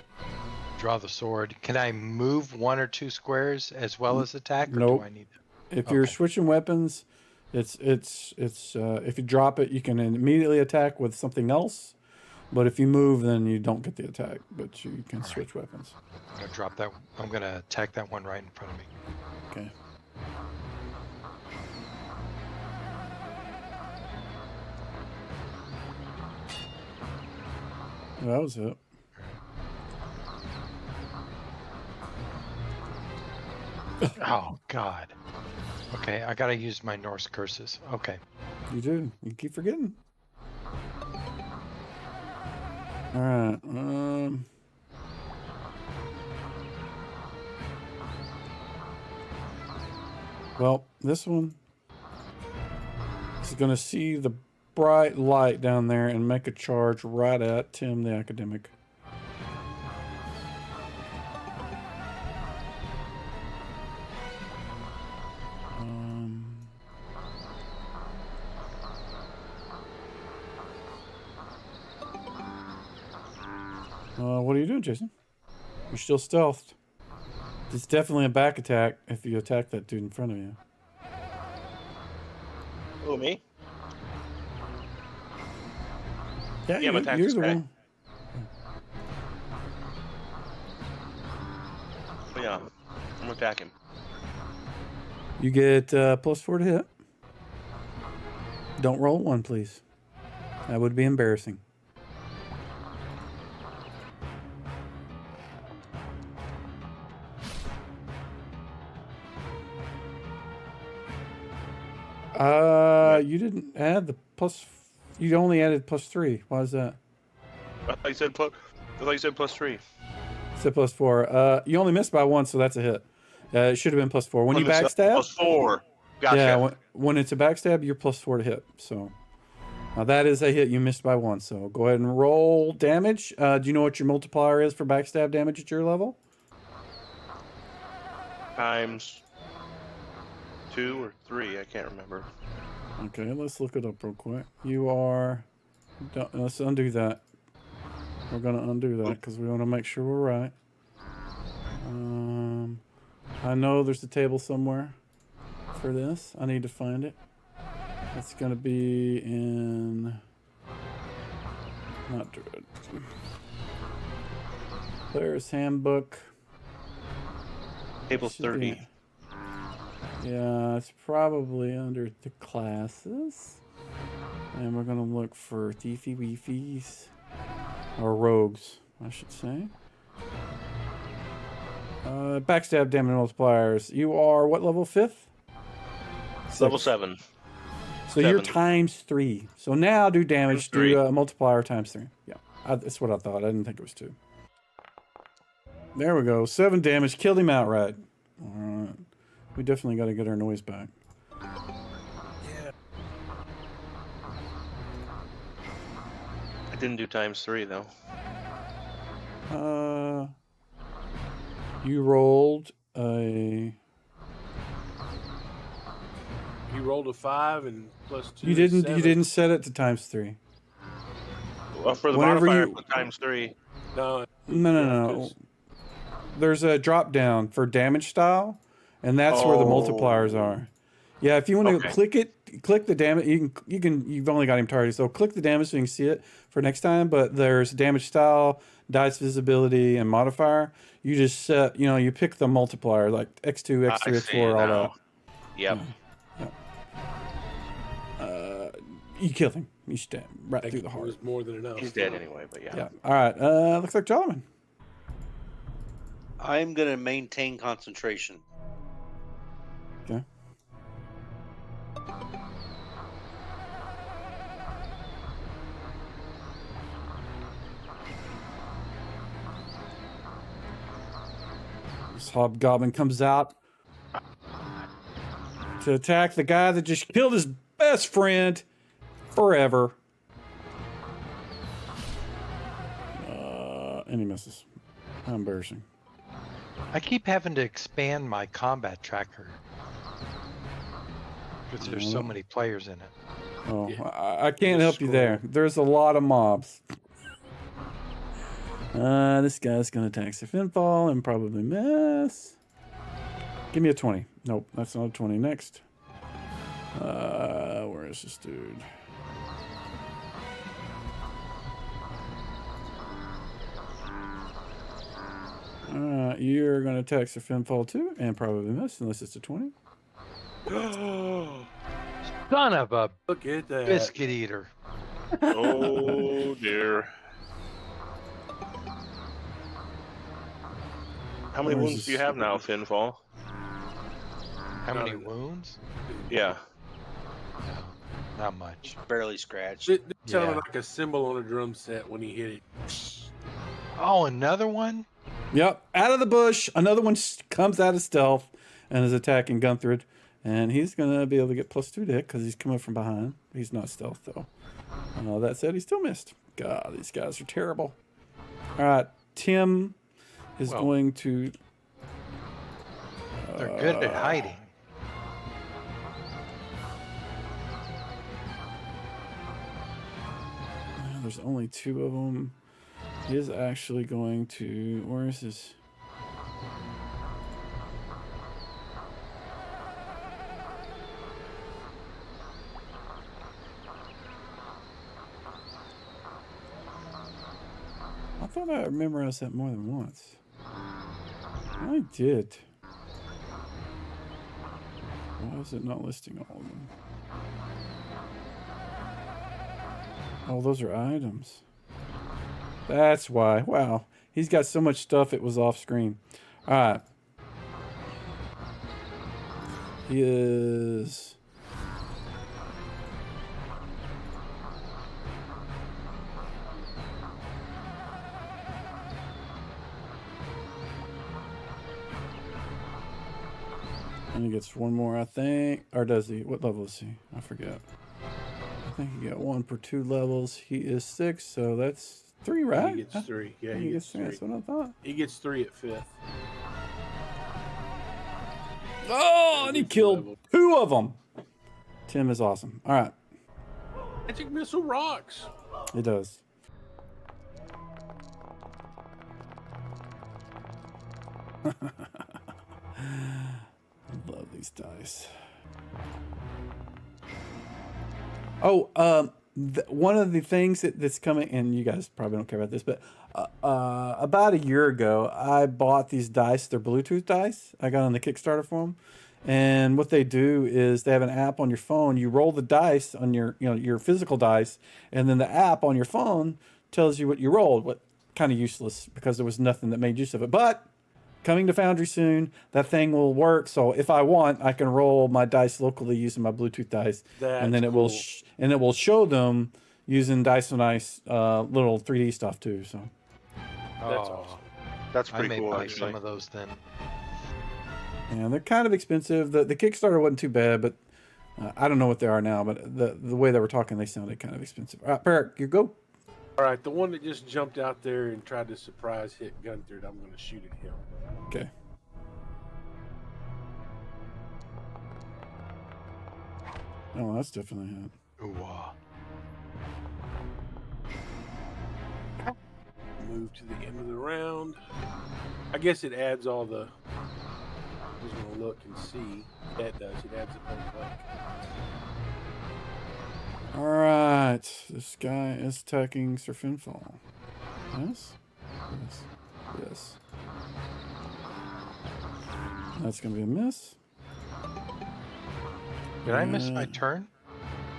Draw the sword. Can I move 1 or 2 squares as well as attack? Or Nope. do I need to? If you're switching weapons, it's if you drop it, you can immediately attack with something else. But if you move, then you don't get the attack. But you can switch weapons. I'm gonna drop that. I'm gonna attack that one right in front of me. Okay. That was it. Oh God. Okay, I gotta use my Norse curses. Okay. You do. You keep forgetting. All right. Well, this one is going to see the bright light down there and make a charge right at Tim the academic. What are you doing, Jason? You're still stealthed. It's definitely a back attack if you attack that dude in front of you. Oh, me? Yeah, I'm attacking you're this the guy. one. But yeah, I'm gonna attack him. You get +4 to hit. Don't roll 1, please. That would be embarrassing. You didn't add the plus. You only added +3. Why is that? I thought you said plus. I thought you said +3. It said +4. You only missed by 1, so that's a hit. It should have been +4. When you backstab, +4. Gotcha. yeah. When it's a backstab, you're +4 to hit. So that is a hit. You missed by 1. So go ahead and roll damage. Do you know what your multiplier is for backstab damage at your level? Times 2 or 3. I can't remember. Okay, let's look it up real quick. You are. Let's undo that. We're gonna undo that because we want to make sure we're right. I know there's a table somewhere for this. I need to find it. It's gonna be in. Not Druid. Player's Handbook. Table Should be- 30. Yeah, it's probably under the classes. And we're gonna look for thiefy weefies. Or rogues, I should say. Backstab damage multipliers. You are what level? 5th? Level 6th. 7. So you're 7. ×3. So now do damage, ×3. do a multiplier ×3. Yeah, that's what I thought. I didn't think it was 2. There we go. 7 damage. Killed him outright. Alright. We definitely got to get our noise back. Yeah. I didn't do ×3 though. You rolled a... He rolled a 5 and plus 2. You is didn't 7. set it to ×3. Well, for the Whenever modifier, you- put ×3. No. No. 'cause- There's a drop down for damage style, and that's where the multipliers are. Yeah, if you want to Okay. click the damage. You've only got him targeted, so click the damage so you can see it for next time. But there's damage style, dice visibility, and modifier. You just set, you pick the multiplier like X2, X3, I see X4, it all now. that. Yep. You killed him. You stabbed right Like, through the it heart. was more than enough. He's dead anyway, but yeah. Yeah. All right. Looks like Jolliman. I'm going to maintain concentration. Okay. This hobgoblin comes out to attack the guy that just killed his best friend forever. And he misses. How embarrassing. I keep having to expand my combat tracker because there's so many players in it. Oh, Yeah. I can't help you there. There's a lot of mobs. This guy's gonna attack Finfall and probably miss. Give me a 20. Nope, that's not a 20. Next. Where is this dude? You're gonna attack Finfall too and probably miss unless it's a 20. Son of a Look at that. biscuit eater. Oh dear. How many Where is wounds do you this? have now, Finfall? How Not many enough. wounds? Yeah. No, not much. Barely scratched. It sounded Yeah. like a cymbal on a drum set when he hit it. Oh, another one? Yep, out of the bush. Another one comes out of stealth and is attacking Gunther. And he's going to be able to get +2 to hit because he's coming from behind. He's not stealth, though. That said, he still missed. God, these guys are terrible. All right, Tim is Well, going to... They're good at hiding. There's only 2 of them. He is actually going to... Where is his... I thought I memorized that more than once. I did. Why is it not listing all of them? Oh, those are items. That's why. Wow. He's got so much stuff it was off screen. Alright. He is... And he gets 1 more, I think. Or does he? What level is he? I forget. I think he got 1 per 2 levels. He is 6, so that's 3, right? He gets 3. Yeah, He gets 3. That's what I thought. He gets 3 at 5th. Oh, and he killed 2 of them. Tim is awesome. All right. Magic missile rocks. It does. I love these dice. Oh, one of the things that's coming, and you guys probably don't care about this, but about a year ago, I bought these dice. They're Bluetooth dice. I got on the Kickstarter for them. And what they do is they have an app on your phone. You roll the dice on your physical dice, and then the app on your phone tells you what you rolled. What kind of useless because there was nothing that made use of it. But coming to Foundry soon, that thing will work. So if I want, I can roll my dice locally using my Bluetooth dice, and then it will show them using Dice on Ice little 3D stuff too. So That's awesome. That's I pretty may cool. buy Actually. some of those then. yeah, they're kind of expensive. The Kickstarter wasn't too bad, but I don't know what they are now. But the way they were talking, they sounded kind of expensive. All right, Perk, you go. All right, the one that just jumped out there and tried to surprise hit Gunther, I'm going to shoot at him. Okay. Oh, that's definitely it. Ooh, Move to the end of the round. I guess it adds all the. Just going to look and see. That does. It adds a whole bunch. All right, this guy is attacking Sir Finfall. Yes? Yes. Yes. That's going to be a miss. did I miss my turn?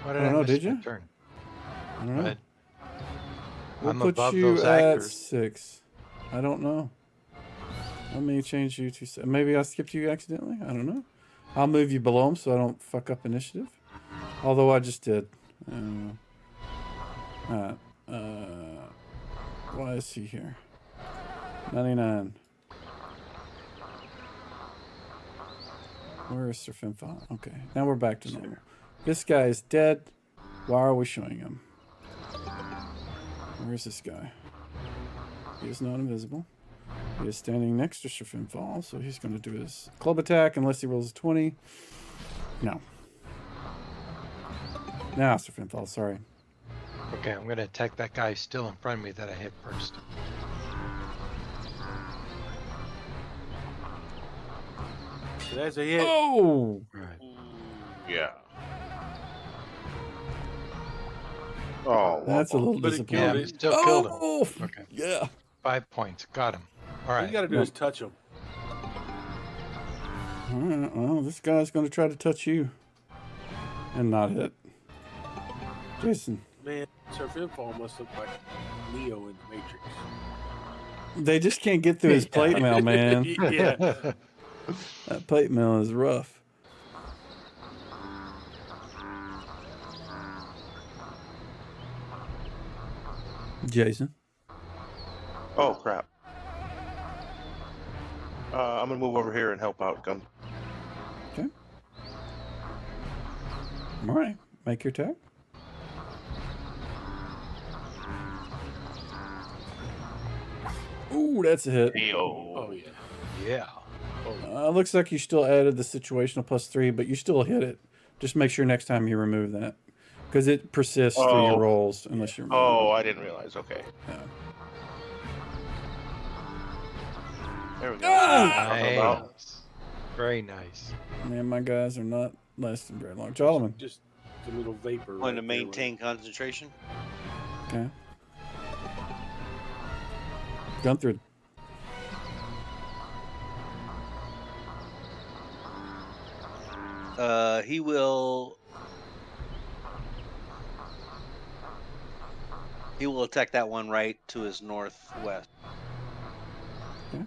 Why did I don't know, miss did my you? turn? I don't know. But We'll I'm put above you those at actors. 6. I don't know. Let me change you to 7. Maybe I skipped you accidentally. I don't know. I'll move you below him so I don't fuck up initiative. Although I just did. Alright. Why is he here? 99. Where is Sir Finfall? Okay, now we're back to normal. This guy is dead. Why are we showing him? Where is this guy? He is not invisible. He is standing next to Sir Finfall, so he's going to do his club attack unless he rolls a 20. No. Now, Sir Finfall, sorry. Okay, I'm gonna attack that guy still in front of me that I hit first. That's a hit. Oh! Right. Yeah. Oh, That's a little But it disappointing. Yeah, killed he it. still killed him. Oh! Okay, Yeah. 5 points. Got him. All All right. you got to do Yep. is touch him. All right, well, this guy's going to try to touch you. And not hit. Jason. Man, Sir Finfall must look like Neo in the Matrix. They just can't get through his plate mail, man. Yeah. That plate mail is rough. Jason. Oh crap. I'm gonna move over here and help out Gun. Okay. All right. Make your attack. Ooh, that's a hit. Oh, yeah. Yeah. Looks like you still added the situational +3, but you still hit it. Just make sure next time you remove that. Because it persists through your Oh. rolls unless you remove Oh, it. I didn't realize. Okay. Yeah. There we go. Nice. Very nice. Man, my guys are not lasting very long. Jolliman. Just a little vapor. Going to right there with- maintain concentration. Okay. Gunther. He will. He will attack that one right to his northwest. Okay.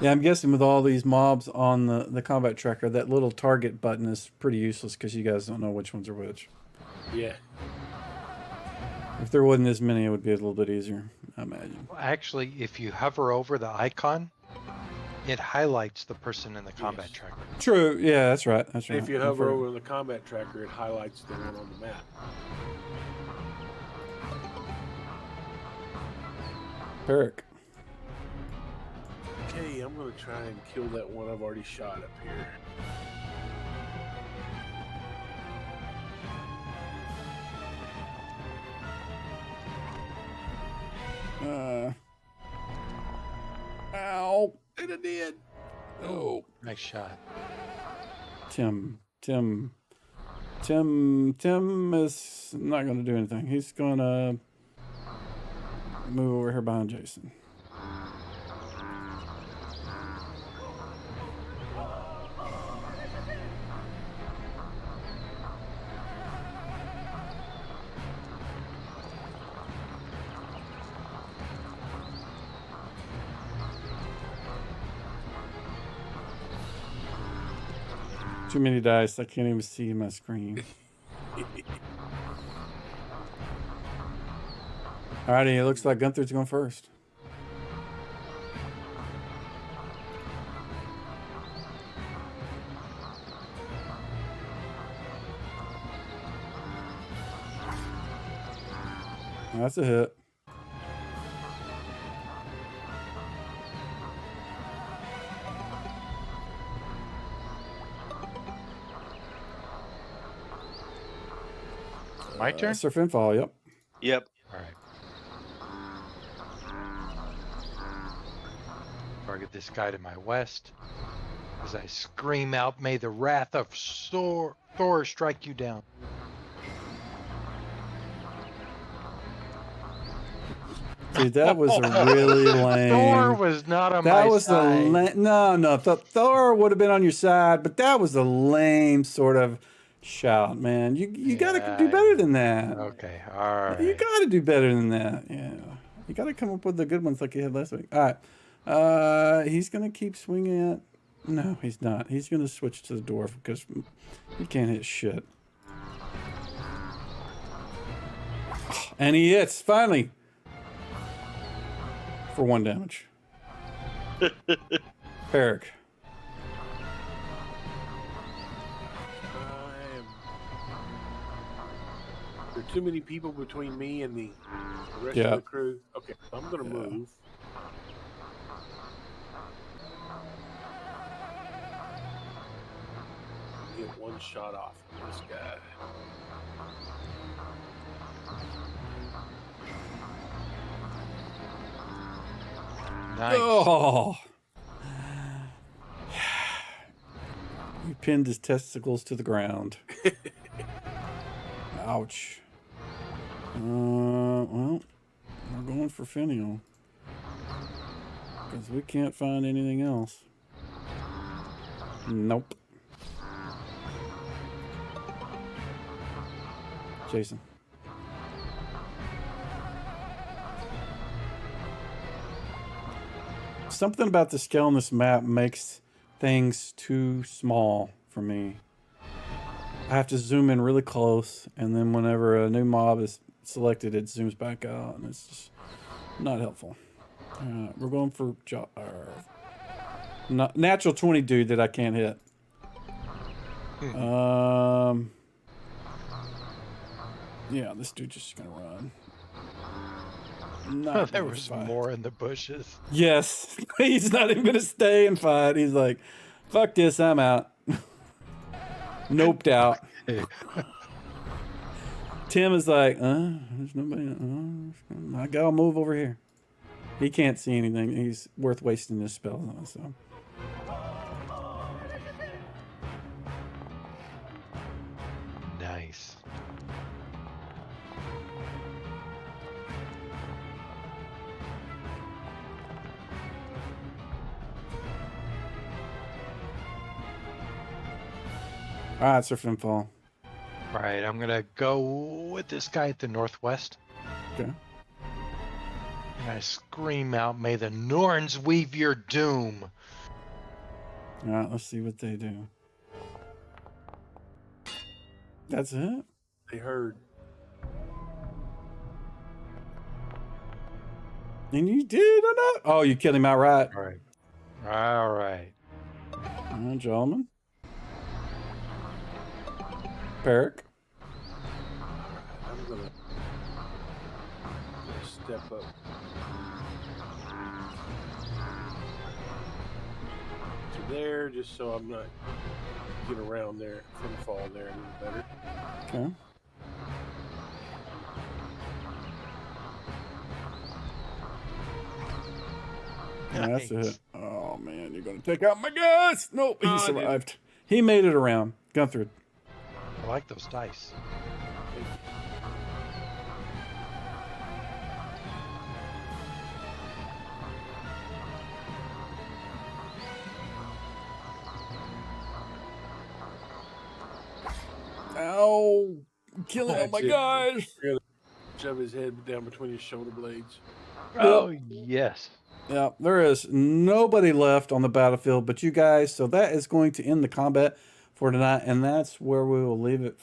Yeah, I'm guessing with all these mobs on the combat tracker, that little target button is pretty useless because you guys don't know which ones are which. Yeah. If there wasn't as many, it would be a little bit easier, I imagine. Well, actually, if you hover over the icon, it highlights the person in the combat Yes. tracker. True. Yeah, that's right. That's right. If you hover over the combat tracker, it highlights the one on the map. Peric. Okay, I'm gonna try and kill that one I've already shot up here. Ow. And I did. Oh. Nice shot. Tim is not going to do anything. He's going to move over here behind Jason. Too many dice. I can't even see my screen. Alrighty, it looks like Gunther's going first. That's a hit. My turn? Sir Finfall, yep. Yep. All right. Target this guy to my west. As I scream out, may the wrath of Thor strike you down. Dude, that was a really lame. Thor was not on that my was side. no. Thor would have been on your side, but that was a lame sort of shout, man. You gotta do better than that. Okay, all right. You gotta do better than that. Yeah, you gotta come up with the good ones like you had last week. All right, he's gonna keep swinging at. No, he's not. He's gonna switch to the dwarf because he can't hit shit. And he hits finally for 1 damage. Peric. There are too many people between me and the rest of the crew. Okay, I'm gonna move. Get one shot off of this guy. Nice. Oh. He pinned his testicles to the ground. Ouch. Well, we're going for finial. Because we can't find anything else. Nope. Jason. Something about the scale on this map makes things too small for me. I have to zoom in really close, and then whenever a new mob is selected, it zooms back out, and it's just not helpful. We're going for natural 20 dude that I can't hit. Yeah, this dude's just gonna run. There was more in the bushes. Yes, he's not even gonna stay and fight. He's like, "Fuck this, I'm out." Noped out. Tim is like, there's nobody. I gotta move over here. He can't see anything. He's worth wasting his spells on. So. Nice. All right, Sir Finfall. All right, I'm gonna go with this guy at the northwest. Okay. And I scream out, may the Norns weave your doom. All right, let's see what they do. That's it? They heard. And you did or not? Oh, you killed him outright. All right. All right. All right, gentlemen. Peric. I'm gonna step up. to there, just so I'm not get around there from the fall there a little better. Okay. Yeah, that's a hit. Nice. Oh man, you're gonna take out my guys. Nope, he Oh, I did. survived. He made it around. Gunther. I like those dice. Thank you. Ow! Killing all That's my it. guys. Shove his head down between his shoulder blades. Oh, yes. Yeah, there is nobody left on the battlefield but you guys, so that is going to end the combat for tonight, and that's where we will leave it